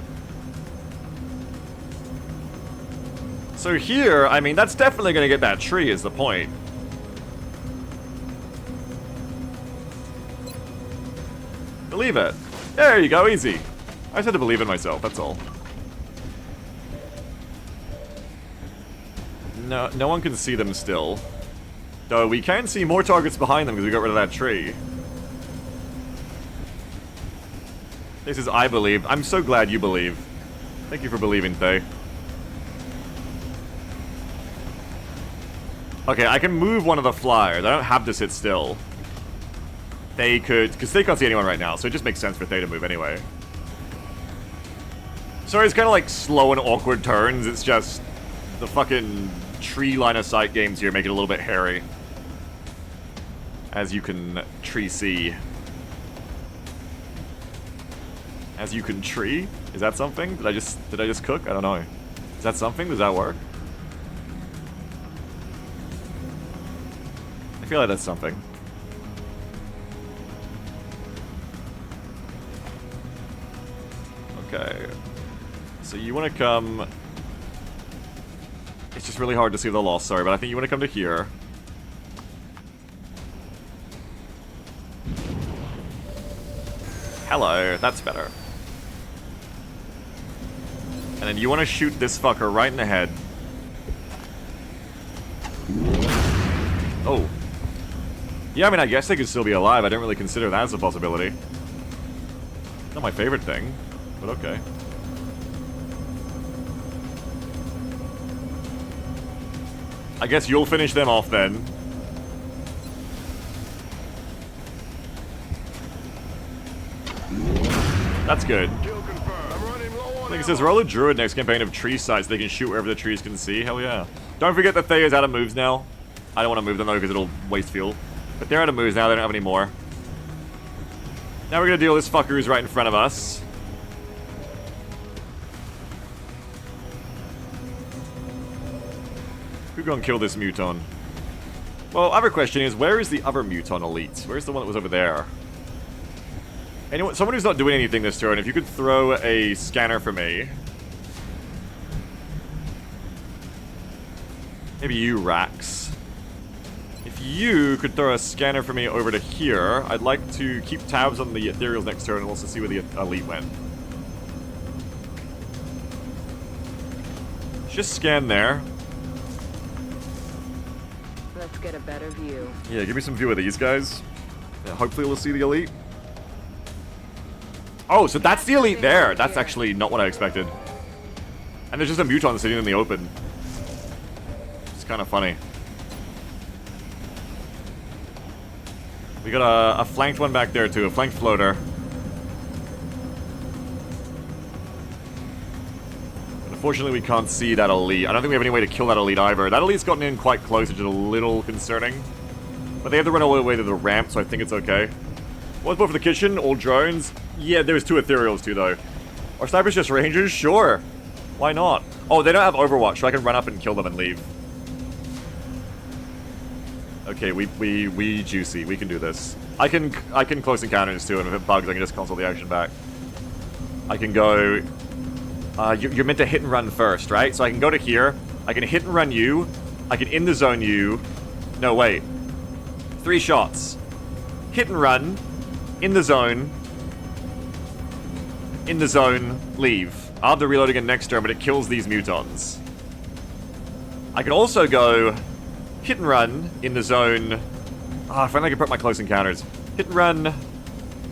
So here, I mean, that's definitely going to get that tree, is the point. Believe it. There you go, easy. I just had to believe in myself, that's all. No one can see them still. Though we can see more targets behind them because we got rid of that tree. This is I believe. I'm so glad you believe. Thank you for believing, Thay. Okay, I can move one of the flyers. I don't have to sit still. They could, because they can't see anyone right now, so it just makes sense for Thay to move anyway. Sorry, it's kind of like slow and awkward turns. It's just the fucking tree line of sight games here make it a little bit hairy. As you can tree see. As you can tree? Is that something? Did I just cook? I don't know. Is that something? Does that work? I feel like that's something. Okay. So you want to come... It's just really hard to see the loss, sorry, but I think you want to come to here. Hello, that's better. And then you want to shoot this fucker right in the head. Oh. Yeah, I mean, I guess they could still be alive. I didn't really consider that as a possibility. Not my favorite thing, but okay. I guess you'll finish them off then. That's good. Kill confirmed. I'm running low on Like it says, roll a druid next campaign of tree sites. They can shoot wherever the trees can see. Hell yeah. Don't forget that Thay is out of moves now. I don't want to move them though because it'll waste fuel. But they're out of moves now. They don't have any more. Now we're going to deal with this fucker who's right in front of us. Who's going to kill this muton? Well, other question is, where is the other muton elite? Where's the one that was over there? Anyone, someone who's not doing anything this turn, if you could throw a scanner for me. Maybe you, Rax. If you could throw a scanner for me over to here, I'd like to keep tabs on the ethereals next turn and also see where the elite went. Just scan there. Let's get a better view. Yeah, give me some view of these guys. Yeah, hopefully we'll see the elite. Oh, so that's the elite there. That's actually not what I expected. And there's just a muton sitting in the open. It's kind of funny. We got a flanked one back there too, a flanked floater. But unfortunately we can't see that elite. I don't think we have any way to kill that elite either. That elite's gotten in quite close, which is a little concerning. But they have to run all the way to the ramp, so I think it's okay. What's more for the kitchen? All drones? Yeah, there was 2 ethereals too though. Are snipers just rangers? Sure. Why not? Oh, they don't have Overwatch, so I can run up and kill them and leave. Okay, we juicy. We can do this. I can close encounters too, and if it bugs, I can just console the action back. I can go... you're meant to hit and run first, right? So I can go to here. I can hit and run you. I can in the zone you. No, wait. 3 shots. Hit and run. In the zone. In the zone. Leave. I'll have to reload again next turn, but it kills these mutons. I can also go hit and run in the zone. Ah, if only I could put my close encounters. Hit and run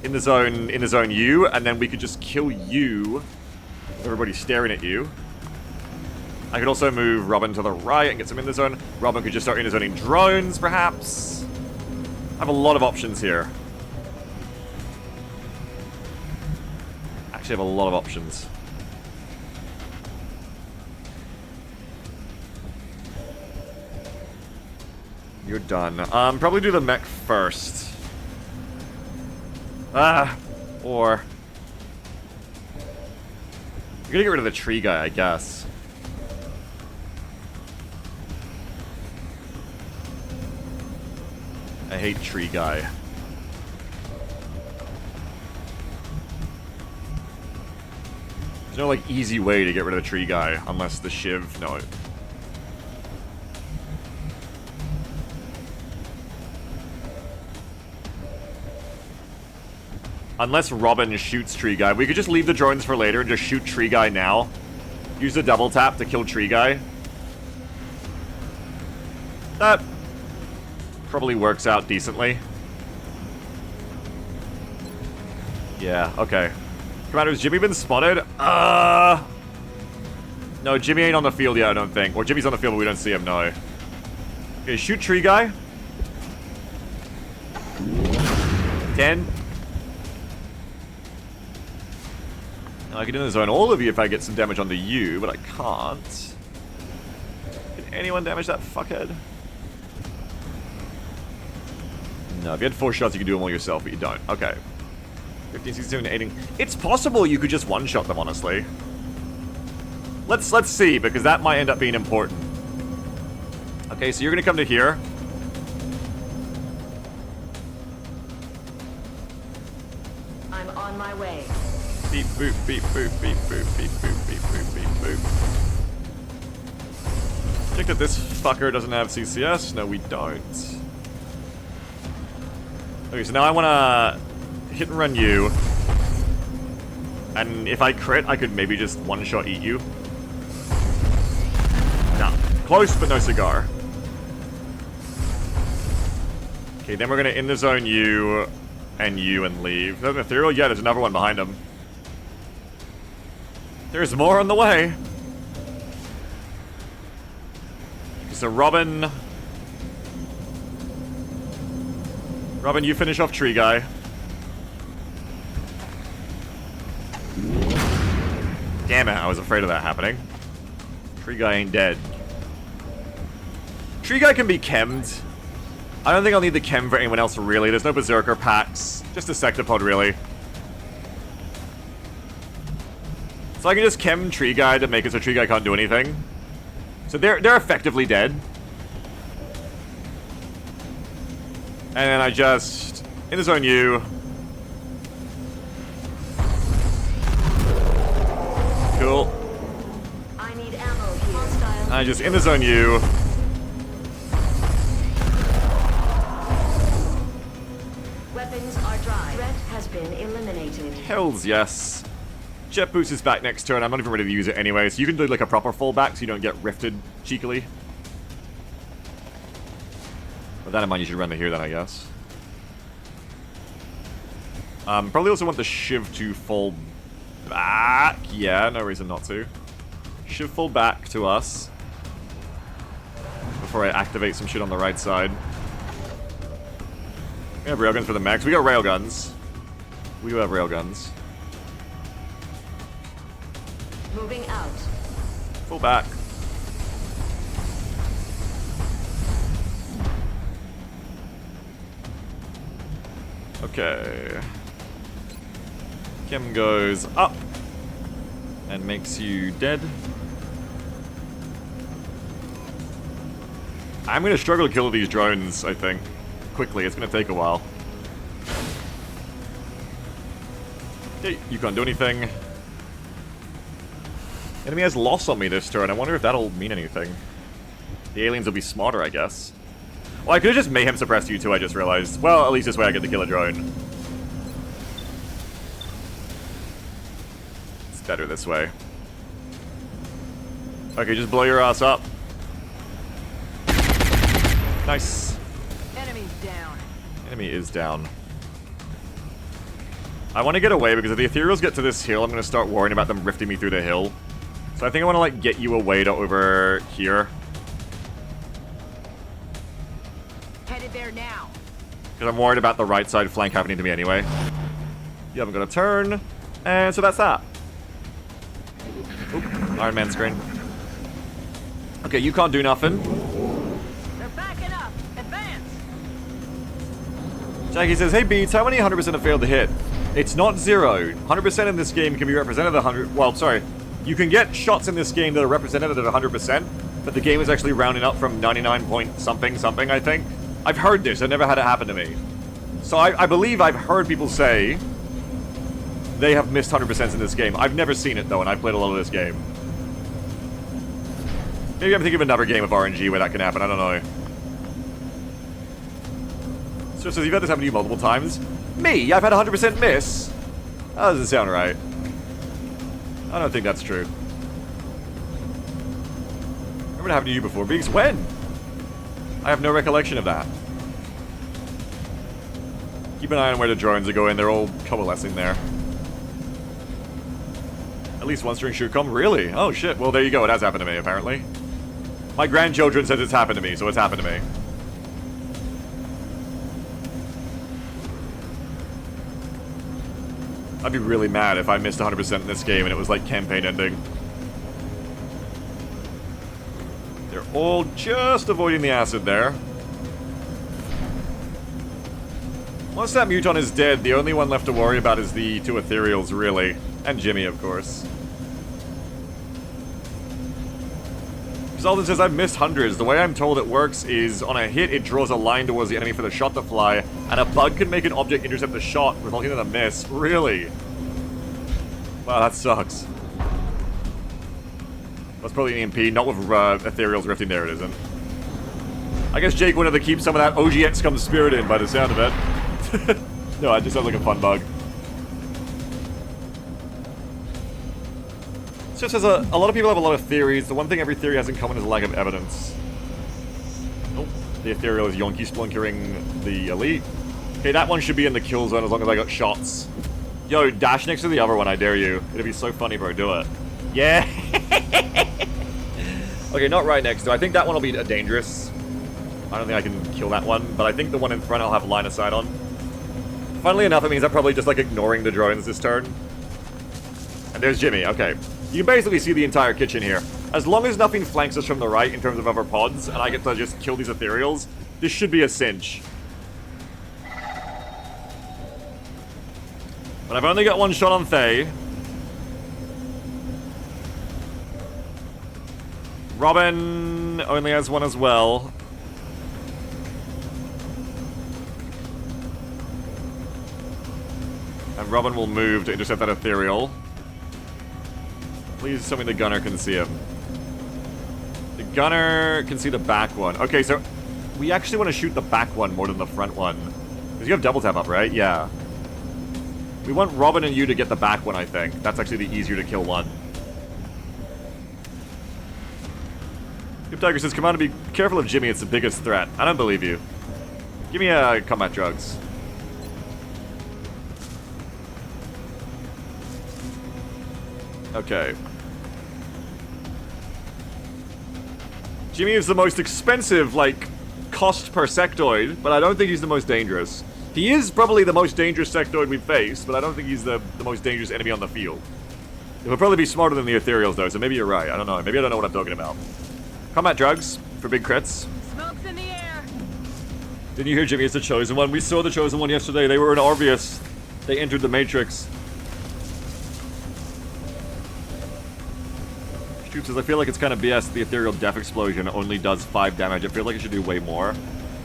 in the zone you, and then we could just kill you. Everybody's staring at you. I could also move Robin to the right and get some in the zone. Robin could just start in the zoning drones, perhaps. I have a lot of options here. Actually, have a lot of options. You're done. Probably do the mech first. Or... You're gonna get rid of the tree guy, I guess. I hate tree guy. There's no, like, easy way to get rid of the tree guy, unless the shiv... No. Unless Robin shoots Tree Guy. We could just leave the drones for later and just shoot Tree Guy now. Use the double tap to kill Tree Guy. That probably works out decently. Yeah, okay. Commander, has Jimmy been spotted? No, Jimmy ain't on the field yet, I don't think. Or Jimmy's on the field, but we don't see him, no. Okay, shoot Tree Guy. 10. I can in-zone all of you if I get some damage onto you, but I can't. Can anyone damage that fuckhead? No, if you had 4 shots, you could do them all yourself, but you don't. Okay. 15, 16, 17, 18. It's possible you could just one-shot them, honestly. Let's see, because that might end up being important. Okay, so you're gonna come to here. I'm on my way. Beep, boop, beep, boop, beep, boop, beep, boop, beep, boop, beep, boop. Check that this fucker doesn't have CCS. No, we don't. Okay, so now I want to hit and run you. And if I crit, I could maybe just one-shot eat you. No. Close, but no cigar. Okay, then we're going to in the zone you and leave. There's an ethereal? Yeah, there's another one behind him. There's more on the way. So Robin, you finish off Tree Guy. Damn it, I was afraid of that happening. Tree Guy ain't dead. Tree Guy can be chemmed. I don't think I'll need the chem for anyone else, really. There's no Berserker packs. Just a Sectopod, really. So I can just chem Tree Guy to make it so Tree Guy can't do anything. So they're effectively dead. And then I just in the zone you. Cool. I need ammo here. Hostile. I just in the zone you. Weapons are dry. Threat has been eliminated. Hells yes. Jet Boost is back next turn. I'm not even ready to use it anyway, so you can do like a proper fallback so you don't get rifted cheekily. With that in mind, you should run to here then, I guess. Probably also want the Shiv to fall back. Yeah, no reason not to. Shiv fall back to us. Before I activate some shit on the right side. We have railguns for the mechs. We got railguns. We do have railguns. Moving out. Full back. Okay. Chem goes up. And makes you dead. I'm gonna struggle to kill these drones, I think. Quickly, it's gonna take a while. Okay, you can't do anything. Enemy has loss on me this turn. I wonder if that'll mean anything. The aliens will be smarter, I guess. Well, I could've just mayhem suppressed you too, I just realized. Well, at least this way I get to kill a drone. It's better this way. Okay, just blow your ass up. Nice. Enemies down. Enemy is down. I want to get away because if the ethereals get to this hill, I'm going to start worrying about them rifting me through the hill. So I think I want to, like, get you away to over here. Headed there now. Because I'm worried about the right side flank happening to me anyway. You haven't got a turn. And so that's that. Oop, Iron Man screen. Okay, you can't do nothing. They're backing up. Advance. Jackie says, hey Beats, how many 100% have failed to hit? It's not 0. 100% in this game can be represented at 100. Well, sorry. You can get shots in this game that are represented at 100%, but the game is actually rounding up from 99 point something, I think. I've heard this. I've never had it happen to me. So I believe I've heard people say they have missed 100% in this game. I've never seen it, though, and I've played a lot of this game. Maybe I'm thinking of another game of RNG where that can happen. I don't know. So you've had this happen to you multiple times? Me? I've had 100% miss? That doesn't sound right. I don't think that's true. Remember it happened to you before, Biggs? When? I have no recollection of that. Keep an eye on where the drones are going. They're all coalescing there. At least one string should come. Really? Oh shit. Well, there you go. It has happened to me, apparently. My grandchildren says it's happened to me, so it's happened to me. I'd be really mad if I missed 100% in this game and it was like campaign ending. They're all just avoiding the acid there. Once that Muton is dead, the only one left to worry about is the two ethereals, really. And Jimmy, of course. Alden says, I've missed hundreds. The way I'm told it works is on a hit, it draws a line towards the enemy for the shot to fly, and a bug can make an object intercept the shot, resulting in a miss. Really? Wow, that sucks. That's probably an EMP, not with ethereals rifting. There it isn't. I guess Jake wanted to keep some of that OG XCOM spirit in by the sound of it. No, it just sounds like a fun bug. It just says a lot of people have a lot of theories. The one thing every theory has in common is a lack of evidence. Oh, the ethereal is yonky splunkering the elite. Okay, that one should be in the kill zone as long as I got shots. Yo, dash next to the other one, I dare you. It'd be so funny, bro. Do it. Yeah. Okay, not right next to. I think that one will be dangerous. I don't think I can kill that one, but I think the one in front I'll have line of sight on. Funnily enough, it means I'm probably just like ignoring the drones this turn. And there's Jimmy. Okay. You can basically see the entire kitchen here. As long as nothing flanks us from the right in terms of other pods, and I get to just kill these ethereals, this should be a cinch. But I've only got one shot on Thay. Robin only has one as well. And Robin will move to intercept that ethereal. Please tell me the gunner can see him. The gunner can see the back one. Okay, so we actually want to shoot the back one more than the front one. Because you have double tap up, right? Yeah. We want Robin and you to get the back one, I think. That's actually the easier to kill one. Good Tiger says, come on, be careful of Jimmy. It's the biggest threat. I don't believe you. Give me a combat drugs. Okay. Jimmy is the most expensive, like, cost per sectoid, but I don't think he's the most dangerous. He is probably the most dangerous sectoid we've faced, but I don't think he's the most dangerous enemy on the field. He'll probably be smarter than the ethereals, though, so maybe you're right. I don't know. Maybe I don't know what I'm talking about. Combat drugs for big crits. Smoke's in the air. Didn't you hear Jimmy is the chosen one? We saw the chosen one yesterday. They were in Orvius. They entered the Matrix. Shoot says, I feel like it's kind of BS. The ethereal death explosion only does 5 damage. I feel like it should do way more.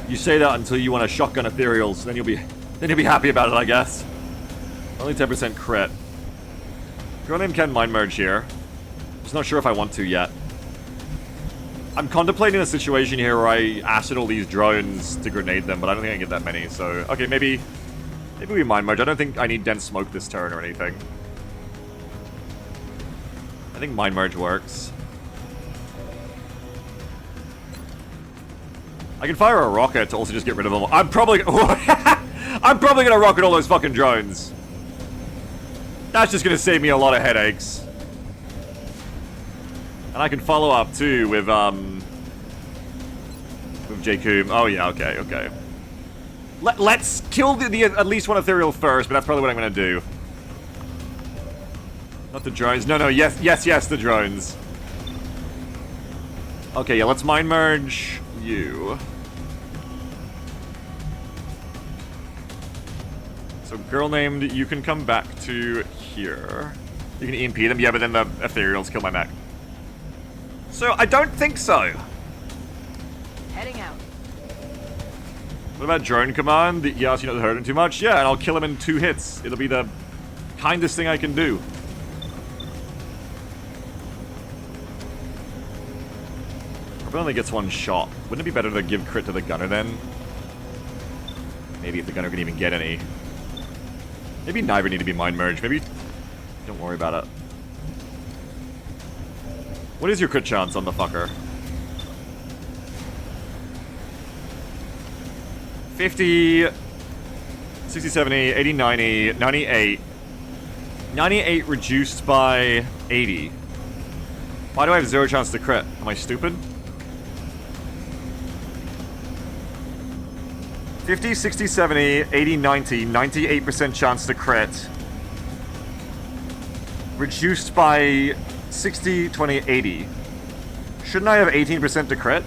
You say that until you want to shotgun ethereals, then you'll be happy about it, I guess. Only 10% crit. Girl named Ken mind merge here. Just not sure if I want to yet. I'm contemplating a situation here where I acid all these drones to grenade them, but I don't think I can get that many, so... Okay, maybe we mind merge. I don't think I need dense smoke this turn or anything. I think mind merge works. I can fire a rocket to also just get rid of them. I'm probably gonna rocket all those fucking drones. That's just gonna save me a lot of headaches. And I can follow up too with J-Coom. Oh yeah, okay. Let's kill the at least one ethereal first, but that's probably what I'm gonna do. Not the drones. No, yes, the drones. Okay, yeah, let's mind merge you. So, girl named, you can come back to here. You can EMP them, yeah, but then the ethereals kill my mech. So, I don't think so. Heading out. What about drone command? Yeah, so you not hurt him too much? Yeah, and I'll kill him in 2 hits. It'll be the kindest thing I can do. Probably only gets 1 shot. Wouldn't it be better to give crit to the gunner then? Maybe if the gunner can even get any. Maybe neither need to be mind merged. Maybe don't worry about it. What is your crit chance on the fucker? 50, 60, 70, 80, 90, 98. 98 reduced by 80. Why do I have 0 chance to crit? Am I stupid? 50, 60, 70, 80, 90, 98% chance to crit. Reduced by 60, 20, 80. Shouldn't I have 18% to crit?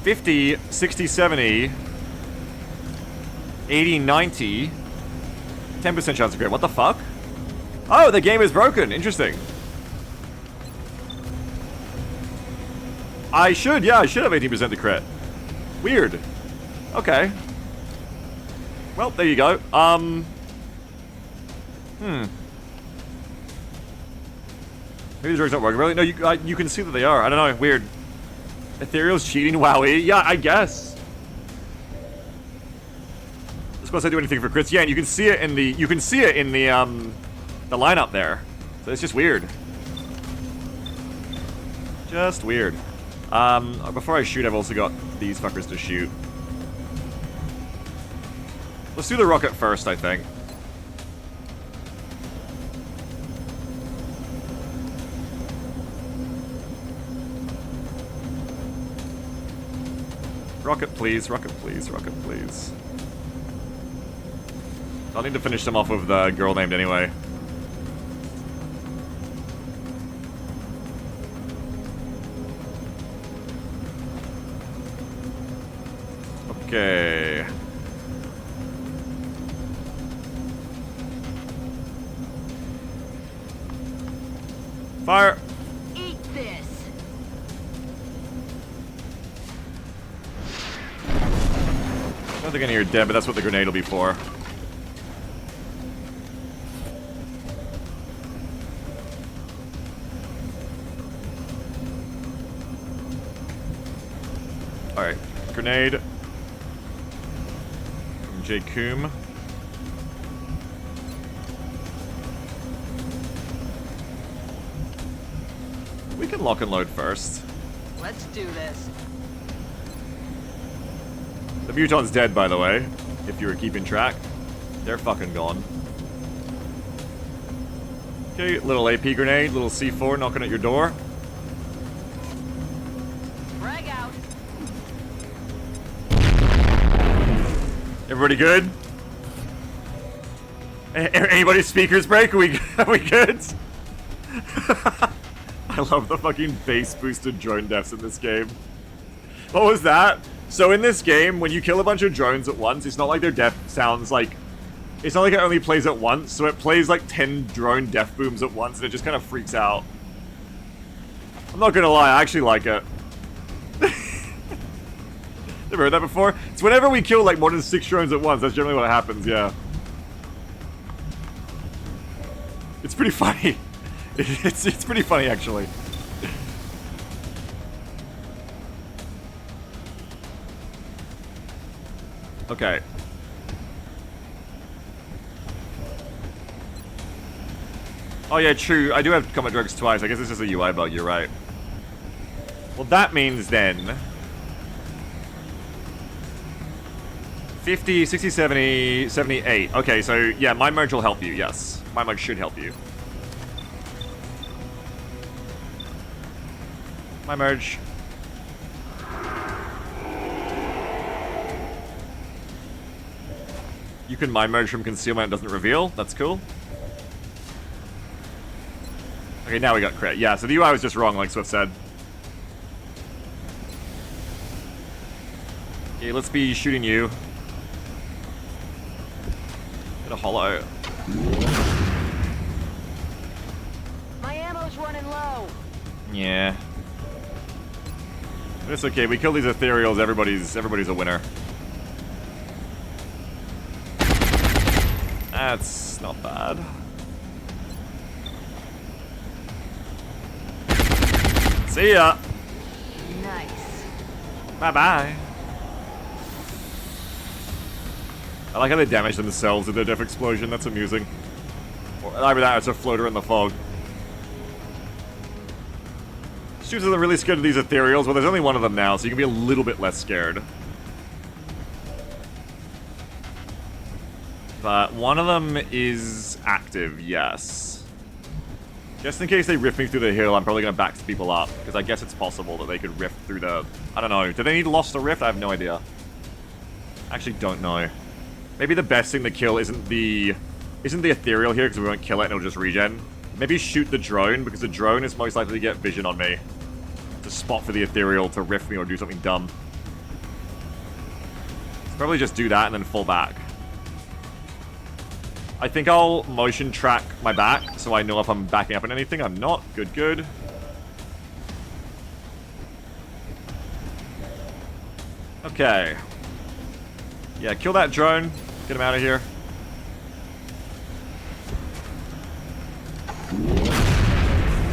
$50, 60, 70, 80, 90, 10% chance to crit. What the fuck? Oh, the game is broken. Interesting. I should have 18% to crit. Weird. Okay. Well, there you go. Maybe the drug's not working. Really? No, you can see that they are. I don't know. Weird. Ethereal's cheating. Wowie. Yeah, I guess. Of course, I do anything for crits. Yeah, and you can see it in the the lineup there. So it's just weird. Just weird. Before I shoot, I've also got these fuckers to shoot. Let's do the rocket first, I think. Rocket, please, rocket, please, rocket, please. I'll need to finish them off with the girl named anyway. Okay. Fire! Eat this. I don't think any are dead, but that's what the grenade will be for. Alright, grenade. From J-Coom. We can lock and load first. Let's do this. The Muton's dead, by the way, if you were keeping track. They're fucking gone. Okay, little AP grenade, little C4 knocking at your door. Frag out. Everybody good? Anybody's speakers break? Are we good? I love the fucking bass boosted drone deaths in this game. What was that? So in this game, when you kill a bunch of drones at once, it's not like their death sounds like... It's not like it only plays at once, so it plays like 10 drone death booms at once, and it just kind of freaks out. I'm not gonna lie, I actually like it. Never heard that before? It's whenever we kill like more than 6 drones at once, that's generally what happens, yeah. It's pretty funny. It's pretty funny, actually. Okay. Oh yeah, true. I do have combat drugs twice. I guess this is a UI bug, you're right. Well, that means then... 50, 60, 70, 78. Okay, so yeah, my merge will help you, yes. My merge should help you. My merge. You can mind merge from concealment, it doesn't reveal. That's cool. Okay, now we got crit. Yeah, so the UI was just wrong, like Swift said. Okay, let's be shooting you. Get a hollow. My ammo's running low. Yeah. But it's okay, we kill these ethereals, everybody's a winner. That's not bad. See ya! Nice. Bye-bye. I like how they damage themselves with their death explosion, that's amusing. Or either that or it's a floater in the fog. Students are really scared of these ethereals. Well, there's only one of them now, so you can be a little bit less scared. But one of them is active, yes. Just in case they rift me through the hill, I'm probably going to back people up, because I guess it's possible that they could rift through the... I don't know. Do they need Lost to rift? I have no idea. I actually don't know. Maybe the best thing to kill isn't the ethereal here, because we won't kill it and it'll just regen. Maybe shoot the drone, because the drone is most likely to get vision on me. To spot for the ethereal to rift me or do something dumb. So probably just do that and then fall back. I think I'll motion track my back, so I know if I'm backing up in anything. I'm not. Good, good. Okay. Yeah, kill that drone. Get him out of here.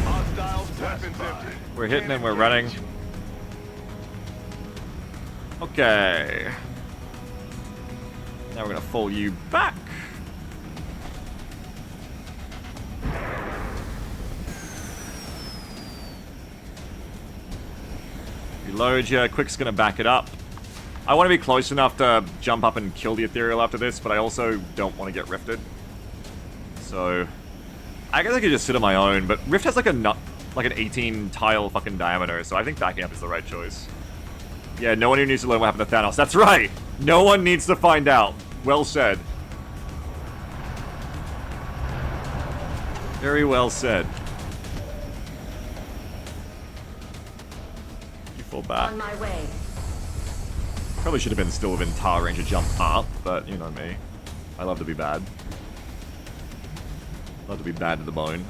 Hostiles, weapons empty. We're hitting and we're running. Okay. Now we're gonna fall you back. Reload, yeah, Quick's gonna back it up. I want to be close enough to jump up and kill the ethereal after this, but I also don't want to get rifted. So, I guess I could just sit on my own, but Rift has like an 18 tile fucking diameter, so I think backing up is the right choice. Yeah, no one who needs to learn what happened to Thanos. That's right! No one needs to find out. Well said. Very well said. You fall back. On my way. Probably should have been still within tar range to jump up, but you know me. I love to be bad. Love to be bad to the bone.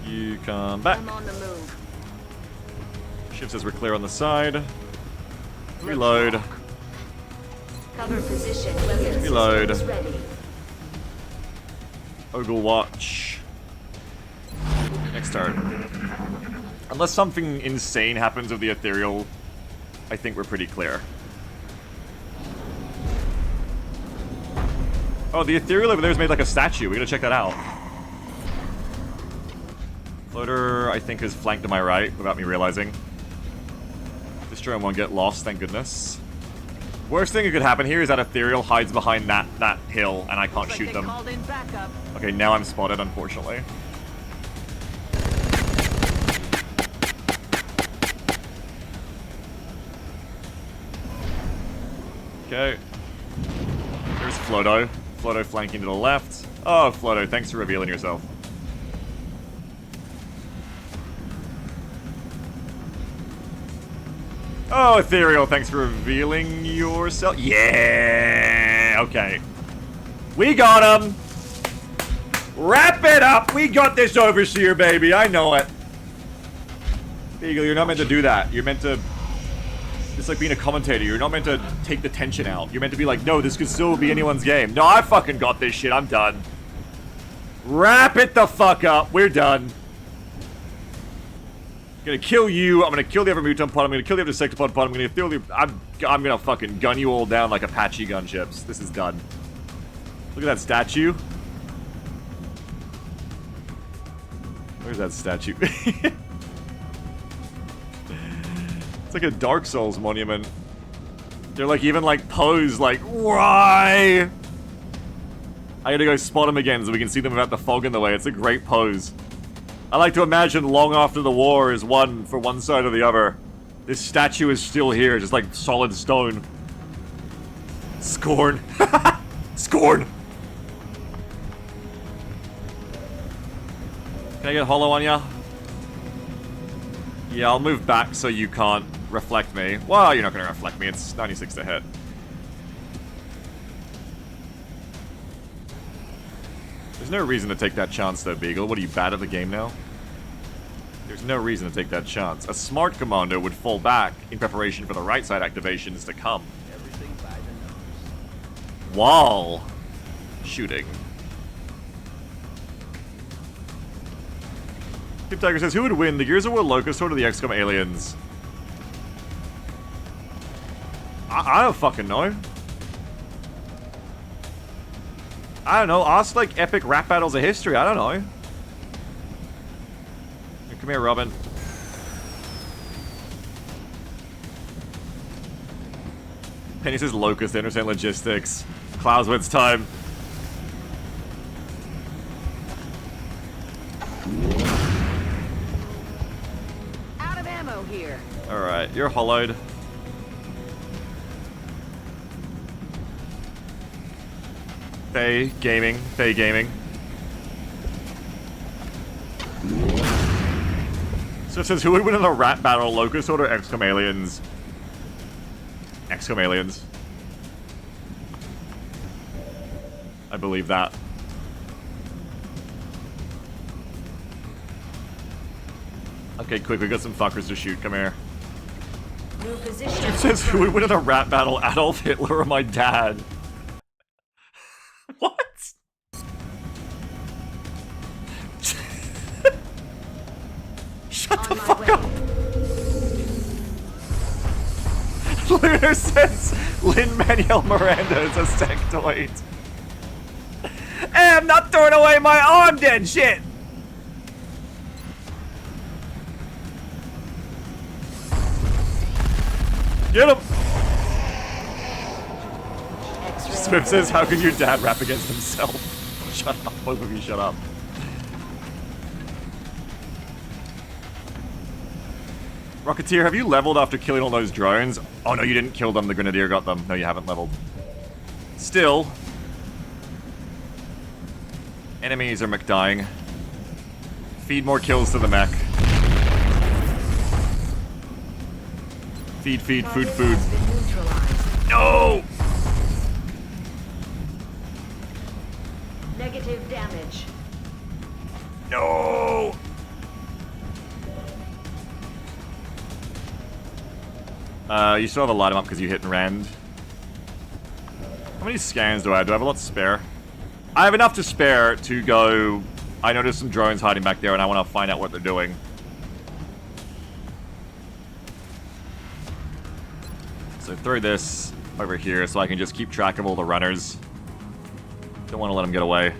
You come back. I'm on the move. Shift says we're clear on the side. Reload. Cover position. Weapons Reload. systems ready. Ogle watch. Next turn. Unless something insane happens with the ethereal, I think we're pretty clear. Oh, the ethereal over there is made like a statue. We gotta check that out. Floater, I think, is flanked to my right without me realizing. This drone won't get lost, thank goodness. Worst thing that could happen here is that ethereal hides behind that hill and I can't shoot them. Called in backup. Okay, now I'm spotted, unfortunately. Okay. There's Floto. Floto flanking to the left. Oh, Floto, thanks for revealing yourself. Oh, Ethereal, thanks for revealing yourself. Yeah, okay. We got him. Wrap it up. We got this overseer, baby. I know it. Beagle, you're not meant to do that. You're meant to... It's like being a commentator. You're not meant to take the tension out. You're meant to be like, no, this could still be anyone's game. No, I fucking got this shit. I'm done. Wrap it the fuck up. We're done. I'm gonna kill you. I'm gonna kill the other mutant pod. I'm gonna kill the other sectopod pod. I'm gonna kill the... I'm gonna fucking gun you all down like Apache gunships. This is done. Look at that statue. Where's that statue? It's like a Dark Souls monument. They're like even like posed like, why? I gotta go spot them again so we can see them without the fog in the way. It's a great pose. I like to imagine long after the war is won for one side or the other, this statue is still here, just like solid stone. Scorn. Scorn! Can I get hollow on ya? Yeah, I'll move back so you can't reflect me. Well, you're not gonna reflect me, it's 96 to hit. There's no reason to take that chance though, Beagle. What are you, bad at the game now? There's no reason to take that chance. A smart commander would fall back in preparation for the right side activations to come. Everything by the numbers. While shooting. Tip Tiger says, who would win, the Gears of War Locust or the XCOM aliens? I don't fucking know. I don't know, ask like epic rap battles of history, I don't know. Come here, Robin. Penny says Locust, they understand logistics. Clausewitz time. Out of ammo here. Alright, you're hollowed. Faye Gaming. Faye Gaming. So it says, who would win in a rat battle, Locust or XCOM aliens? XCOM aliens. I believe that. Okay, quick, we got some fuckers to shoot. Come here. New position. It says, who would win in a rat battle, Adolf Hitler or my dad? What? Shut the fuck up! Lunar says Lin-Manuel Miranda is a sectoid. Hey, I'm not throwing away my arm then, shit! Get him! Swift says, how can your dad rap against himself? Shut up, both of you shut up. Rocketeer, have you leveled after killing all those drones? Oh no, you didn't kill them, the Grenadier got them. No, you haven't leveled. Still. Enemies are McDying. Feed more kills to the mech. Feed, feed, food, food. No! Negative damage. No! You still have a lot of them up because you hit and rend. How many scans do I have? Do I have a lot to spare? I have enough to spare to go... I noticed some drones hiding back there and I want to find out what they're doing. So throw this over here so I can just keep track of all the runners. Don't want to let them get away.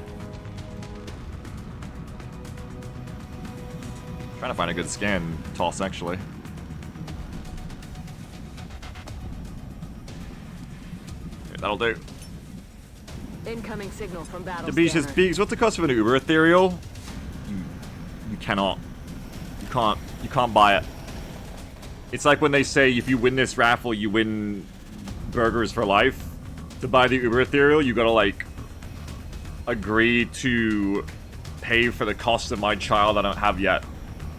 Trying to find a good scan toss, actually. Okay, that'll do. Incoming signal from battle. The beach says, Beaks, what's the cost of an Uber Ethereal? You cannot. You can't buy it. It's like when they say if you win this raffle, you win burgers for life. To buy the Uber Ethereal, you gotta like agree to pay for the cost of my child I don't have yet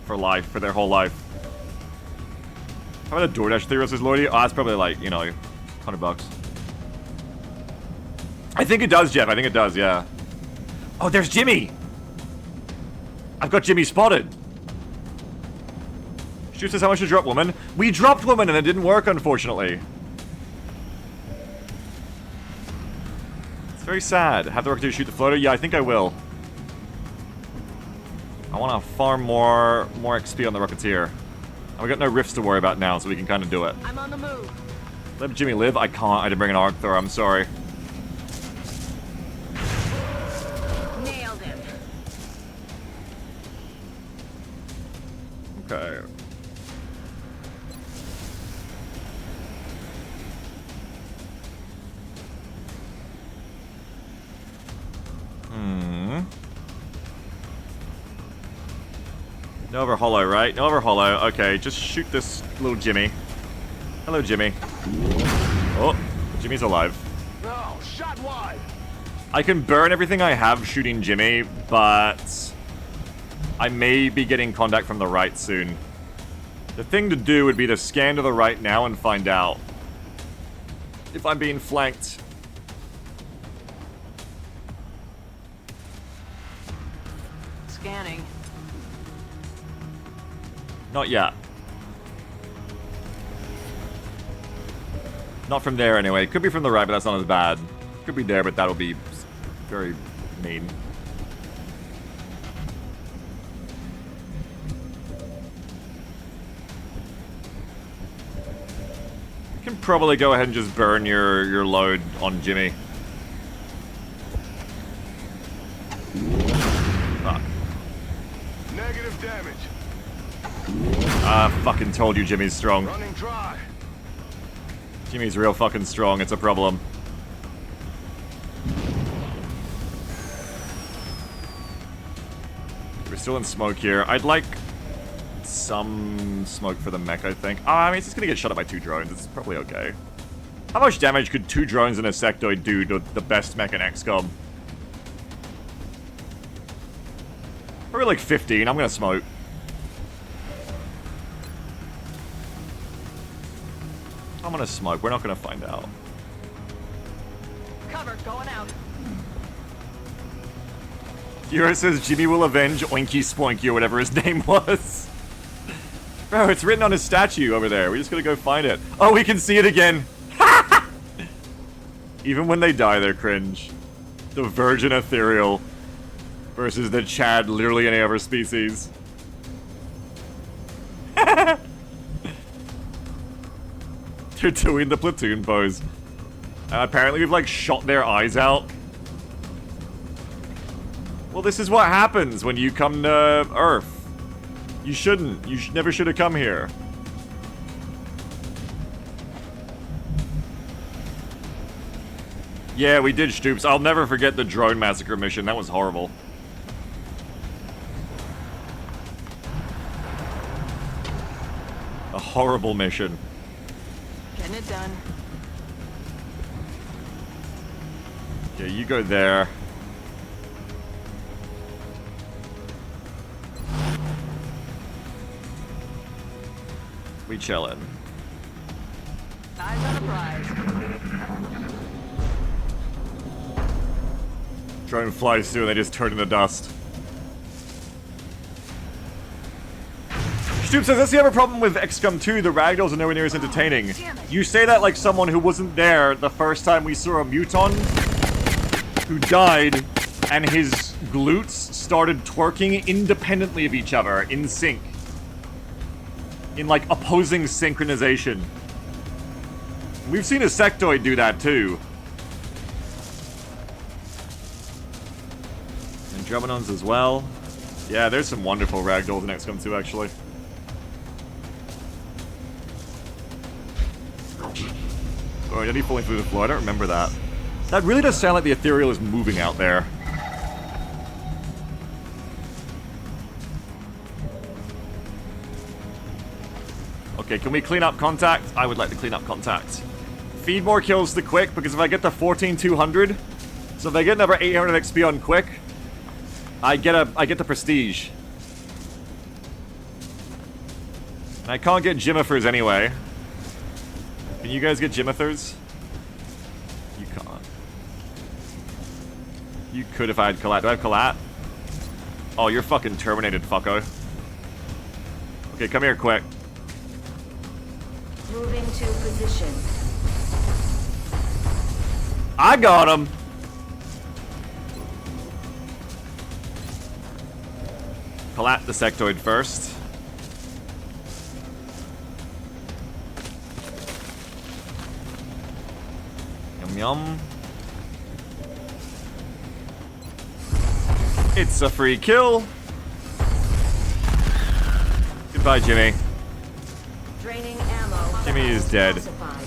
for life, for their whole life. How about the DoorDash theory says Lordy? Oh, that's probably like, you know, $100. I think it does, Jeff. I think it does, yeah. Oh, there's Jimmy! I've got Jimmy spotted. Stu says how much to drop woman? We dropped woman and it didn't work, unfortunately. It's very sad. Have the Rocketeer shoot the floater? Yeah, I think I will. I want to farm more XP on the Rocketeer. And we got no rifts to worry about now, so we can kind of do it. I'm on the move. Let Jimmy live? I can't. I didn't bring an arc thrower. I'm sorry. Nailed him. Okay. No over hollow, right? No over hollow. Okay, just shoot this little Jimmy. Hello, Jimmy. Oh, Jimmy's alive. No, shot wide. I can burn everything I have shooting Jimmy, but I may be getting contact from the right soon. The thing to do would be to scan to the right now and find out if I'm being flanked. Scanning. Not yet. Not from there, anyway. Could be from the right, but that's not as bad. Could be there, but that'll be very mean. You can probably go ahead and just burn your load on Jimmy. Fuck. Negative damage. I fucking told you Jimmy's strong. Running dry. Jimmy's real fucking strong, it's a problem. We're still in smoke here. I'd like some smoke for the mech, I think. I mean, it's just gonna get shot at by 2 drones. It's probably okay. How much damage could 2 drones and a sectoid do to the best mech in XCOM? Probably like 15. I'm gonna smoke. I'm gonna smoke. We're not gonna find out. Cover going out. Hero says Jimmy will avenge Oinky Spoinky or whatever his name was. Bro, it's written on his statue over there. We just gotta go find it. Oh, we can see it again. Even when they die, they're cringe. The virgin ethereal versus the Chad, literally any other species. They're doing the platoon pose. Apparently we've like shot their eyes out. Well, this is what happens when you come to Earth. You shouldn't. You never should have come here. Yeah, we did, Stoops. I'll never forget the drone massacre mission. That was horrible. A horrible mission. Getting it done. Yeah, you go there. We chillin'. Eyes on the prize. Drone flies through and they just turn into dust. Stoop says, that's the other problem with XCOM 2, the ragdolls are nowhere near as entertaining. You say that like someone who wasn't there the first time we saw a muton who died and his glutes started twerking independently of each other, in sync. In like opposing synchronization. We've seen a sectoid do that too. And Drummondons as well. Yeah, there's some wonderful ragdolls in XCOM 2 actually. Sorry, did he falling through the floor? I don't remember that. That really does sound like the ethereal is moving out there. Okay, can we clean up contact? I would like to clean up contact. Feed more kills to Quick, because if I get the 14,200, so if I get another 800 XP on Quick, I get the prestige. And I can't get Jimmifers anyway. Can you guys get Jimithers? You can't. You could if I had Collat. Do I have Collat? Oh, you're fucking terminated, fucko. Okay, come here quick. Moving to position. I got him! Collat the sectoid first. Yum yum. It's a free kill. Goodbye, Jimmy. Draining ammo. Jimmy is dead. Classified.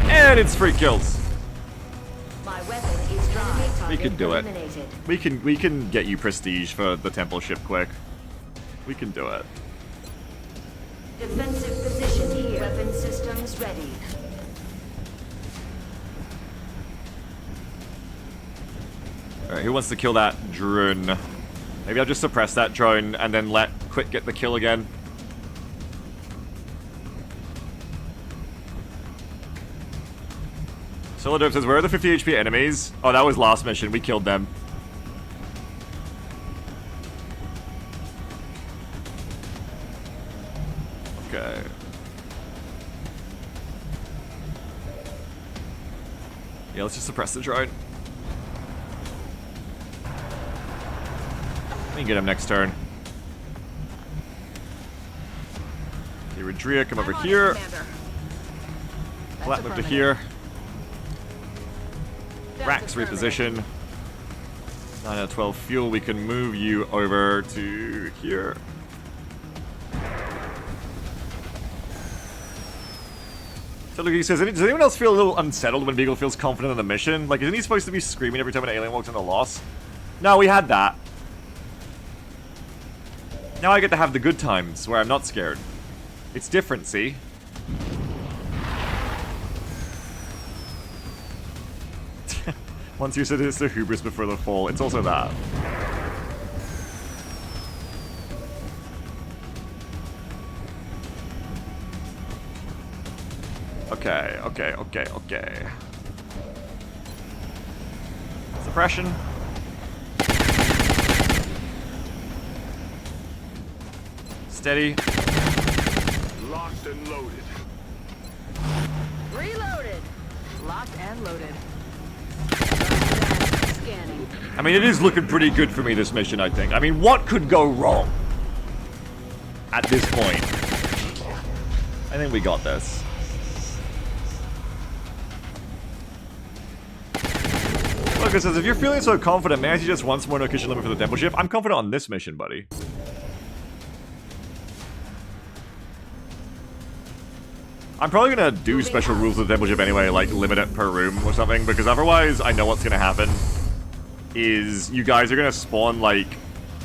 And it's free kills. My weapon is dry. We can do it. Eliminated. We can get you prestige for the temple ship quick. We can do it. Defensive position here. Weapon systems ready. Alright, who wants to kill that drone? Maybe I'll just suppress that drone and then let Quit get the kill again. Solodope says, where are the 50 HP enemies? Oh, that was last mission. We killed them. Okay. Yeah, let's just suppress the drone. We can get him next turn. Okay, Rodria, come over here. Flat move to here. Rax reposition. 9 out of 12 fuel. We can move you over to here. So look, he says, does anyone else feel a little unsettled when Beagle feels confident in the mission? Like, isn't he supposed to be screaming every time an alien walks into loss? No, we had that. Now I get to have the good times where I'm not scared. It's different, see? Once you said it's the hubris before the fall, it's also that. Okay, okay, okay, okay. Suppression. Steady. Locked and loaded. Reloaded. Locked and loaded. Scanning. I mean, it is looking pretty good for me, this mission, I think. I mean, what could go wrong? At this point. I think we got this. Look, it says, if you're feeling so confident, may I suggest once more no kitchen limit for the temple ship? I'm confident on this mission, buddy. I'm probably gonna do special rules of the temple ship anyway, like limit it per room or something, because otherwise I know what's gonna happen is you guys are gonna spawn like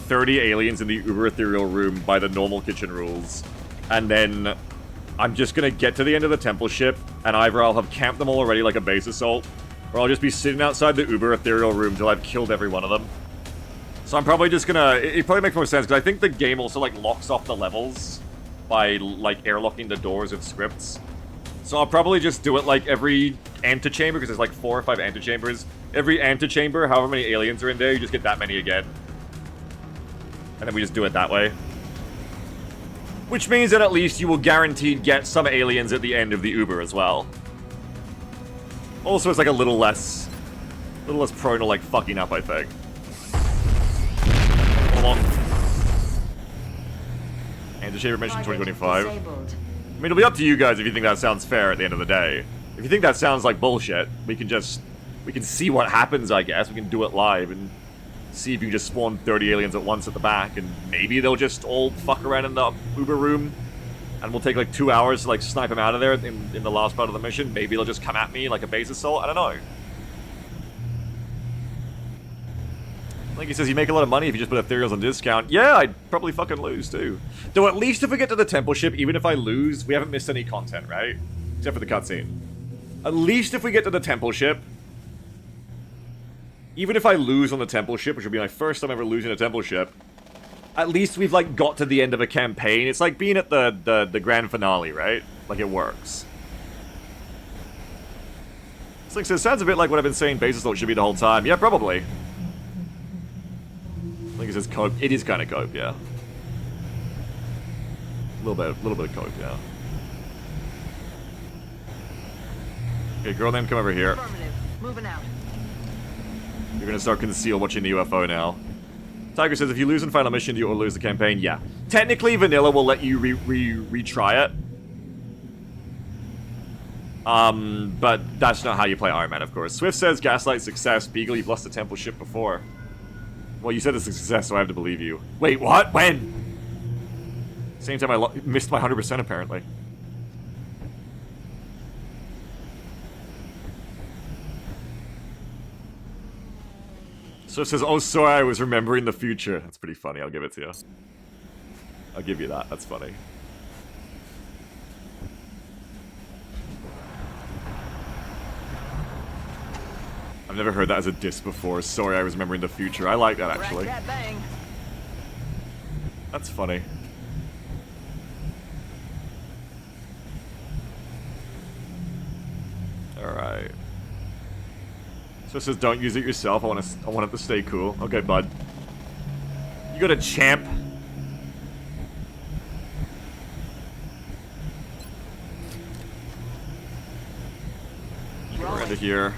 30 aliens in the uber ethereal room by the normal kitchen rules, and then I'm just gonna get to the end of the temple ship, and either I'll have camped them all already like a base assault, or I'll just be sitting outside the uber ethereal room till I've killed every one of them. So I'm probably just gonna... It probably makes more sense, because I think the game also like locks off the levels by like airlocking the doors with scripts. So I'll probably just do it like every antechamber, because there's like 4 or 5 antechambers. Every antechamber, however many aliens are in there, you just get that many again. And then we just do it that way. Which means that at least you will guaranteed get some aliens at the end of the Uber as well. Also, it's like a little less prone to like fucking up, I think. Come on. Antechamber mission 2025. I mean, it'll be up to you guys if you think that sounds fair at the end of the day. If you think that sounds like bullshit, we can see what happens, I guess. We can do it live and see if you just spawn 30 aliens at once at the back, and maybe they'll just all fuck around in the Uber room, and we'll take like 2 hours to like snipe them out of there in the last part of the mission. Maybe they'll just come at me like a base assault. I don't know. Like he says, you make a lot of money if you just put ethereals on discount. Yeah, I'd probably fucking lose too. Though at least if we get to the temple ship, even if I lose, we haven't missed any content, right? Except for the cutscene. At least if we get to the temple ship, even if I lose on the temple ship, which will be my first time ever losing a temple ship, at least we've like got to the end of a campaign. It's like being at the grand finale, right? Like it works. Slick says, sounds a bit like what I've been saying Basis thought should be the whole time. Yeah, probably. Slick says cope. It is kind of cope, yeah. A little bit of cope, yeah. Okay, girl name, come over here. Affirmative. Moving out. You're gonna start conceal watching the UFO now. Tiger says, if you lose in final mission, you will lose the campaign. Yeah. Technically, vanilla will let you retry it. But that's not how you play Iron Man, of course. Swift says, Gaslight success. Beagle, you've lost the temple ship before. Well, you said it's a success, so I have to believe you. Wait, what? When? Same time I missed my 100% apparently. So it says, oh sorry, I was remembering the future. That's pretty funny, I'll give it to you. I'll give you that, that's funny. I've never heard that as a diss before. Sorry, I was remembering the future. I like that actually. Rack that bang. That's funny. Alright. So it says don't use it yourself. I want it to stay cool. Okay, bud. You got a champ. Get around to here.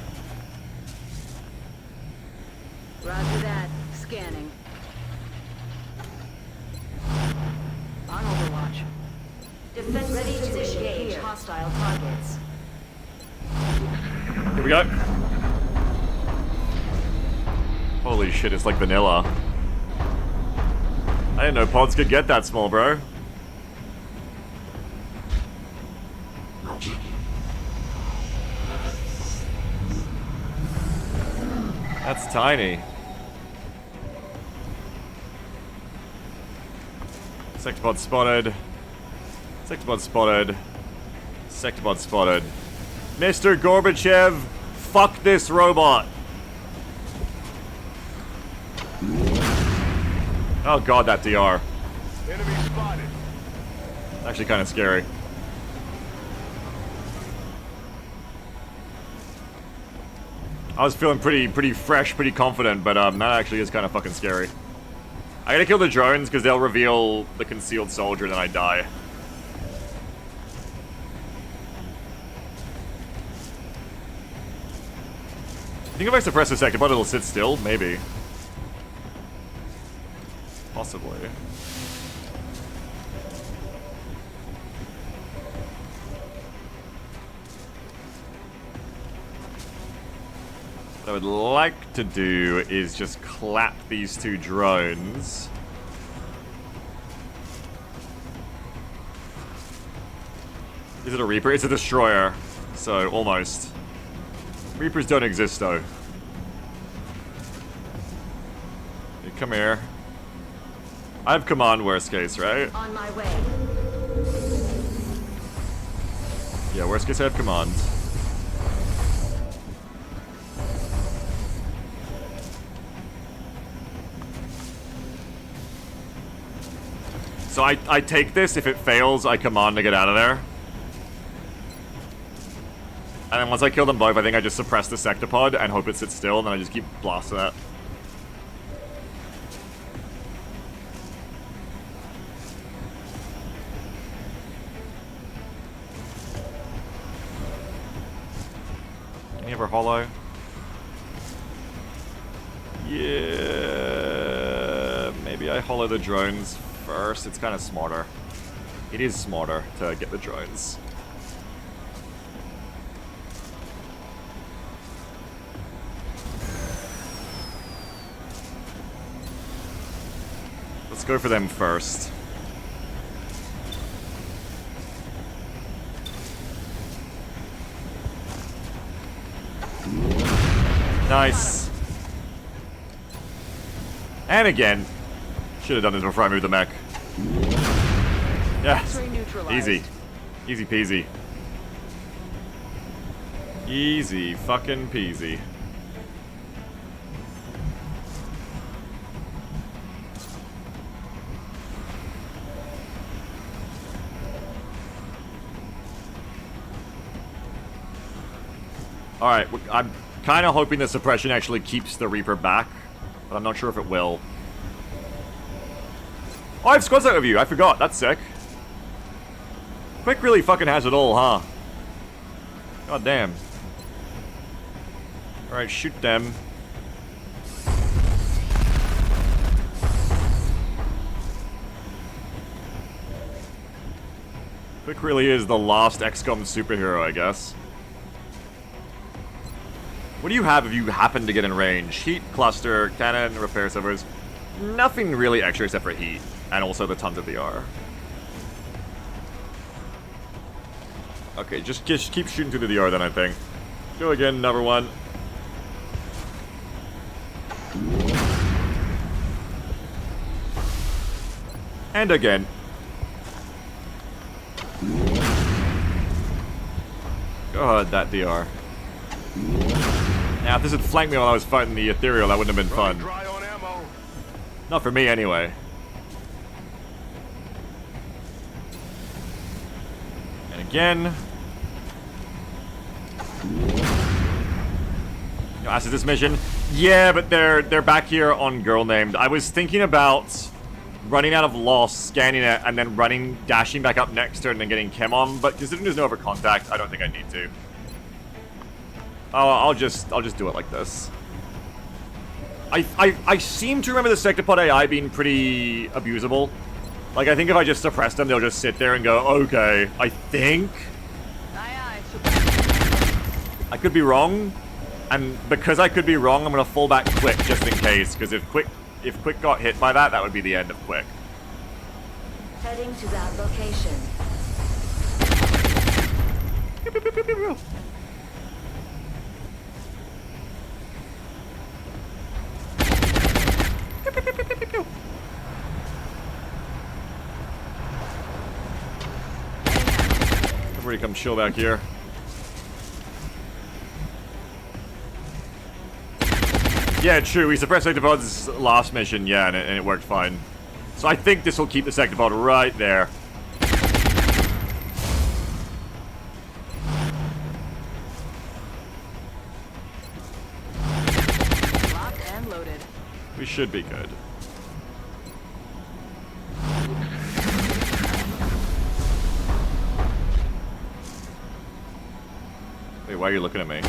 Roger that. Scanning. On Overwatch. Defense ready to engage hostile targets. Here we go. Holy shit, it's like vanilla. I didn't know pods could get that small, bro. That's tiny. Sectopod spotted. Sectopod spotted. Sectopod spotted. Mr. Gorbachev, fuck this robot. Oh god, that DR. Enemy spotted. Actually kind of scary. I was feeling pretty fresh, pretty confident, but that actually is kind of fucking scary. I gotta kill the drones because they'll reveal the concealed soldier and then I die. I think if I suppress a second, but it'll sit still, maybe. Possibly. What I would like to do is just clap these two drones. Is it a Reaper? It's a Destroyer. So, almost. Reapers don't exist, though. Hey, come here. I have command, worst case, right? On my way. Yeah, worst case I have command. So I take this, if it fails, I command to get out of there. And then once I kill them both, I think I just suppress the sectopod and hope it sits still, and then I just keep blasting it. Any ever hollow? Yeah, maybe I hollow the drones first. It's kind of smarter. It is smarter to get the drones. Let's go for them first. Nice. And again. Should have done this before I moved the mech. Yeah. Easy. Easy peasy. Easy fucking peasy. Alright, I'm kind of hoping the suppression actually keeps the Reaper back, but I'm not sure if it will. Oh, I have squad sight overview. I forgot. That's sick. Quick really fucking has it all, huh? God damn. Alright, shoot them. Quick really is the last XCOM superhero, I guess. What do you have if you happen to get in range? Heat, cluster, cannon, repair servers. Nothing really extra except for heat. And also the tons of VR. Okay, just keep shooting through the VR then, I think. Go again, number one. And again. God, that DR. Now, if this had flanked me while I was fighting the ethereal, that wouldn't have been fun. Dry on ammo. Not for me, anyway. And again. As is this mission? Yeah, but they're back here on Girl Named. I was thinking about running out of Lost, scanning it, and then dashing back up next to it and then getting chem on, but considering there's no other contact, I don't think I need to. Oh, I'll just do it like this. I seem to remember the Sectopod AI being pretty abusable. Like, I think if I just suppress them, they'll just sit there and go, okay, I think. I could be wrong, and because I could be wrong, I'm gonna fall back Quick just in case, because if Quick got hit by that, that would be the end of Quick. Heading to that location. Pew, pew, pew, pew, pew, pew. Pew, pew, pew, pew, pew, pew. Everybody come chill back here. Yeah, true. We suppressed Sectopod's last mission, yeah, and it worked fine. So I think this will keep the Sectopod right there. Locked and loaded. We should be good. Wait, why are you looking at me?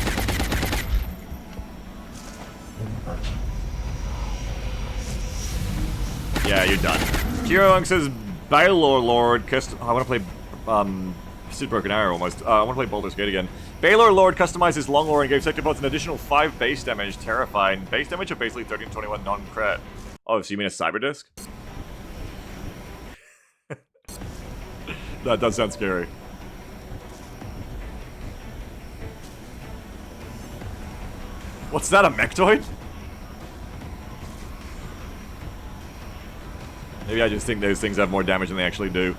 Yeah, you're done. Kirong says, Baylor Lord, I want to play, Sid Broken Arrow almost. I want to play Baldur's Gate again. Baylor Lord customized his long lore and gave Sectopods an additional 5 base damage. Terrifying. Base damage of basically 1321 non-crit. Oh, so you mean a cyber disc? That does sound scary. What's that, a mechtoid? Maybe I just think those things have more damage than they actually do.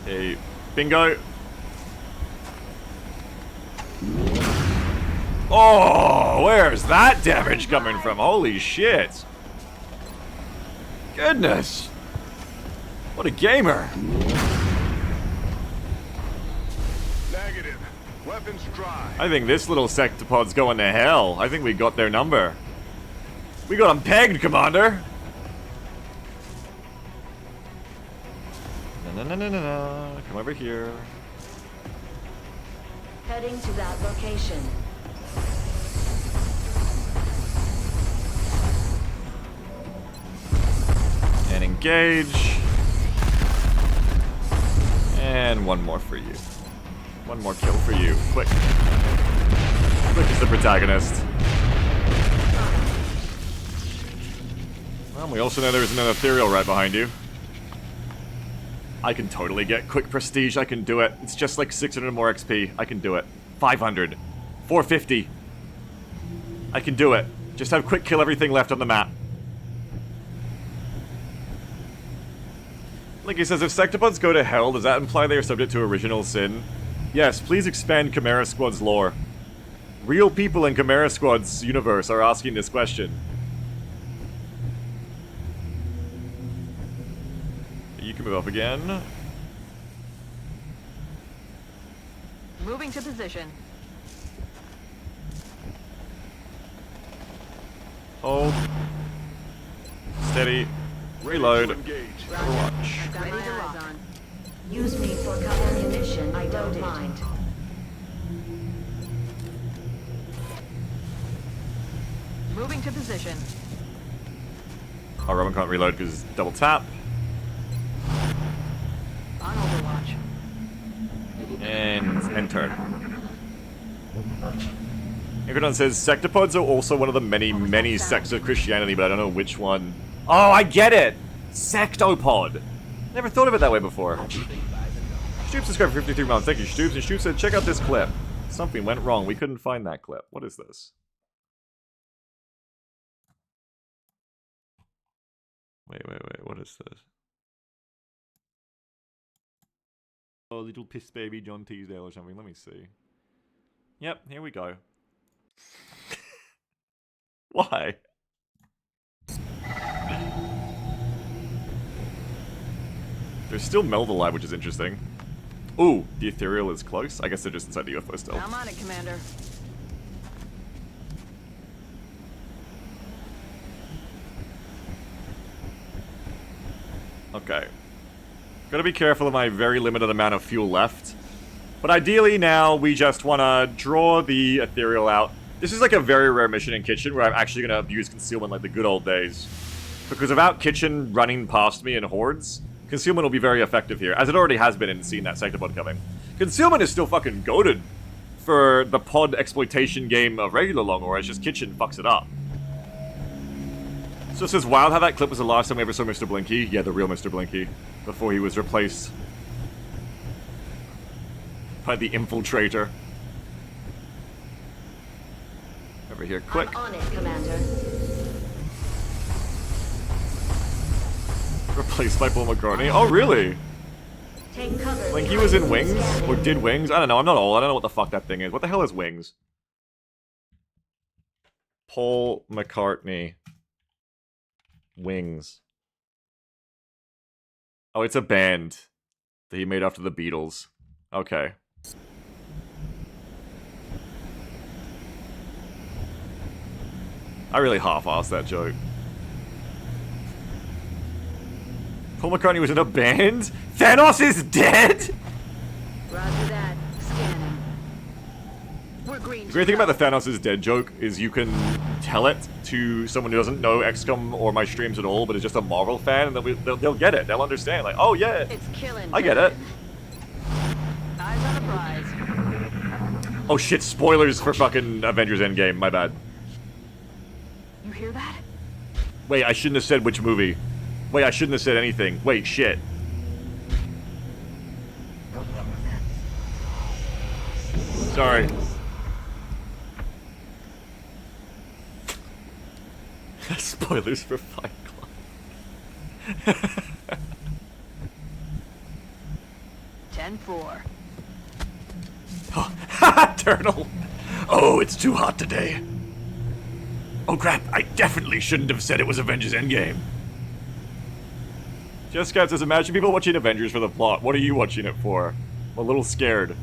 Hey, bingo! Oh, where's that damage coming from? Holy shit! Goodness! What a gamer! Negative. Weapons dry. I think this little Sectopod's going to hell. I think we got their number. We got them pegged, Commander! No. Come over here. Heading to that location. And engage. And one more for you. One more kill for you. Quick. Quick is the protagonist. Well, we also know there's an ethereal right behind you. I can totally get quick prestige. I can do it. It's just like 600 more XP. I can do it. 500. 450. I can do it. Just have quick kill everything left on the map. Like he says, if Sectopods go to hell, does that imply they are subject to original sin? Yes, please expand Chimera Squad's lore. Real people in Chimera Squad's universe are asking this question. You can move up again. Moving to position. Hold. Steady. Reload. Engage. Overwatch. I've got my eyes on. Use me for cover ammunition. I don't mind. Moving to position. Oh, Roman can't reload because double tap. On Overwatch. And enter. Incredon says, sectopods are also one of the many sects of Christianity, but I don't know which one. Oh, I get it! Sectopod! Never thought of it that way before. Stoop subscribed for 53 months. Thank you, Stoops. And Stoop said, check out this clip. Something went wrong. We couldn't find that clip. What is this? Wait. What is this? Oh, little piss baby John Teasdale or something. Let me see. Yep, here we go. Why? There's still Meld alive, which is interesting. Ooh, the ethereal is close. I guess they're just inside the UFO still. I'm on it, Commander. Okay. Gotta be careful of my very limited amount of fuel left. But ideally now, we just wanna draw the ethereal out. This is like a very rare mission in Kitchen where I'm actually gonna abuse concealment like the good old days. Because without Kitchen running past me in hordes, concealment will be very effective here, as it already has been in seeing that sectopod coming. Concealment is still fucking goated for the pod exploitation game of regular long war, it's just Kitchen fucks it up. So it says, wild how that clip was the last time we ever saw Mr. Blinky. Yeah, the real Mr. Blinky. Before he was replaced by the infiltrator. Over here, quick. I'm on it, Commander. Replaced by Paul McCartney. Oh, really? Take cover. Blinky was in Wings? Or did Wings? I don't know, I'm not old. I don't know what the fuck that thing is. What the hell is Wings? Paul McCartney. Wings. Oh, it's a band that he made after the Beatles. Okay. I really half-assed that joke. Paul McCartney was in a band? Thanos is dead?! Roger that. Scanning. We're green. The great thing about the Thanos is dead joke is you can tell it to someone who doesn't know XCOM or my streams at all, but is just a Marvel fan, and they'll get it. They'll understand. Like, oh yeah, It's killing. I get it. Eyes on the prize. Oh shit, spoilers for fucking Avengers Endgame, my bad. You hear that? Wait, I shouldn't have said which movie. Wait, I shouldn't have said anything. Wait, shit. Sorry. Spoilers for Fight Club. 10-4. Turtle. Oh, it's too hot today. Oh crap, I definitely shouldn't have said it was Avengers Endgame. Jessica says, imagine people watching Avengers for the plot. What are you watching it for? I'm a little scared.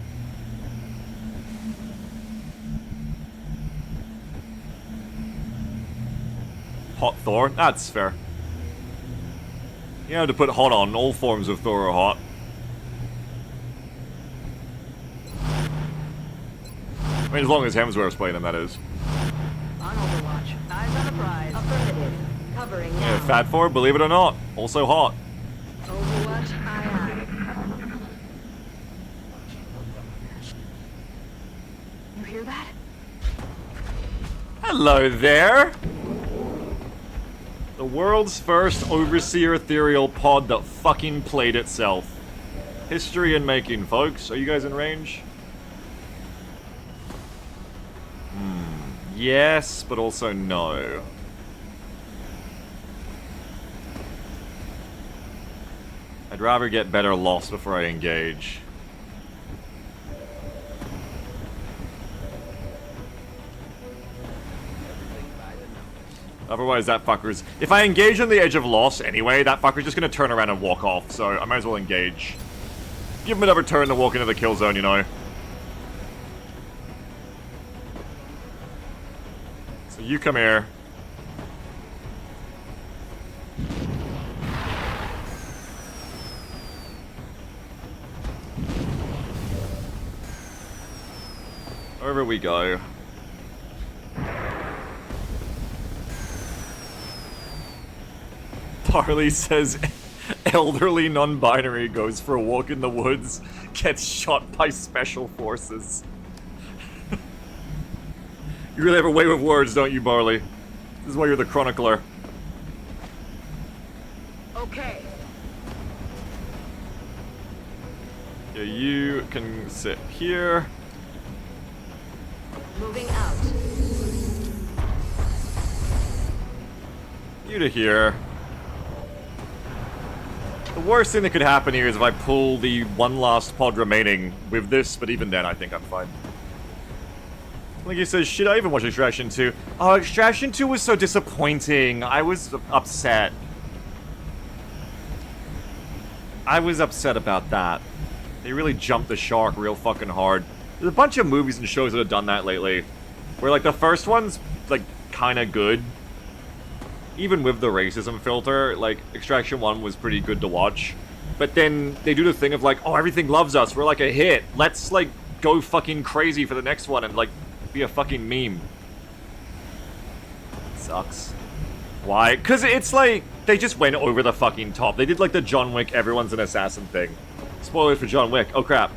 Hot Thor? That's fair. You have to put hot on. All forms of Thor are hot. I mean, as long as Hemsworth's playing him, that is. On Overwatch. Eyes on the prize. Affirmative. Covering now. Yeah, Fat Thor, believe it or not, also hot. Overwatch. Aye. You hear that? Hello there! The world's first Overseer Ethereal pod that fucking played itself. History in making, folks. Are you guys in range? Yes, but also no. I'd rather get better loss before I engage. Otherwise, that fucker's... If I engage on the edge of loss anyway, that fucker's just gonna turn around and walk off, so I might as well engage. Give him another turn to walk into the kill zone, you know. You come here. Over we go. Parley says elderly non-binary goes for a walk in the woods, gets shot by special forces. You really have a way with words, don't you, Barley? This is why you're the chronicler. Okay. Yeah, you can sit here. Moving out. You to here. The worst thing that could happen here is if I pull the one last pod remaining with this, but even then I think I'm fine. Like he says, shit, I even watched Extraction 2. Oh, Extraction 2 was so disappointing. I was upset. I was upset about that. They really jumped the shark real fucking hard. There's a bunch of movies and shows that have done that lately. Where, like, the first one's, like, kinda good. Even with the racism filter, like, Extraction 1 was pretty good to watch. But then they do the thing of, like, oh, everything loves us. We're, like, a hit. Let's, like, go fucking crazy for the next one and, like, be a fucking meme. Sucks. Why? Because it's, like, they just went over the fucking top. They did, like, the John Wick, everyone's an assassin thing. Spoilers for John Wick. Oh, crap.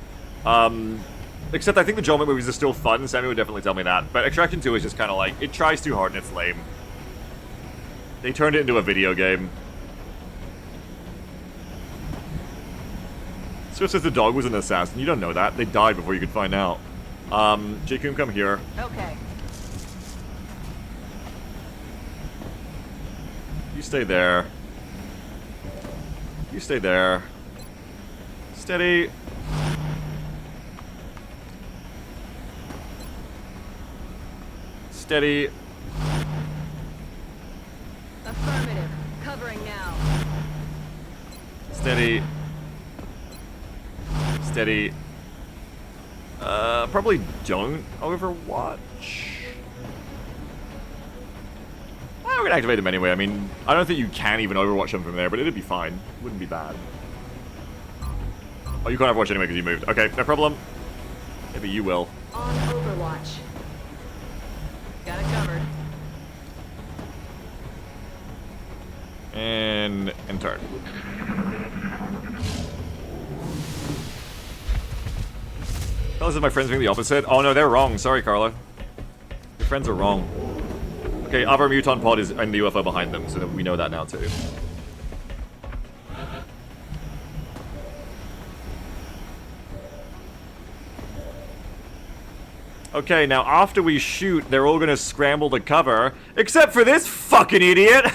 Except I think the John Wick movies are still fun. Sammy would definitely tell me that. But Extraction 2 is just kind of like, it tries too hard and it's lame. They turned it into a video game. So it says the dog was an assassin. You don't know that. They died before you could find out. Jacoon, come here. Okay. You stay there. You stay there. Steady. Steady. Affirmative. Covering now. Steady. Steady. Probably don't overwatch. Well, we're gonna activate them anyway. I mean, I don't think you can even overwatch them from there, but it'd be fine. Wouldn't be bad. Oh, you can't overwatch anyway because you moved. Okay, no problem. Maybe you will. On Overwatch. Got it covered. And turn. Oh, this is my friends being the opposite. Oh no, they're wrong. Sorry, Carla. Your friends are wrong. Okay, other muton pod is in the UFO behind them, so we know that now too. Okay, now after we shoot, they're all gonna scramble to cover, except for this fucking idiot!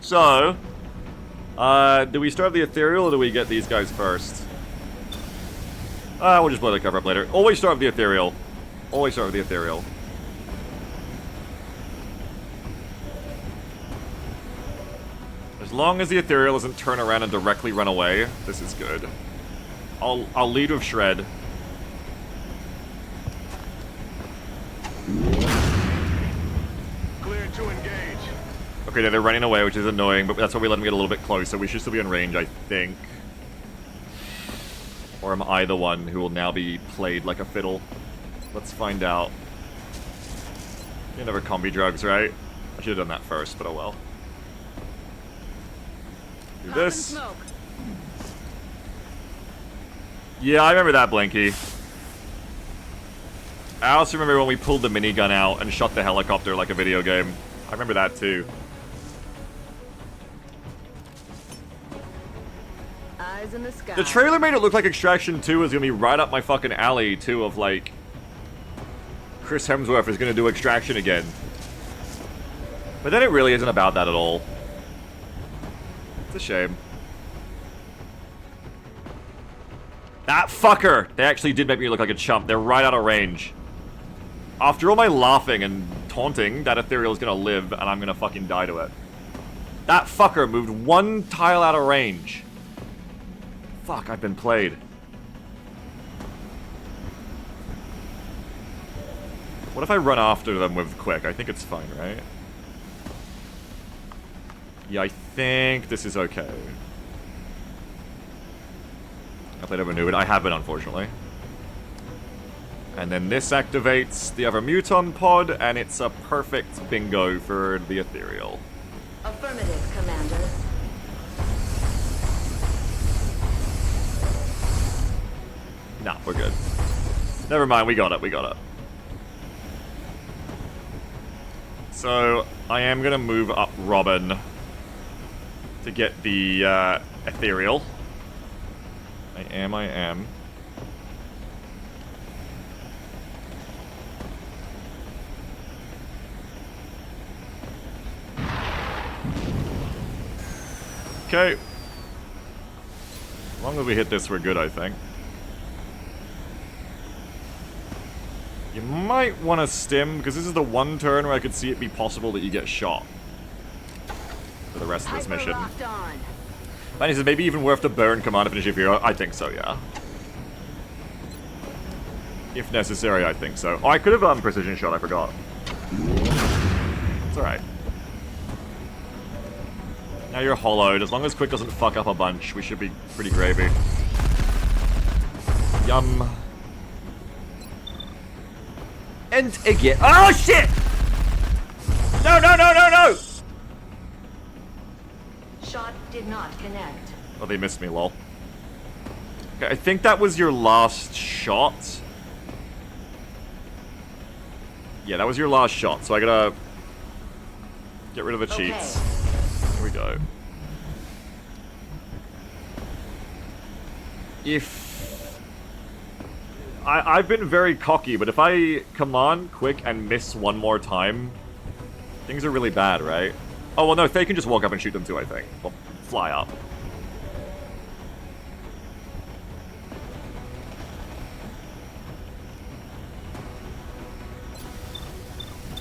So, do we start the ethereal or do we get these guys first? We'll just blow the cover up later. Always start with the ethereal. Always start with the ethereal. As long as the ethereal doesn't turn around and directly run away, this is good. I'll lead with Shred. Clear to engage. Okay, now they're running away, which is annoying, but that's why we let them get a little bit closer. We should still be in range, I think. Or am I the one who will now be played like a fiddle? Let's find out. You never combi drugs, right? I should have done that first, but oh well. Do Pop and this. smoke. Yeah, I remember that, Blinky. I also remember when we pulled the minigun out and shot the helicopter like a video game. I remember that too. Eyes in the sky. The trailer made it look like Extraction 2 was gonna be right up my fucking alley, too, of like... Chris Hemsworth is gonna do Extraction again. But then it really isn't about that at all. It's a shame. That fucker! They actually did make me look like a chump. They're right out of range. After all my laughing and taunting, that ethereal is gonna live, and I'm gonna fucking die to it. That fucker moved one tile out of range. Fuck, I've been played. What if I run after them with quick? I think it's fine, right? Yeah, I think this is okay. I played over new, but I have been, unfortunately. And then this activates the other muton pod, and it's a perfect bingo for the ethereal. Affirmative, Commander. Nah, we're good. Never mind, we got it, we got it. So, I am gonna move up Robin to get the ethereal. I am. Okay. As long as we hit this, we're good, I think. You might want to stim, because this is the one turn where I could see it be possible that you get shot for the rest of this mission. And he says, maybe even worth the burn command to finish your hero. I think so, yeah. If necessary, I think so. Oh, I could have precision shot, I forgot. It's alright. Now you're hollowed. As long as Quick doesn't fuck up a bunch, we should be pretty gravy. Yum. And again. Oh, shit! No, no, no, no, no! Shot did not connect. Oh, they missed me, lol. Okay, I think that was your last shot. Yeah, that was your last shot, so I gotta get rid of the cheats. Here we go. If... I've been very cocky, but if I command Quick and miss one more time, things are really bad, right? Oh, well, no, Faye can just walk up and shoot them too, I think. Well, fly up.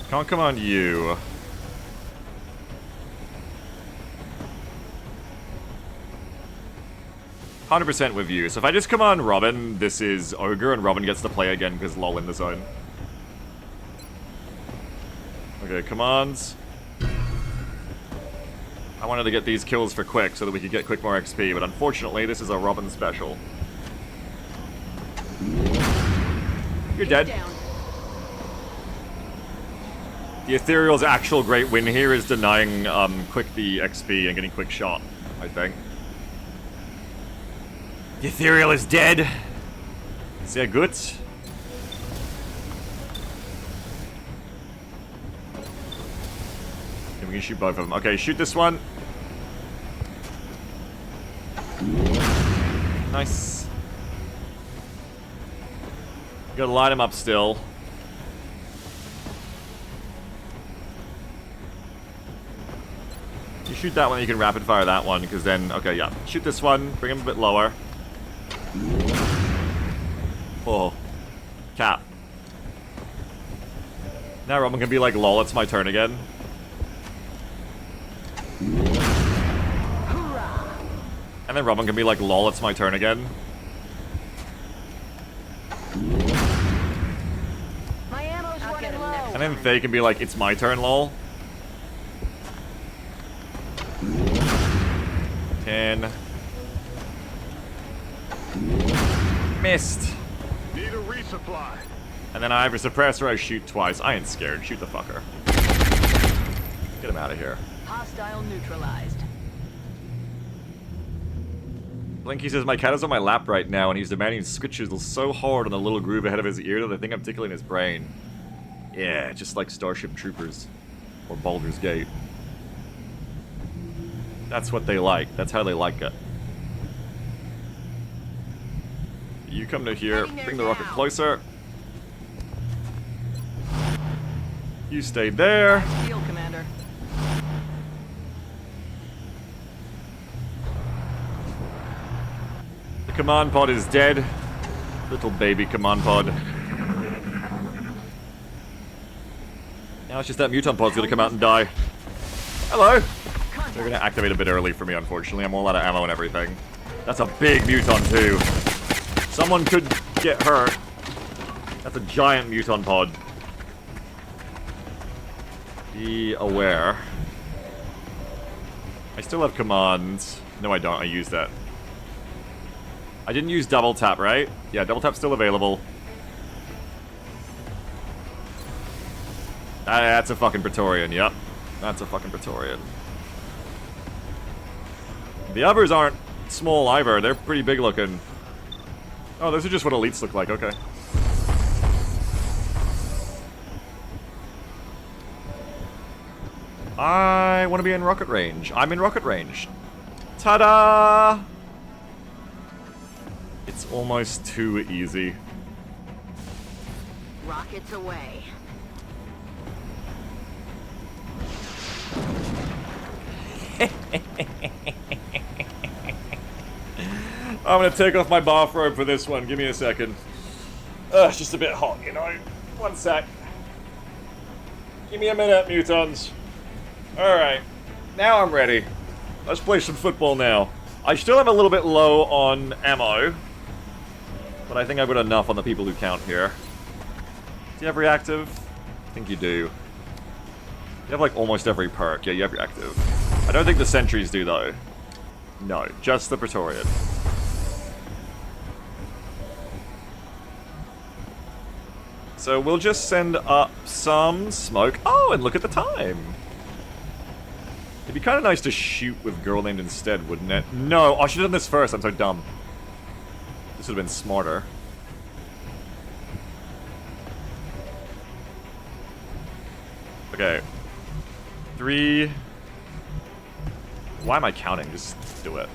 Can't command you. 100% with you. So if I just command Robin, this is Ogre, and Robin gets to play again because lol in the zone. Okay, commands. I wanted to get these kills for Quick so that we could get Quick more XP, but unfortunately this is a Robin special. You're dead. The Ethereal's actual great win here is denying Quick the XP and getting Quick shot, I think. The Ethereal is dead. Sehr gut. Okay, we can shoot both of them. Okay, shoot this one. Nice. You gotta light him up still. You shoot that one, you can rapid fire that one, because then, okay, yeah. Shoot this one, bring him a bit lower. Oh. Cap. Now Robin can be like, lol, it's my turn again. And then Robin can be like, lol, it's my turn again. My ammo's running low. And then they can be like, it's my turn, lol. 10. Missed. Need a resupply. And then I have a suppressor, I shoot twice. I ain't scared. Shoot the fucker. Get him out of here. Hostile neutralized. Blinky says, my cat is on my lap right now, and he's demanding switches so hard on the little groove ahead of his ear that I think I'm tickling his brain. Yeah, just like Starship Troopers. Or Baldur's Gate. That's what they like. That's how they like it. You come to here, bring the rocket closer. You stay there. Field commander. The command pod is dead. Little baby command pod. Now it's just that mutant pod's gonna come out and die. Hello! They're gonna activate a bit early for me, unfortunately. I'm all out of ammo and everything. That's a big mutant too. Someone could get hurt. That's a giant mutant pod. Be aware. I still have commands. No, I don't. I used that. I didn't use double tap, right? Yeah, double tap's still available. That's a fucking Praetorian, yep. That's a fucking Praetorian. The others aren't small either. They're pretty big looking. Oh, those are just what elites look like. Okay. I want to be in rocket range. I'm in rocket range. Ta-da! It's almost too easy. Rockets away. I'm gonna take off my bathrobe for this one. Give me a second. It's just a bit hot, you know. One sec. Give me a minute, mutons. Alright. Now I'm ready. Let's play some football now. I still have a little bit low on ammo. But I think I've got enough on the people who count here. Do you have reactive? I think you do. You have like almost every perk. Yeah, you have reactive. I don't think the sentries do though. No, just the Praetorian. So we'll just send up some smoke. Oh, and look at the time. It'd be kind of nice to shoot with girl named instead, wouldn't it? No, I should have done this first. I'm so dumb. This would have been smarter. Okay. 3. Why am I counting? Just do it.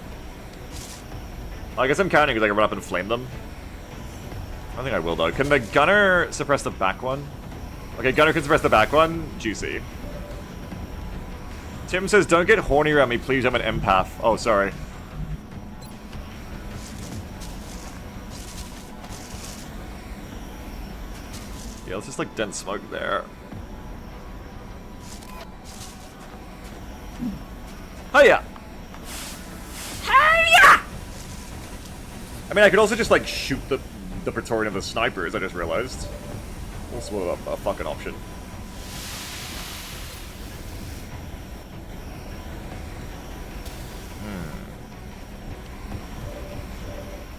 I guess I'm counting because I can run up and flame them. I don't think I will though. Can the gunner suppress the back one? Okay, gunner can suppress the back one. Juicy. Tim says, don't get horny around me, please, I'm an empath. Oh, sorry. Yeah, let's just like dense smoke there. Hiya! Hiya! I mean, I could also just like shoot the Praetorian of the snipers, I just realized. Also a fucking option.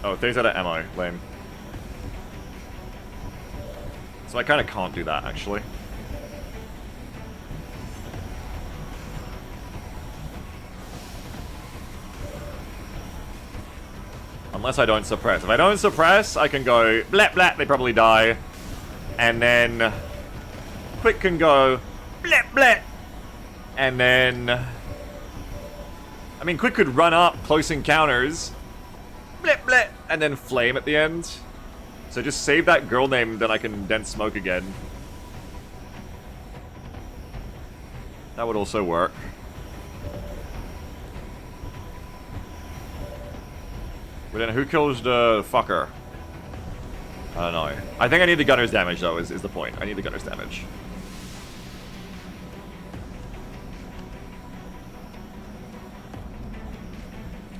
Oh, things out of ammo. Lame. So I kind of can't do that, actually. Unless I don't suppress. If I don't suppress, I can go blat blat, they probably die. And then Quick can go blat blat. And then I mean, Quick could run up close encounters. Blip, blip, and then flame at the end. So just save that girl name, then I can dense smoke again. That would also work. But then who kills the fucker? I don't know. I think I need the gunner's damage though, is the point. I need the gunner's damage.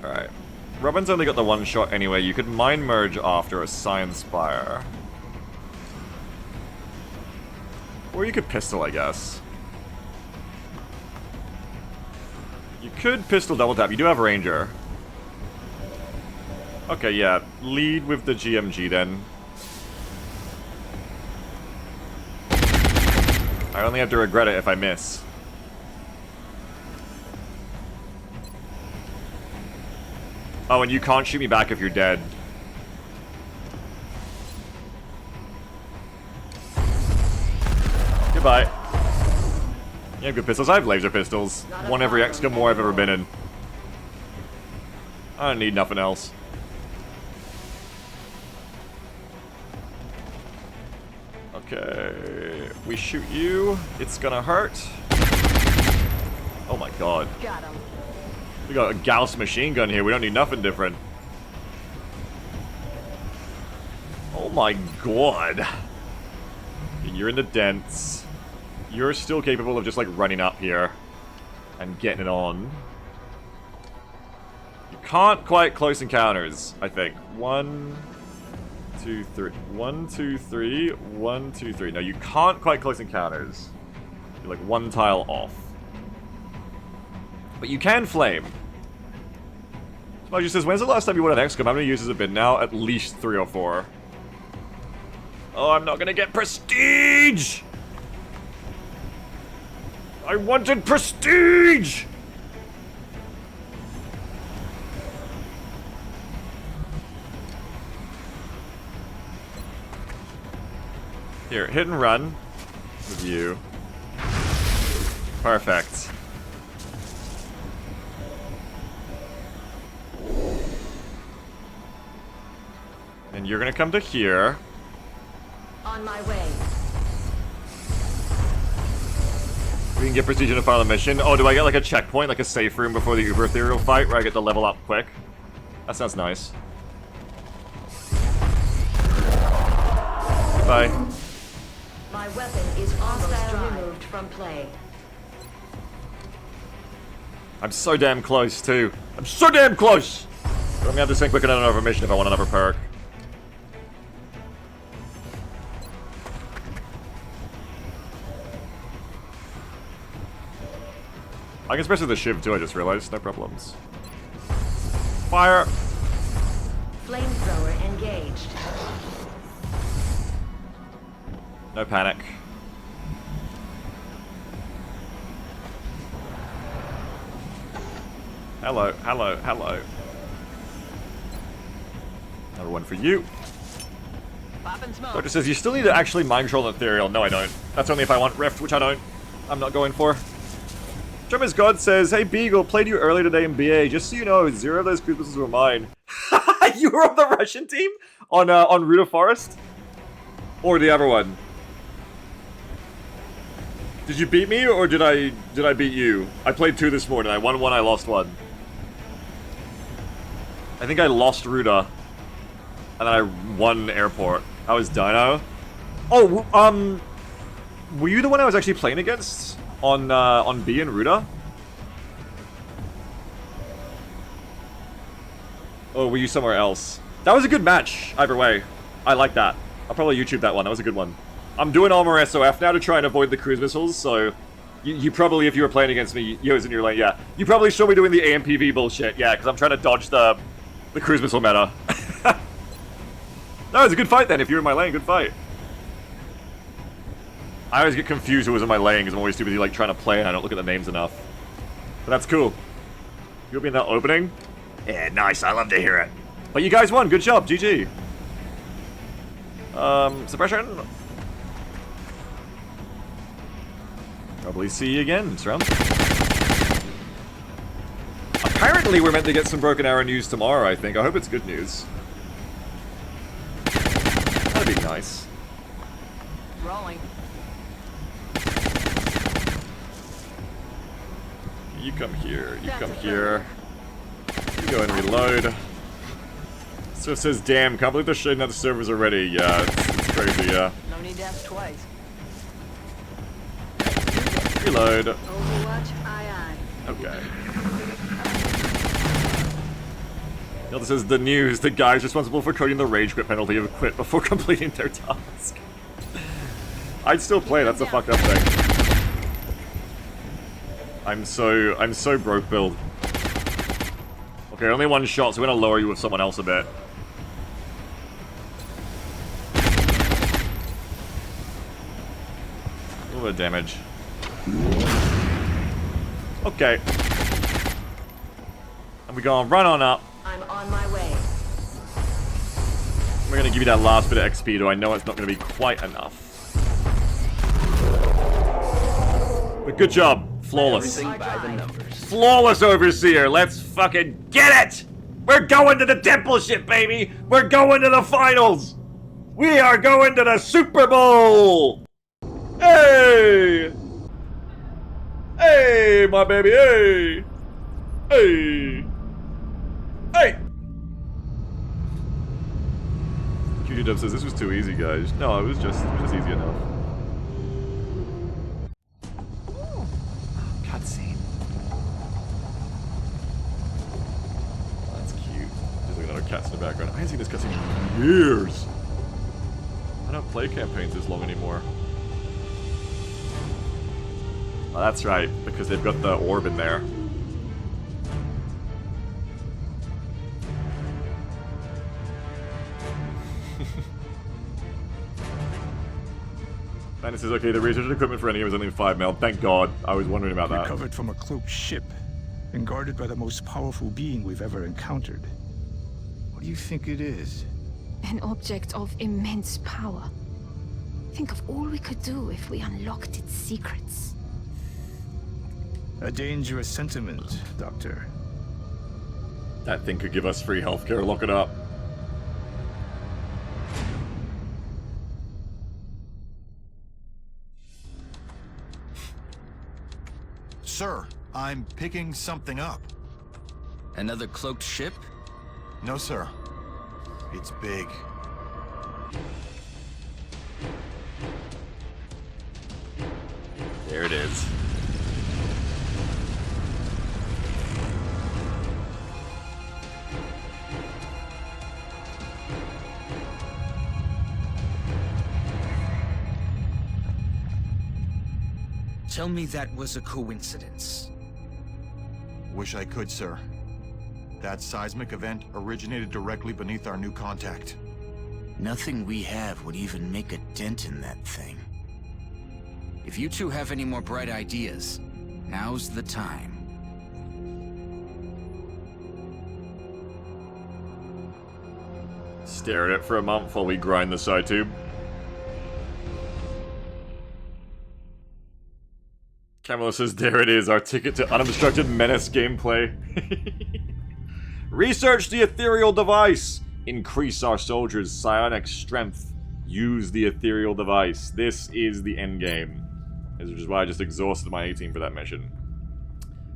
Alright. Robin's only got the one shot anyway. You could mind merge after a Science Spire. Or you could pistol, I guess. You could pistol double tap. You do have Ranger. Okay, yeah. Lead with the GMG then. I only have to regret it if I miss. Oh, and you can't shoot me back if you're dead. Goodbye. You have good pistols. I have laser pistols. One every XCOM war I've ever been in. I don't need nothing else. Okay. We shoot you. It's gonna hurt. Oh my god. Got him. We got a Gauss machine gun here. We don't need nothing different. Oh my god. You're in the dents. You're still capable of just like running up here and getting it on. You can't quite close encounters, I think. 1, 2, 3. 1, 2, 3. 1, 2, 3. No, you can't quite close encounters. You're like 1 tile off. But you can flame. Smudge says, when's the last time you won an XCOM? How many years has it been now? At least 3 or 4. Oh, I'm not gonna get prestige! I wanted prestige! Here, hit and run. With you. Perfect. And you're gonna come to here. On my way. We can get prestige in a final mission. Oh, do I get like a checkpoint, like a safe room before the Uber Ethereal fight where I get to level up quick? That sounds nice. Bye. My weapon is hostile removed from play. I'm so damn close, too. I'm so damn close! But I'm gonna have to send quick on another mission if I want another perk. I can special the shiv too, I just realized. No problems. Fire! Flamethrower engaged. No panic. Hello, hello, hello. Another one for you. Doctor says, you still need to actually mind control an ethereal. No, I don't. That's only if I want Rift, which I don't. I'm not going for. Drummer's God says, hey Beagle, played you earlier today in BA. Just so you know, 0 of those cruise missiles were mine. You were on the Russian team? On Ruta Forest? Or the other one? Did you beat me, or did I beat you? I played 2 this morning. I won 1, I lost 1. I think I lost Ruta. And then I won Airport. I was Dino. Oh, were you the one I was actually playing against? On B and Ruta? Oh, were you somewhere else? That was a good match, either way. I like that. I'll probably YouTube that one. That was a good one. I'm doing Armor SOF now to try and avoid the cruise missiles, so... You probably, if you were playing against me, you was in your lane, yeah. You probably saw me doing the AMPV bullshit, yeah, because I'm trying to dodge the cruise missile meta. That was a good fight then, if you were in my lane, good fight. I always get confused who was in my lane, because I'm always too busy like, trying to play and I don't look at the names enough. But that's cool. You'll be in that opening? Yeah, nice, I love to hear it. But you guys won, good job, GG. Suppression? Probably see you again this round. Apparently we're meant to get some Broken Arrow news tomorrow, I think. I hope it's good news. That'd be nice. Rolling. You come here, you come here. You go and reload. So it says, damn, can't believe they're shutting down the servers already. Yeah, it's crazy, yeah. No need to ask twice. Reload. Overwatch, aye aye. Okay. This is the news. The guys responsible for coding the rage quit penalty have quit before completing their task. I'd still play, that's a fucked up thing. I'm so broke build. Okay, only 1 shot, so we're gonna lower you with someone else a bit. A little bit of damage. Okay. And we're gonna run on up. I'm on my way. We're gonna give you that last bit of XP, though I know it's not gonna be quite enough. But good job. Flawless. Everything by the numbers. Flawless, Overseer. Let's fucking get it! We're going to the temple ship, baby! We're going to the finals! We are going to the Super Bowl! Hey! Hey, my baby, hey! Hey! Hey! QGW says this was too easy, guys. No, it was just easy enough. Cutscene. That's cute. There's like another cats in the background. I haven't seen this cutscene in years. I don't play campaigns this long anymore. Oh, that's right, because they've got the orb in there. Dennis says, okay, the research equipment for Enigma is only 5 mil. Thank God. I was wondering about that. Recovered from a cloaked ship and guarded by the most powerful being we've ever encountered. What do you think it is? An object of immense power. Think of all we could do if we unlocked its secrets. A dangerous sentiment, Doctor. That thing could give us free healthcare. Lock it up. Sir, I'm picking something up. Another cloaked ship? No, sir. It's big. There it is. Tell me that was a coincidence. Wish I could, sir. That seismic event originated directly beneath our new contact. Nothing we have would even make a dent in that thing. If you two have any more bright ideas, now's the time. Stare at it for a month while we grind the side tube. Camilla says, there it is, our ticket to unobstructed menace gameplay. Research the ethereal device. Increase our soldiers' psionic strength. Use the ethereal device. This is the end game. Which is why I just exhausted my 18 for that mission.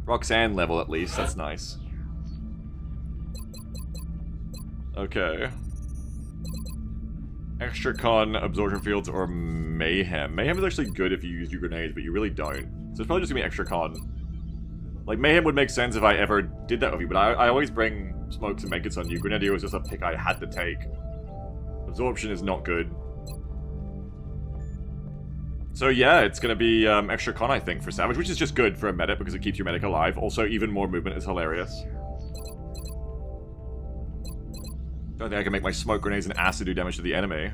Roxanne level at least, that's nice. Okay. Extra con, absorption fields, or mayhem. Mayhem is actually good if you use your grenades, but you really don't. So it's probably just gonna be extra con. Like, mayhem would make sense if I ever did that with you, but I always bring smokes and medkits on you. Grenadier was just a pick I had to take. Absorption is not good. So yeah, it's gonna be extra con, I think, for Savage, which is just good for a medic because it keeps your medic alive. Also, even more movement is hilarious. Don't think I can make my smoke grenades and acid do damage to the enemy.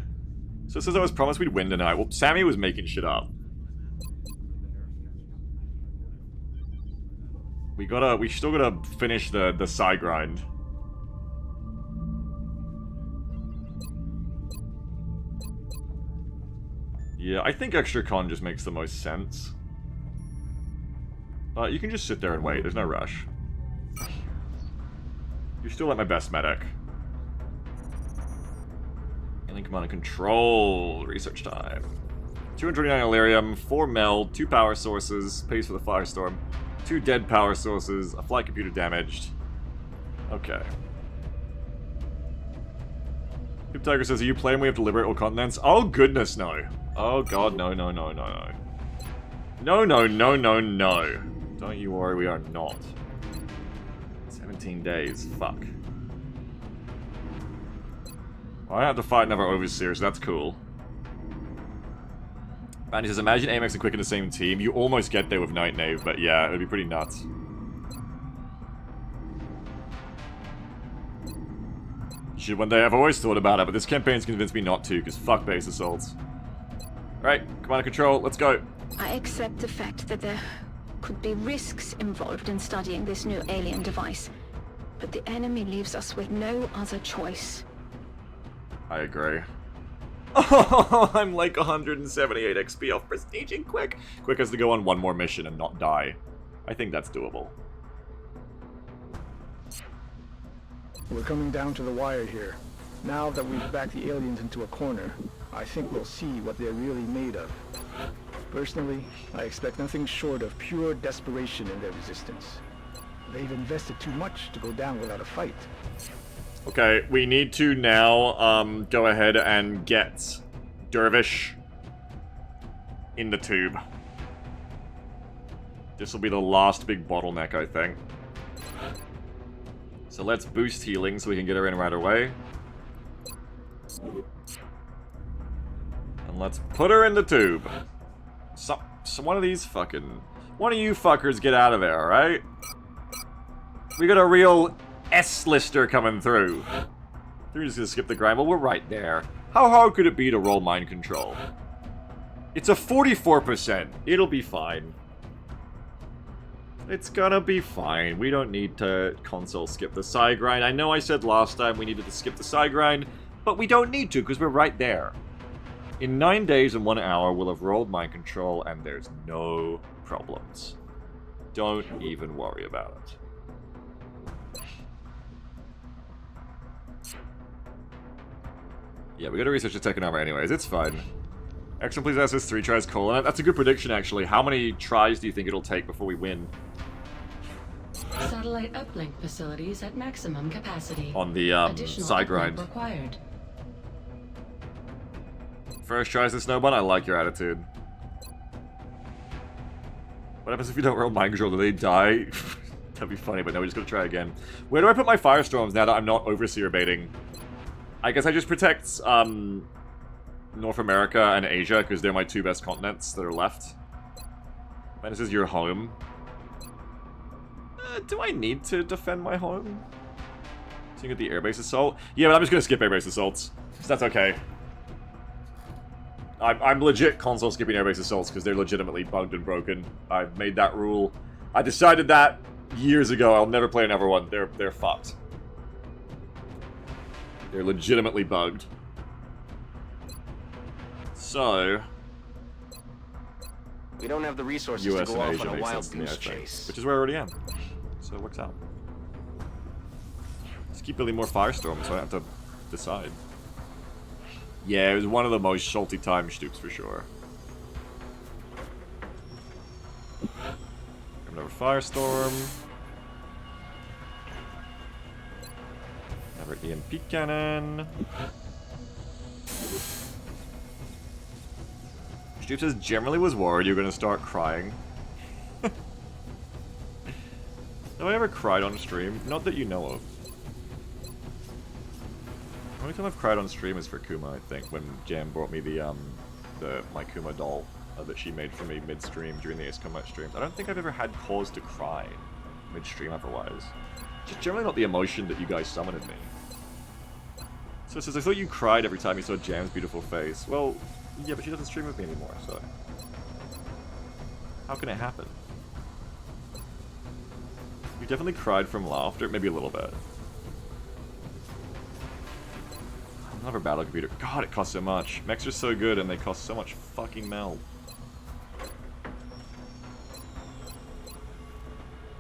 So it says I was promised we'd win tonight. Well, Sammy was making shit up. We still gotta finish the side grind. Yeah, I think extra con just makes the most sense. You can just sit there and wait, there's no rush. You're still like my best medic. Alien command and control. Research time. 229 Illyrium, 4 mel, 2 power sources, pays for the firestorm, 2 dead power sources, a flight computer damaged. Okay. Hip Tiger says, are you playing we have to liberate all continents? Oh goodness, no. Oh god, no, no, no, no, no. No, no, no, no, no. Don't you worry, we are not. 17 days, fuck. Well, I have to fight another overseer, so that's cool. Bandy says, imagine Amex and Quick in the same team. You almost get there with Night Knave, but yeah, it would be pretty nuts. Should one day, I've always thought about it, but this campaign's convinced me not to, because fuck base assaults. Right, command and control, let's go. I accept the fact that there could be risks involved in studying this new alien device, but the enemy leaves us with no other choice. I agree. Oh, I'm like 178 XP off prestiging Quick. Quick has to go on one more mission and not die. I think that's doable. We're coming down to the wire here. Now that we've backed the aliens into a corner, I think we'll see what they're really made of. Personally, I expect nothing short of pure desperation in their resistance. They've invested too much to go down without a fight. Okay, we need to now go ahead and get Dervish in the tube. This will be the last big bottleneck, I think. So let's boost healing so we can get her in right away. And let's put her in the tube. So one of these fucking... One of you fuckers get out of there, alright? We got a real S-lister coming through. They're just gonna skip the grind. Well, we're right there. How hard could it be to roll mind control? It's a 44%. It'll be fine. It's gonna be fine. We don't need to console skip the side grind. I know I said last time we needed to skip the side grind, but we don't need to because we're right there. In 9 days and 1 hour, we'll have rolled mind control and there's no problems. Don't even worry about it. Yeah, we gotta research the tech armor anyways. It's fine. Excellent, please ask this 3 tries colon. That's a good prediction, actually. How many tries do you think it'll take before we win? Satellite uplink facilities at maximum capacity. On the Additional side uplink grind. required. First tries the snowbun. I like your attitude. What happens if you don't roll mind control? Do they die? That'd be funny, but no, we're just gonna try again. Where do I put my firestorms now that I'm not overseer baiting? I guess I just protect North America and Asia because they're my 2 best continents that are left. And this is your home. Do I need to defend my home? So you get the airbase assault? Yeah, but I'm just gonna skip airbase assaults. So that's okay. I'm legit console skipping airbase assaults because they're legitimately bugged and broken. I've made that rule. I decided that years ago. I'll never play another one. They're fucked. They're legitimately bugged. So, We don't have the resources US to go and off Asia on a makes wild sense to me, I goose think. chase. Which is where I already am. So it works out. Just keep building more firestorms so I don't have to decide. Yeah, it was one of the most Schulty time stoops for sure. Another firestorm. Another EMP cannon. Stoop says, generally was worried you're gonna start crying. Have I ever cried on stream? Not that you know of. The only time I've cried on stream is for Kuma, I think, when Jam brought me my Kuma doll that she made for me mid-stream during the XCOM streams. I don't think I've ever had cause to cry mid-stream otherwise. Just generally not the emotion that you guys summoned in me. So it says, I thought you cried every time you saw Jam's beautiful face. Well, yeah, but she doesn't stream with me anymore, so... How can it happen? You definitely cried from laughter, maybe a little bit. Another battle computer. God, it costs so much. Mechs are so good and they cost so much fucking meld.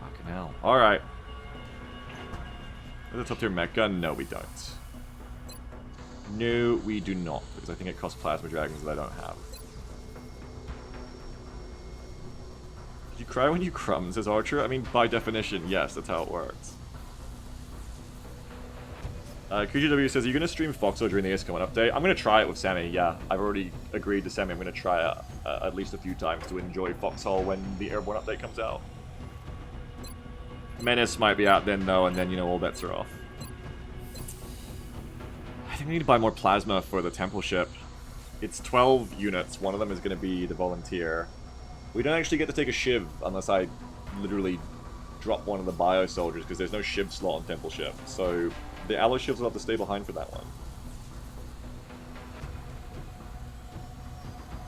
Fucking hell. Alright. Is the top tier mech gun? No, we don't. No, we do not, because I think it costs plasma dragons that I don't have. Did you cry when you crumbs as Archer? I mean, by definition, yes, that's how it works. QGW says, are you going to stream Foxhole during the XCOM update? I'm going to try it with Sammy, yeah. I've already agreed to Sammy. I'm going to try it at least a few times to enjoy Foxhole when the Airborne update comes out. Menace might be out then, though, and then, you know, all bets are off. I think we need to buy more plasma for the temple ship. It's 12 units. One of them is going to be the volunteer. We don't actually get to take a shiv unless I literally drop one of the bio soldiers because there's no shiv slot on temple ship. So the alloy shivs will have to stay behind for that one.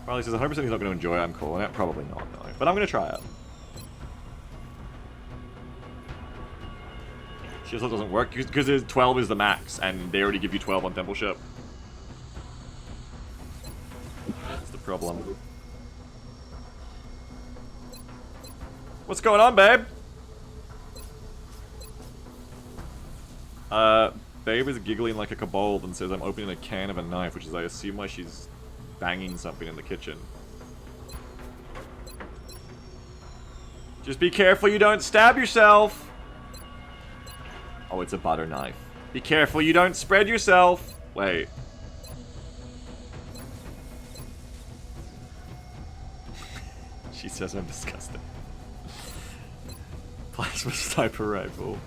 Riley says 100% he's not going to enjoy it. I'm calling it. Probably not, no. But I'm going to try it. Shield slot doesn't work because 12 is the max, and they already give you 12 on temple ship. That's the problem. What's going on, babe? Babe is giggling like a kobold and says I'm opening a can of a knife, which is I assume why she's banging something in the kitchen. Just be careful you don't stab yourself! Oh, it's a butter knife. Be careful you don't spread yourself! Wait. She says I'm disgusting. Plasma sniper rifle.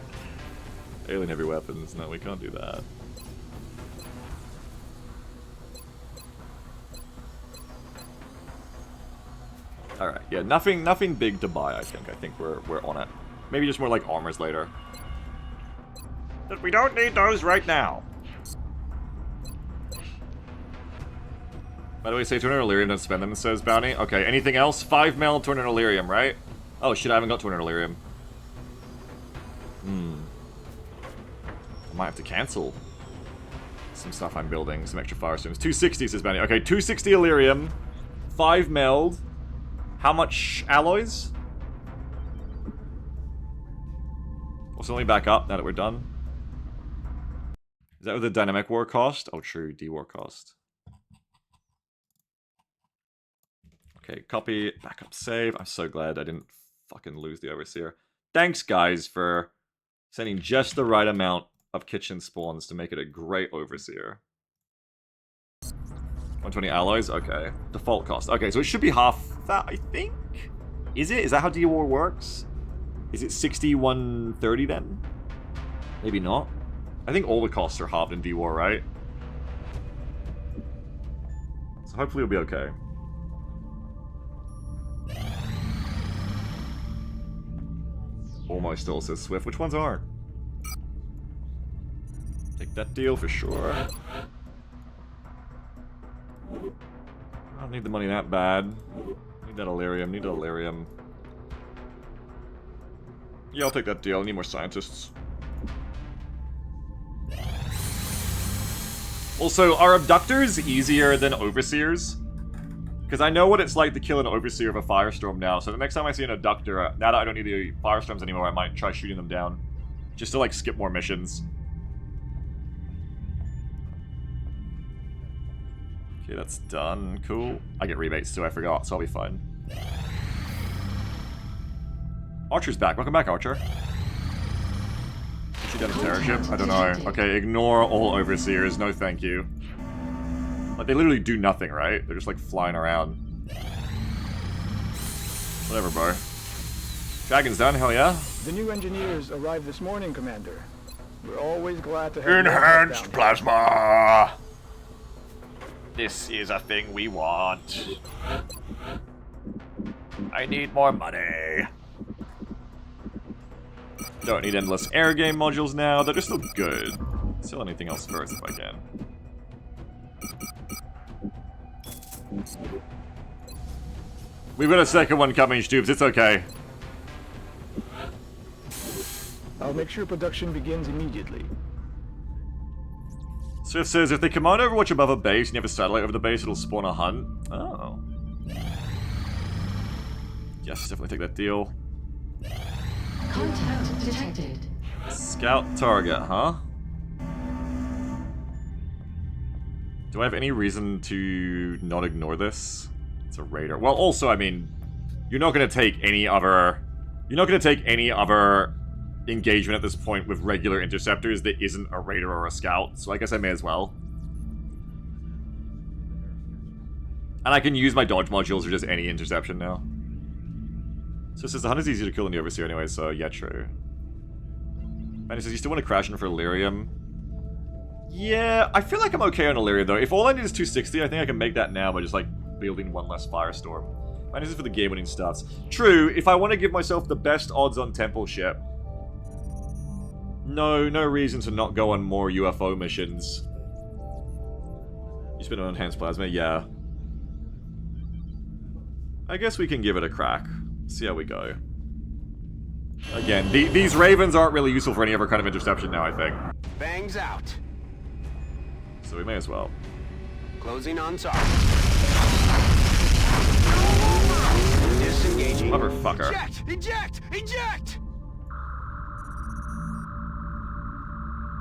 Alien heavy weapons. No, we can't do that. Alright, yeah, nothing big to buy, I think. I think we're on it. Maybe just more like armors later. But we don't need those right now. By the way, save 200 Illyrium, don't spend them, says Bounty. Okay, anything else? 5 mil, 200 Illyrium, right? Oh shit, I haven't got 200 Illyrium. I might have to cancel some stuff I'm building, some extra firestorms. 260 says Bounty. Okay, 260 Illyrium, 5 meld. How much alloys? We'll suddenly back up now that we're done. Is that with the dynamic war cost? Oh, true, D-war cost. Okay, copy, backup, save. I'm so glad I didn't fucking lose the Overseer. Thanks, guys, for sending just the right amount of kitchen spawns to make it a great Overseer. 120 alloys? Okay. Default cost. Okay, so it should be half that, I think? Is it? Is that how D-War works? Is it 6130 then? Maybe not. I think all the costs are halved in D-War, right? So hopefully it'll be okay. Almost still says Swift. Which ones aren't? Take that deal for sure. I don't need the money that bad. Need that Illyrium. Need that Illyrium. Yeah, I'll take that deal. I need more scientists. Also, are abductors easier than overseers? Because I know what it's like to kill an overseer of a firestorm now, so the next time I see an abductor, now that I don't need the firestorms anymore, I might try shooting them down. Just to, like, skip more missions. Okay, that's done. Cool. I get rebates too, I forgot, so I'll be fine. Archer's back. Welcome back, Archer. Is she down a terror ship? I don't know. Okay, ignore all overseers. No thank you. Like, they literally do nothing, right? They're just, like, flying around. Whatever, bro. Dragon's done, hell yeah. The new engineers arrived this morning, Commander. We're always glad to have Enhanced plasma! This is a thing we want. I need more money. Don't need endless air game modules now. They're still good. Sell anything else first if I can. We've got a second one coming, Stoops. It's okay. I'll make sure production begins immediately. Swift says, if they command Overwatch above a base and you have a satellite over the base, it'll spawn a hunt. Oh. Yes, definitely take that deal. Contact detected. Scout target, huh? Do I have any reason to not ignore this? It's a raider. Well, also, I mean, you're not going to take any other... You're not going to take any other engagement at this point with regular interceptors that isn't a raider or a scout, so I guess I may as well. And I can use my dodge modules for just any interception now. So it says the hunt is easier to kill than the overseer anyway, so yeah, true. And it says you still want to crash in for Illyrium. Yeah, I feel like I'm okay on Illyrium though. If all I need is 260, I think I can make that now by just like building one less firestorm. And this is for the game winning stuffs. True, if I want to give myself the best odds on temple ship, no reason to not go on more UFO missions. You spin on enhanced plasma, yeah. I guess we can give it a crack. See how we go. Again, these ravens aren't really useful for any other kind of interception now, I think. Bangs out. So we may as well. Closing on target. Disengaging. Motherfucker. Eject! Eject! Eject!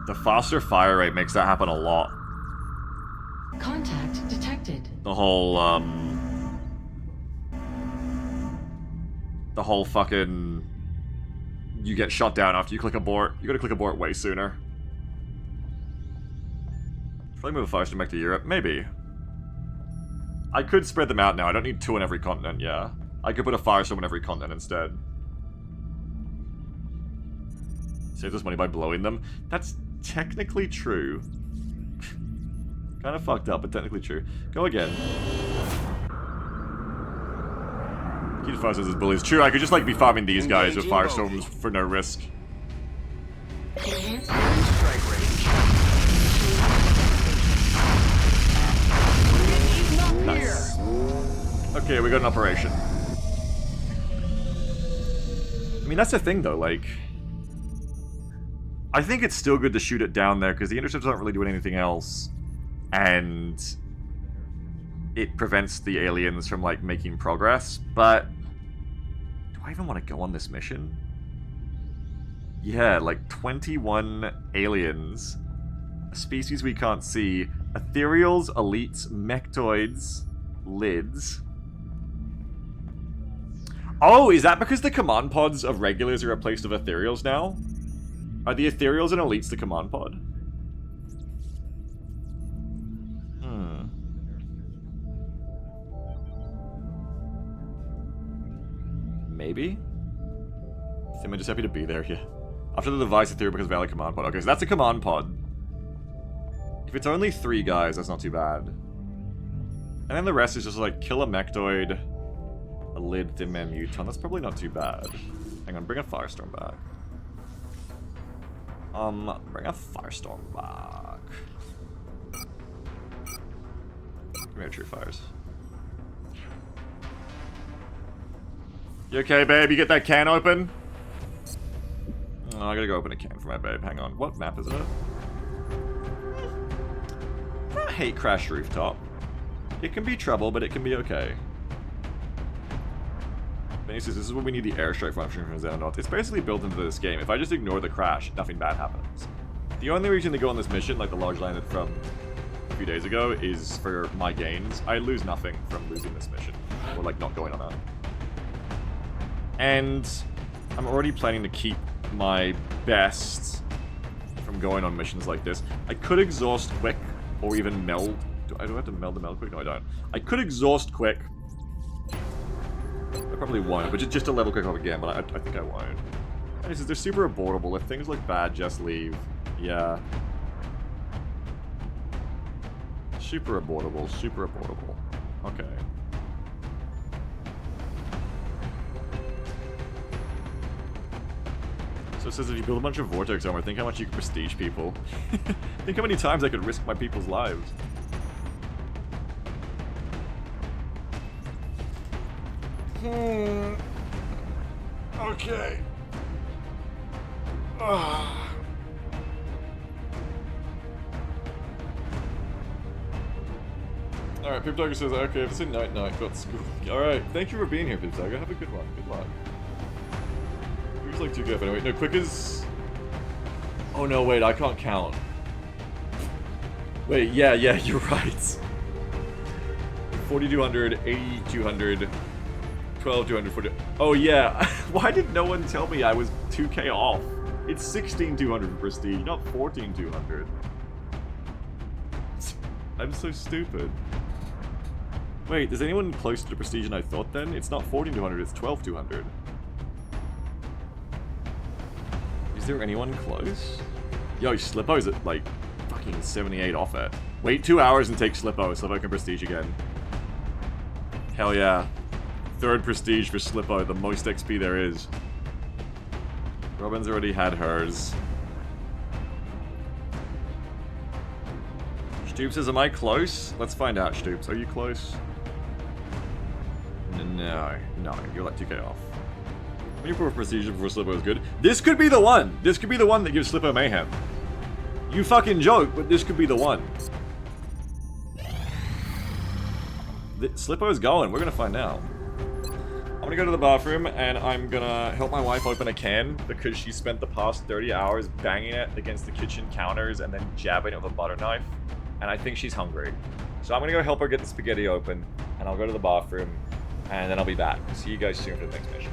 The faster fire rate makes that happen a lot. Contact detected. The whole, the whole fucking... You get shot down after you click abort. You gotta click abort way sooner. Should I move a firestorm back to Europe? Maybe. I could spread them out now. I don't need 2 on every continent, yeah. I could put a firestorm on every continent instead. Save this money by blowing them. That's technically true. Kind of fucked up, but technically true. Go again. He'd fuss as bullies. True, I could just like be farming these guys with firestorms for no risk. Strike range. Nice. Okay, we got an operation. I mean, that's the thing though, like... I think it's still good to shoot it down there, because the interceptors aren't really doing anything else. And... it prevents the aliens from, like, making progress, but... do I even want to go on this mission? Yeah, like, 21 aliens. A species we can't see. Ethereals, elites, mechtoids, lids. Oh, is that because the command pods of regulars are replaced with ethereals now? Are the ethereals and elites the command pod? Maybe? I'm just happy to be there, yeah. After the device ethereal becomes valid command pod. Okay, so that's a command pod. If it's only 3 guys, that's not too bad. And then the rest is just like kill a mechtoid, a lid, thin man, muton. That's probably not too bad. Hang on, bring a firestorm back. Bring a firestorm back. Give me a true fires. You okay, babe? You get that can open? Oh, I gotta go open a can for my babe. Hang on. What map is it? I hate Crash Rooftop. It can be trouble, but it can be okay. Benny says, this is what we need the airstrike function from Xehanort. It's basically built into this game. If I just ignore the crash, nothing bad happens. The only reason to go on this mission, like the large landed from a few days ago, is for my gains. I lose nothing from losing this mission. Or like not going on that. And I'm already planning to keep my best from going on missions like this. I could exhaust quick, or even meld. Do I have to meld the meld quick? No, I don't. I could exhaust quick. I probably won't, but just to level quick up again, but I think I won't. And he says, they're super abortable. If things look bad, just leave. Yeah. Super abortable, super abortable. Okay. So it says if you build a bunch of vortex armor, think how much you can prestige people. Think how many times I could risk my people's lives. Okay. Alright, Pip Tiger says, okay, if it's a night, got school. Alright, thank you for being here, Pip Tiger. Have a good one. Good luck. Looks like 2K anyway. No, quick is... oh no, wait, I can't count. Wait, yeah, you're right. 4,200, 8,200, 12,200, 40... oh yeah, why did no one tell me I was 2K off? It's 16,200 for prestige, not 14,200. I'm so stupid. Wait, is anyone closer to prestige than I thought then? It's not 14,200, it's 12,200. Is there anyone close? Yo, Slippo's at like fucking 78 off it. Wait 2 hours and take Slippo. Slippo can prestige again. Hell yeah. 3rd prestige for Slippo, the most XP there is. Robin's already had hers. Stoops says, am I close? Let's find out, Stoops. Are you close? No, you're like 2K off. When you put prestige before Slippo is good. This could be the one! This could be the one that gives Slippo mayhem. You fucking joke, but this could be the one. Slippo's going, we're gonna find out. I'm gonna go to the bathroom and I'm gonna help my wife open a can because she spent the past 30 hours banging it against the kitchen counters and then jabbing it with a butter knife. And I think she's hungry. So I'm gonna go help her get the spaghetti open and I'll go to the bathroom and then I'll be back. See you guys soon for the next mission.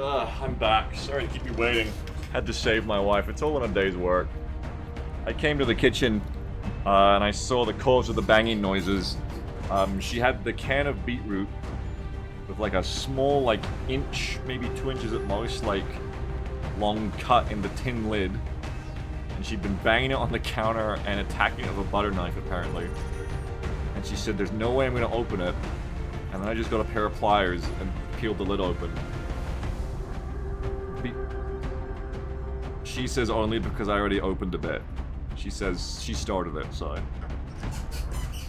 I'm back. Sorry to keep you waiting. Had to save my wife. It's all in a day's work. I came to the kitchen, and I saw the cause of the banging noises. She had the can of beetroot with like a small, like, inch, maybe 2 inches at most, like, long cut in the tin lid. And she'd been banging it on the counter and attacking it with a butter knife, apparently. And she said, there's no way I'm gonna open it. And then I just got a pair of pliers and peeled the lid open. She says only because I already opened a bit. She says she started it, so...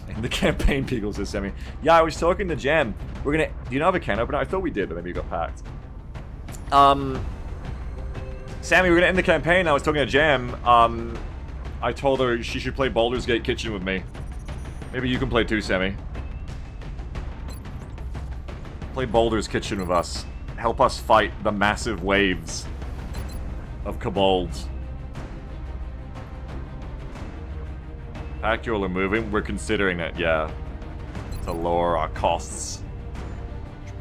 In the campaign, Peagle says, Sammy. Yeah, I was talking to Jam. We're gonna... Do you not have a can opener? I thought we did, but maybe it got packed. Sammy, we're gonna end the campaign. I was talking to Jam. I told her she should play Baldur's Gate Kitchen with me. Maybe you can play too, Sammy. Play Baldur's Kitchen with us. Help us fight the massive waves of kobolds. Actual are moving? We're considering it, yeah. To lower our costs.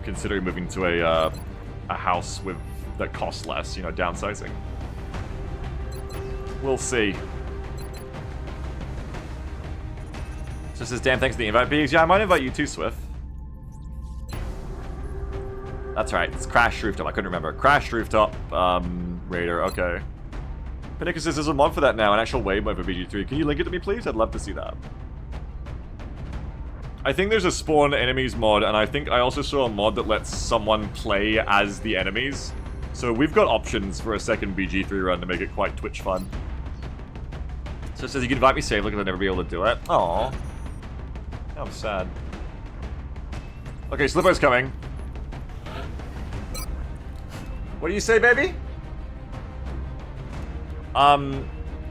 Considering moving to a house with that costs less, you know, downsizing. We'll see. So says, damn, thanks for the invite, Bees. Yeah, I might invite you too, Swift. That's right, it's Crash Rooftop. I couldn't remember. Crash Rooftop, Raider, okay. Panicus says there's a mod for that now, an actual wave mode for BG3. Can you link it to me, please? I'd love to see that. I think there's a spawn enemies mod, and I think I also saw a mod that lets someone play as the enemies. So we've got options for a second BG3 run to make it quite Twitch fun. So it says you can invite me safely because I'll never be able to do it. Aww. I'm sad. Okay, Slipper's coming. What do you say, baby?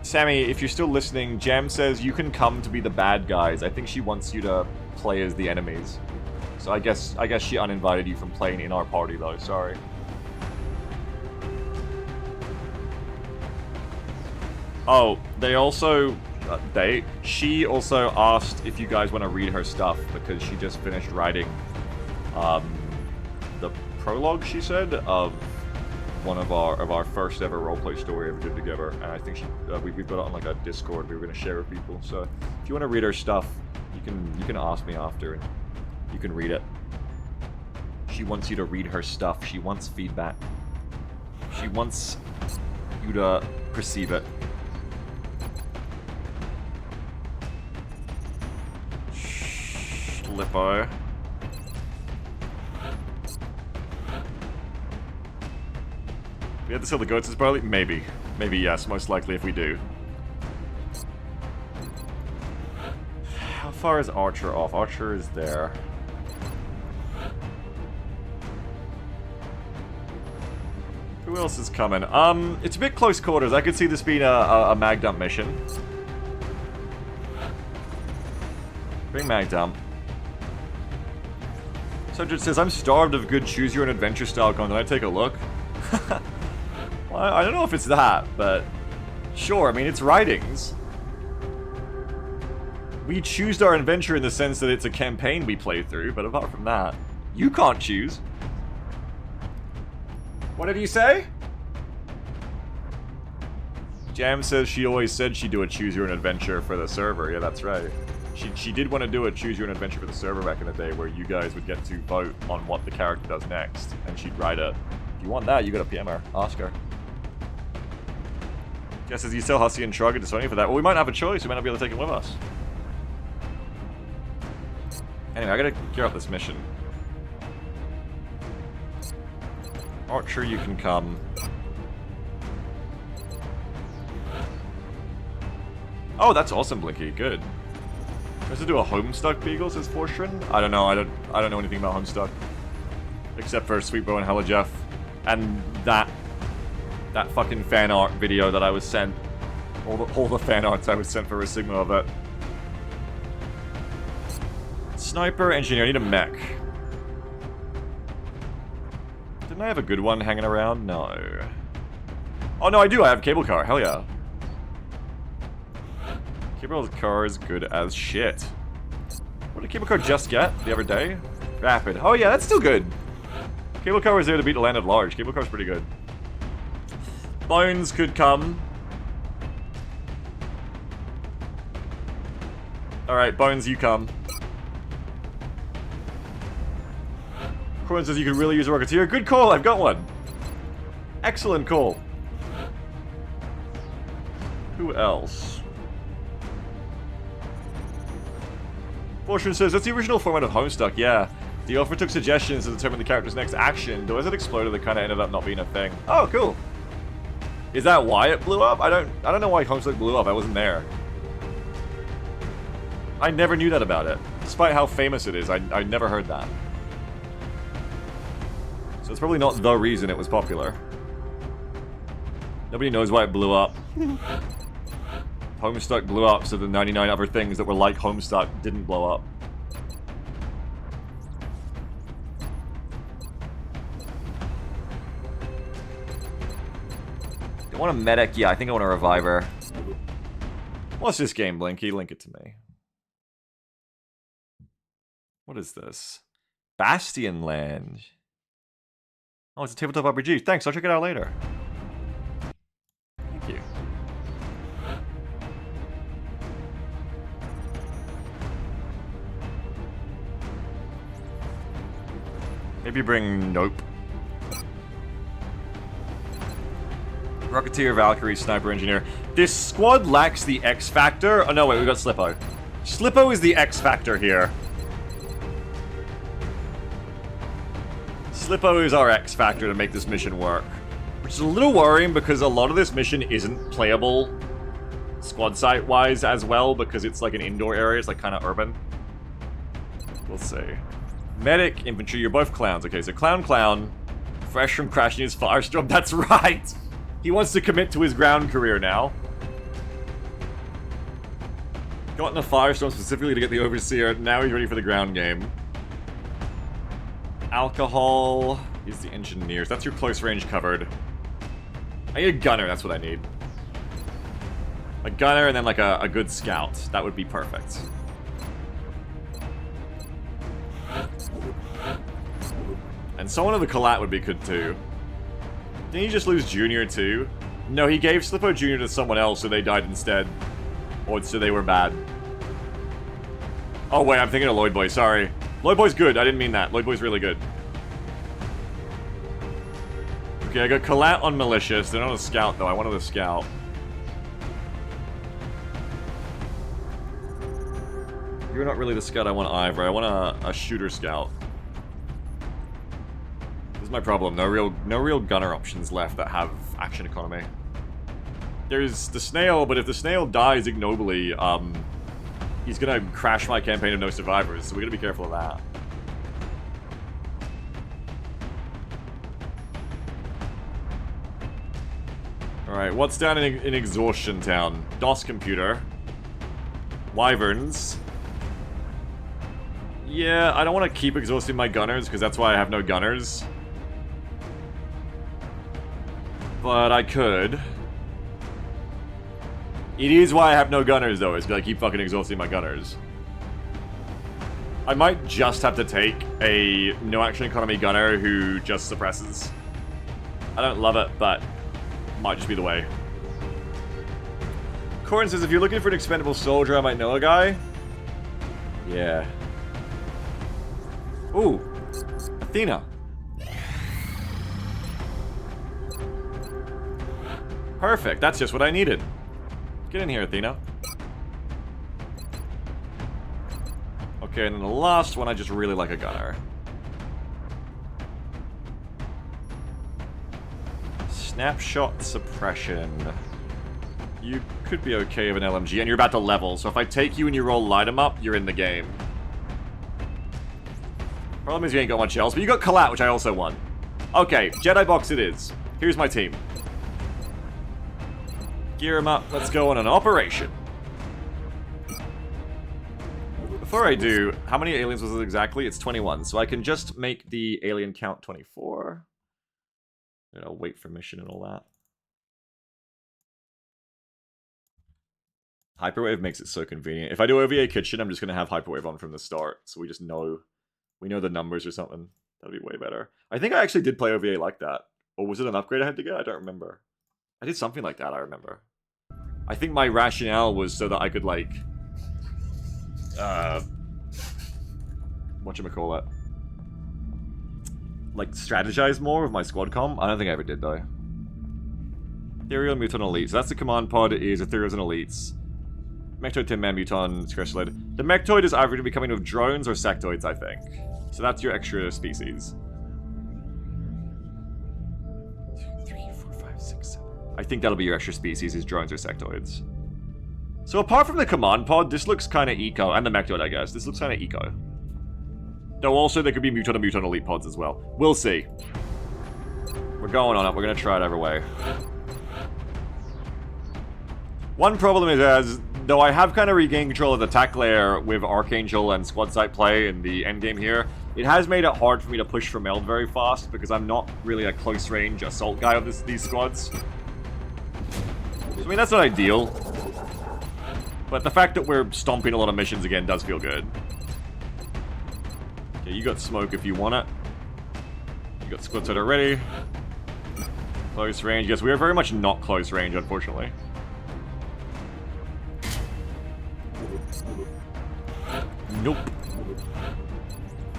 Sammy, if you're still listening, Jam says you can come to be the bad guys. I think she wants you to play as the enemies. So I guess she uninvited you from playing in our party though, sorry. Oh, they also... she also asked if you guys want to read her stuff because she just finished writing the prologue, she said, of one of our first ever roleplay story ever did together, and I think we've got it on like a Discord we were going to share with people. So if you want to read her stuff, you can ask me after and you can read it. She wants you to read her stuff. She wants feedback. She wants you to perceive it. Lippo. We have to sell the goats as barley? Maybe. Maybe yes, most likely if we do. How far is Archer off? Archer is there. Who else is coming? It's a bit close quarters. I could see this being a mag dump mission. Bring mag dump. Subject says, I'm starved of good choose your own adventure style content. I take a look. Well, I don't know if it's that, but sure, I mean, it's writings. We choose our adventure in the sense that it's a campaign we play through, but apart from that, you can't choose. What did you say? Jam says she always said she'd do a choose your own adventure for the server. Yeah, that's right. She did want to do a choose your own adventure for the server back in the day where you guys would get to vote on what the character does next, and she'd write it. If you want that, you gotta PM her. Ask her. Guess as you still Hussy and Shrug and Sony for that. Well, we might have a choice. We might not be able to take it with us. Anyway, I gotta gear up this mission. Archer, you can come. Oh, that's awesome, Blinky. Good. Does it do a Homestuck Beagle, says Forstrin? I don't know. I don't know anything about Homestuck. Except for Sweetbow and Hella Jeff. And that fucking fan art video that I was sent. All the fan arts I was sent for a Sigma of it. Sniper, engineer, I need a mech. Didn't I have a good one hanging around? No. Oh no, I do, I have cable car, hell yeah. Cable car is good as shit. What did cable car just get the other day? Rapid. Oh yeah, that's still good. Cable car was there to beat the land at large. Cable car's pretty good. Bones could come. Alright, Bones, you come. Corin says you could really use a Rocketeer. Good call, I've got one. Excellent call. Who else? Fortune says, that's the original format of Homestuck, yeah. The author took suggestions to determine the character's next action, though as it exploded, it kind of ended up not being a thing. Oh, cool. Is that why it blew up? I don't know why Homestuck blew up, I wasn't there. I never knew that about it. Despite how famous it is, I never heard that. So it's probably not the reason it was popular. Nobody knows why it blew up. Homestuck blew up, so the 99 other things that were like Homestuck didn't blow up. I want a medic? Yeah, I think I want a reviver. What's this game, Blinky? Link it to me. What is this? Bastion Land. Oh, it's a tabletop RPG. Thanks, I'll check it out later. Thank you. Maybe bring Nope. Rocketeer, Valkyrie, Sniper, Engineer. This squad lacks the X Factor. Oh no, wait, we got Slippo. Slippo is the X Factor here. Slippo is our X Factor to make this mission work. Which is a little worrying because a lot of this mission isn't playable squad site-wise as well because it's like an indoor area, it's like kind of urban. We'll see. Medic, Infantry, you're both clowns. Okay, so Clown, fresh from crashing his Firestorm, that's right! He wants to commit to his ground career now. Got in a Firestorm specifically to get the Overseer, now he's ready for the ground game. Alcohol is the Engineers. That's your close range covered. I need a gunner, that's what I need. A gunner and then like a good scout. That would be perfect. And someone of the Collat would be good too. Didn't he just lose Junior too? No, he gave Slippo Junior to someone else so they died instead. Or so they were bad. Oh wait, I'm thinking of Lloyd Boy, sorry. Lloyd Boy's good, I didn't mean that. Lloyd Boy's really good. Okay, I got Collat on Malicious. They're not a scout though, I wanted a scout. You're not really the scout I want either. I want a shooter scout. This is my problem. No real gunner options left that have action economy. There's the snail, but if the snail dies ignobly, he's gonna crash my campaign of no survivors, so we gotta be careful of that. Alright, what's down in Exhaustion Town? DOS computer. Wyverns. Yeah, I don't want to keep exhausting my gunners, because that's why I have no gunners. But I could. It is why I have no gunners, though, is because I keep fucking exhausting my gunners. I might just have to take a no-action economy gunner who just suppresses. I don't love it, but might just be the way. Corin says, if you're looking for an expendable soldier, I might know a guy. Yeah. Ooh. Athena. Perfect, that's just what I needed. Get in here, Athena. Okay, and then the last one, I just really like a gunner. Snapshot suppression. You could be okay with an LMG, and you're about to level, so if I take you and you roll light 'em up, you're in the game. Problem is you ain't got much else, but you got Collat, which I also want. Okay, Jedi box it is. Here's my team. Gear him up, let's go on an operation. Before I do, how many aliens was it exactly? It's 21, so I can just make the alien count 24. And I'll wait for mission and all that. Hyperwave makes it so convenient. If I do OVA Kitchen, I'm just going to have Hyperwave on from the start, so we just know... We know the numbers or something. That'd be way better. I think I actually did play OVA like that. Or was it an upgrade I had to get? I don't remember. I did something like that, I remember. I think my rationale was so that I could, like... whatchamacallit? Like, strategize more with my squad comm? I don't think I ever did, though. Ethereal, Muton, Elites. So that's the command pod, is Ethereals and Elites. Mechtoid, Tin Man, Muton, Scratchlid. The Mechtoid is either going to be coming with drones or sectoids, I think. So that's your extra species. 2, 3, 4, 5, 6, 7. I think that'll be your extra species, is drones or sectoids. So apart from the command pod, this looks kind of eco. And the Mechtoid, I guess. This looks kind of eco. Though also there could be Muton and Muton Elite pods as well. We'll see. We're going on it. We're going to try it either way. One problem is, as though I have kind of regained control of the attack layer with Archangel and squad site play in the endgame here, it has made it hard for me to push for meld very fast because I'm not really a close range assault guy of these squads. So, I mean, that's not ideal. But the fact that we're stomping a lot of missions again does feel good. Okay, you got smoke if you want it. You got squad site already. Close range. Yes, we are very much not close range, unfortunately. Nope.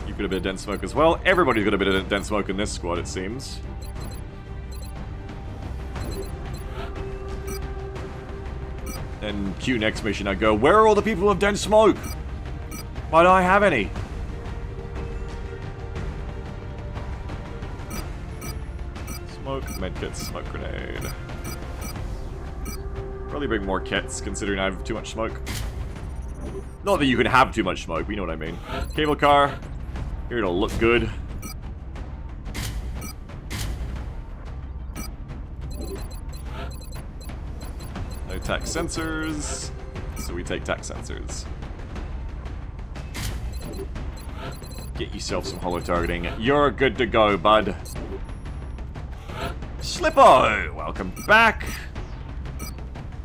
You've got a bit of dense smoke as well. Everybody's got a bit of dense smoke in this squad, it seems. Then Q next mission, I go, where are all the people with dense smoke? Why don't I have any? Smoke, medkit, smoke grenade. Probably bring more kits, considering I have too much smoke. Not that you can have too much smoke, but you know what I mean. Cable car. Here it'll look good. No tac sensors. So we take tac sensors. Get yourself some holo targeting. You're good to go, bud. Slippo! Welcome back.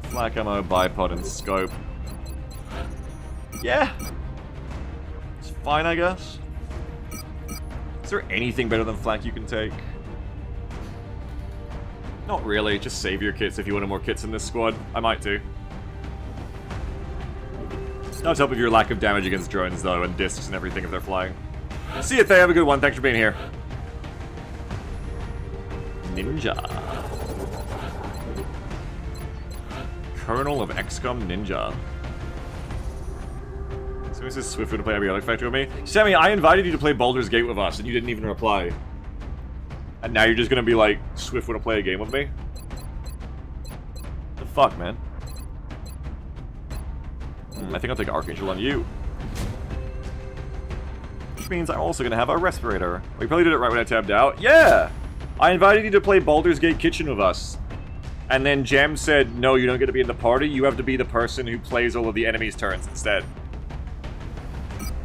Flak ammo, bipod, and scope. Yeah. It's fine, I guess. Is there anything better than flak you can take? Not really. Just save your kits if you wanted more kits in this squad. I might too. Not to help with your lack of damage against drones, though, and discs and everything if they're flying. See you, Thay. Have a good one. Thanks for being here. Ninja. Colonel of XCOM Ninja. So this is Swift to play Abionic Factory with me. Sammy, I invited you to play Baldur's Gate with us, and you didn't even reply. And now you're just gonna be like, Swift wanna play a game with me? The fuck, man? I think I'll take Archangel on you. Which means I'm also gonna have a respirator. Well, you probably did it right when I tabbed out. Yeah! I invited you to play Baldur's Gate Kitchen with us. And then Jam said, no, you don't get to be in the party, you have to be the person who plays all of the enemy's turns instead.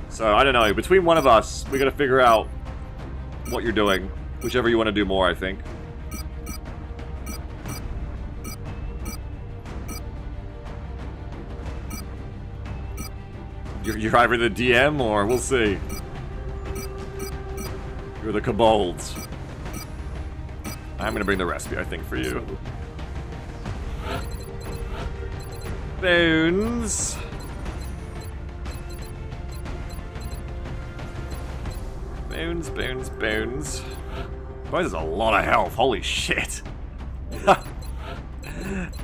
So, I don't know, between one of us, we gotta figure out what you're doing. Whichever you want to do more, I think. You're either the DM, or we'll see. You're the Kobolds. I'm gonna bring the recipe, I think, for you. Bones. Bones, bones, bones. Boy, there's a lot of health. Holy shit.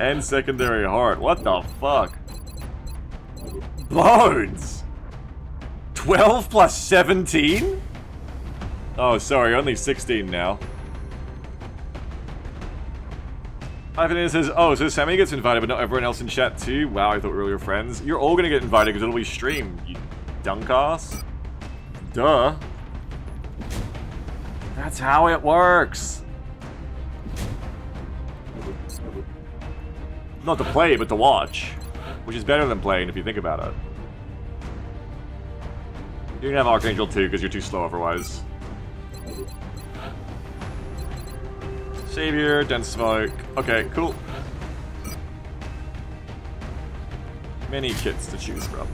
And secondary heart. What the fuck? Bones! 12 plus 17? Oh, sorry. Only 16 now. Ivan says, oh, so Sammy gets invited, but not everyone else in chat too? Wow, I thought we were your friends. You're all gonna get invited because it'll be streamed, you dunkass. Duh. That's how it works. Not to play, but to watch. Which is better than playing if you think about it. You're gonna have Archangel too, because you're too slow otherwise. Savior, dense smoke. Okay, cool. Many kits to choose from.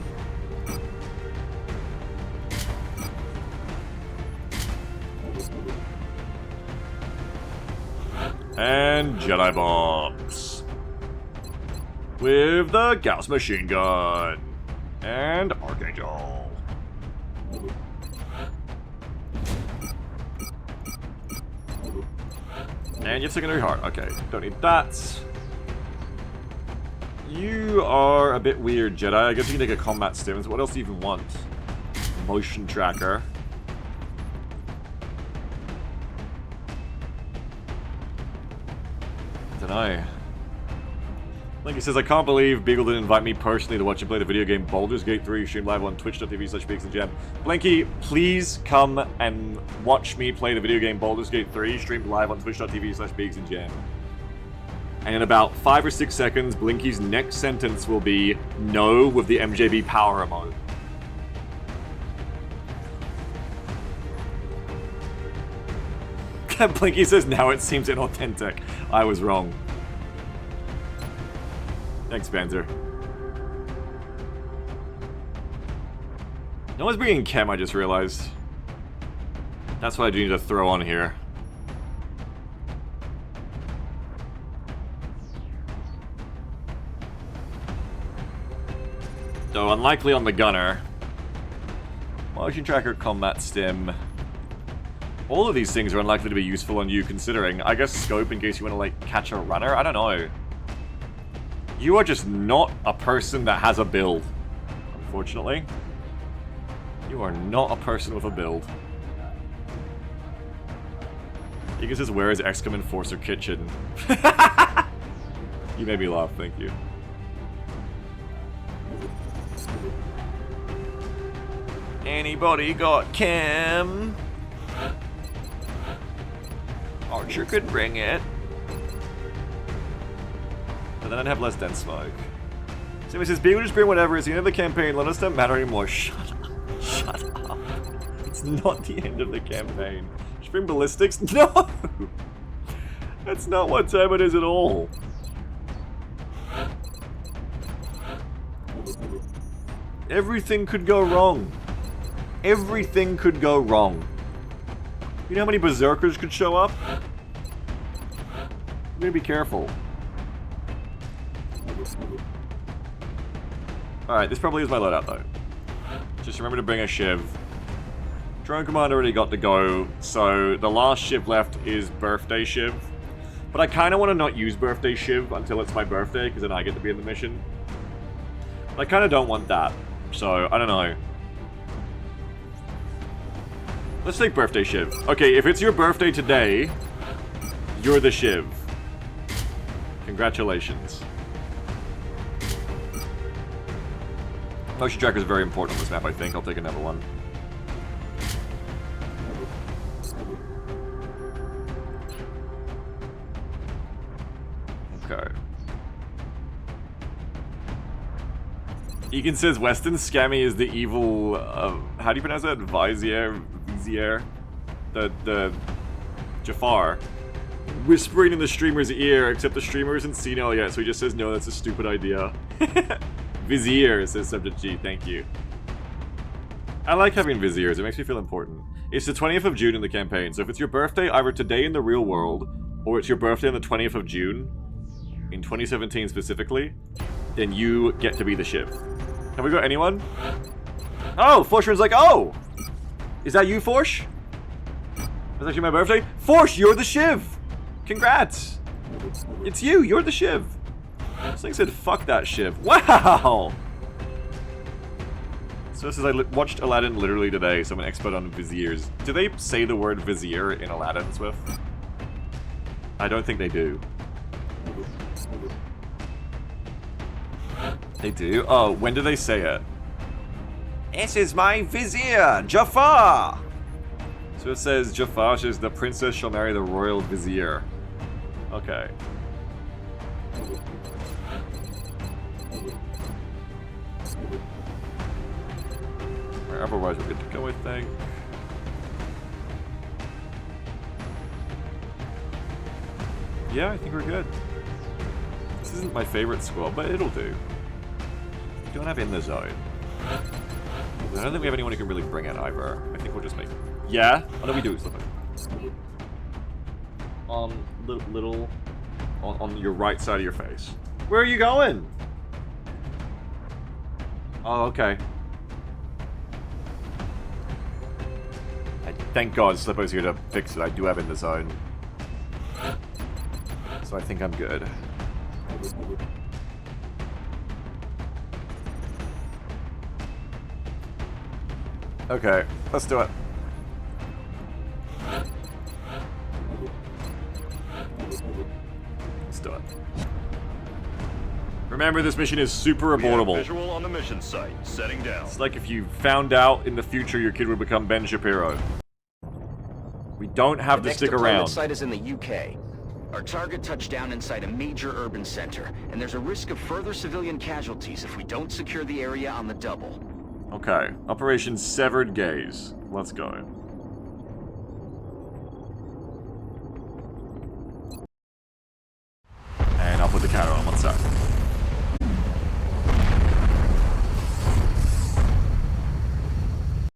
And Jedi bombs. With the Gauss machine gun. And Archangel. And you have secondary heart. Okay, don't need that. You are a bit weird, Jedi. I guess you can take a combat stimulus. What else do you even want? Motion tracker. I don't know. Like he says, I can't believe Beagle didn't invite me personally to watch him play the video game Baldur's Gate 3, streamed live on twitch.tv/BeagsandJam. Blinky, please come and watch me play the video game Baldur's Gate 3, streamed live on twitch.tv/BeagsandJam. And in about 5 or 6 seconds, Blinky's next sentence will be no with the MJB power emote. Blinky says, now it seems inauthentic. I was wrong. Thanks, Banter. No one's bringing chem, I just realized. That's what I do need to throw on here. Though unlikely on the gunner. Motion tracker, combat stim. All of these things are unlikely to be useful on you, considering. I guess scope in case you want to, like, catch a runner? I don't know. You are just not a person that has a build. Unfortunately. You are not a person with a build. Egan says, where is XCOM Enforcer Kitchen? You made me laugh, thank you. Anybody got chem? Archer could bring it. And then I'd have less dense smoke. So he says, Beagle just bring whatever. It's the end of the campaign. Let us don't matter anymore. Shut up. Shut up. It's not the end of the campaign. Just bring ballistics? No! That's not what time it is at all. Everything could go wrong. Everything could go wrong. You know how many berserkers could show up? I'm gonna be careful. Alright, this probably is my loadout though. Just remember to bring a shiv. Drone command already got to go, so the last shiv left is birthday shiv. But I kind of want to not use birthday shiv until it's my birthday, because then I get to be in the mission. But I kind of don't want that, so I don't know. Let's take birthday shiv. Okay, if it's your birthday today, you're the shiv. Congratulations. Motion tracker is very important on this map, I think. I'll take another one. Okay. Egan says Weston Scammy is the evil, how do you pronounce that? Vizier? The Jafar. Whispering in the streamer's ear, except the streamer isn't senile yet, so he just says, no, that's a stupid idea. Vizier, says Subject G, thank you. I like having Viziers, it makes me feel important. It's the 20th of June in the campaign, so if it's your birthday either today in the real world, or it's your birthday on the 20th of June, in 2017 specifically, then you get to be the shiv. Have we got anyone? Oh, Forshman's like, oh! Is that you, Forsh? That's actually my birthday? Forsh, you're the shiv! Congrats! It's you, you're the shiv. This thing said, fuck that shiv. Wow! So this is, I watched Aladdin literally today, so I'm an expert on viziers. Do they say the word vizier in Aladdin, Swift? I don't think they do. They do? Oh, when do they say it? This is my vizier, Jafar! So it says, Jafar says, the princess shall marry the royal vizier. Okay. Otherwise we're good to go, I think. Yeah, I think we're good. This isn't my favorite squad, but it'll do. We don't have in the zone. I don't think we have anyone who can really bring it either. I think we'll just make... Yeah? Oh no, we do. Stop it. little on your right side of your face. Where are you going? Oh, okay. Thank God Slippo's here to fix it. I do have in the zone. So I think I'm good. Okay, let's do it. Let's do it. Remember, this mission is super abortable. Visual on the mission site. Setting down. It's like if you found out in the future your kid would become Ben Shapiro. We don't have to stick around. The next deployment site is in the UK. Our target touched down inside a major urban center, and there's a risk of further civilian casualties if we don't secure the area on the double. Okay, Operation Severed Gaze. Let's go.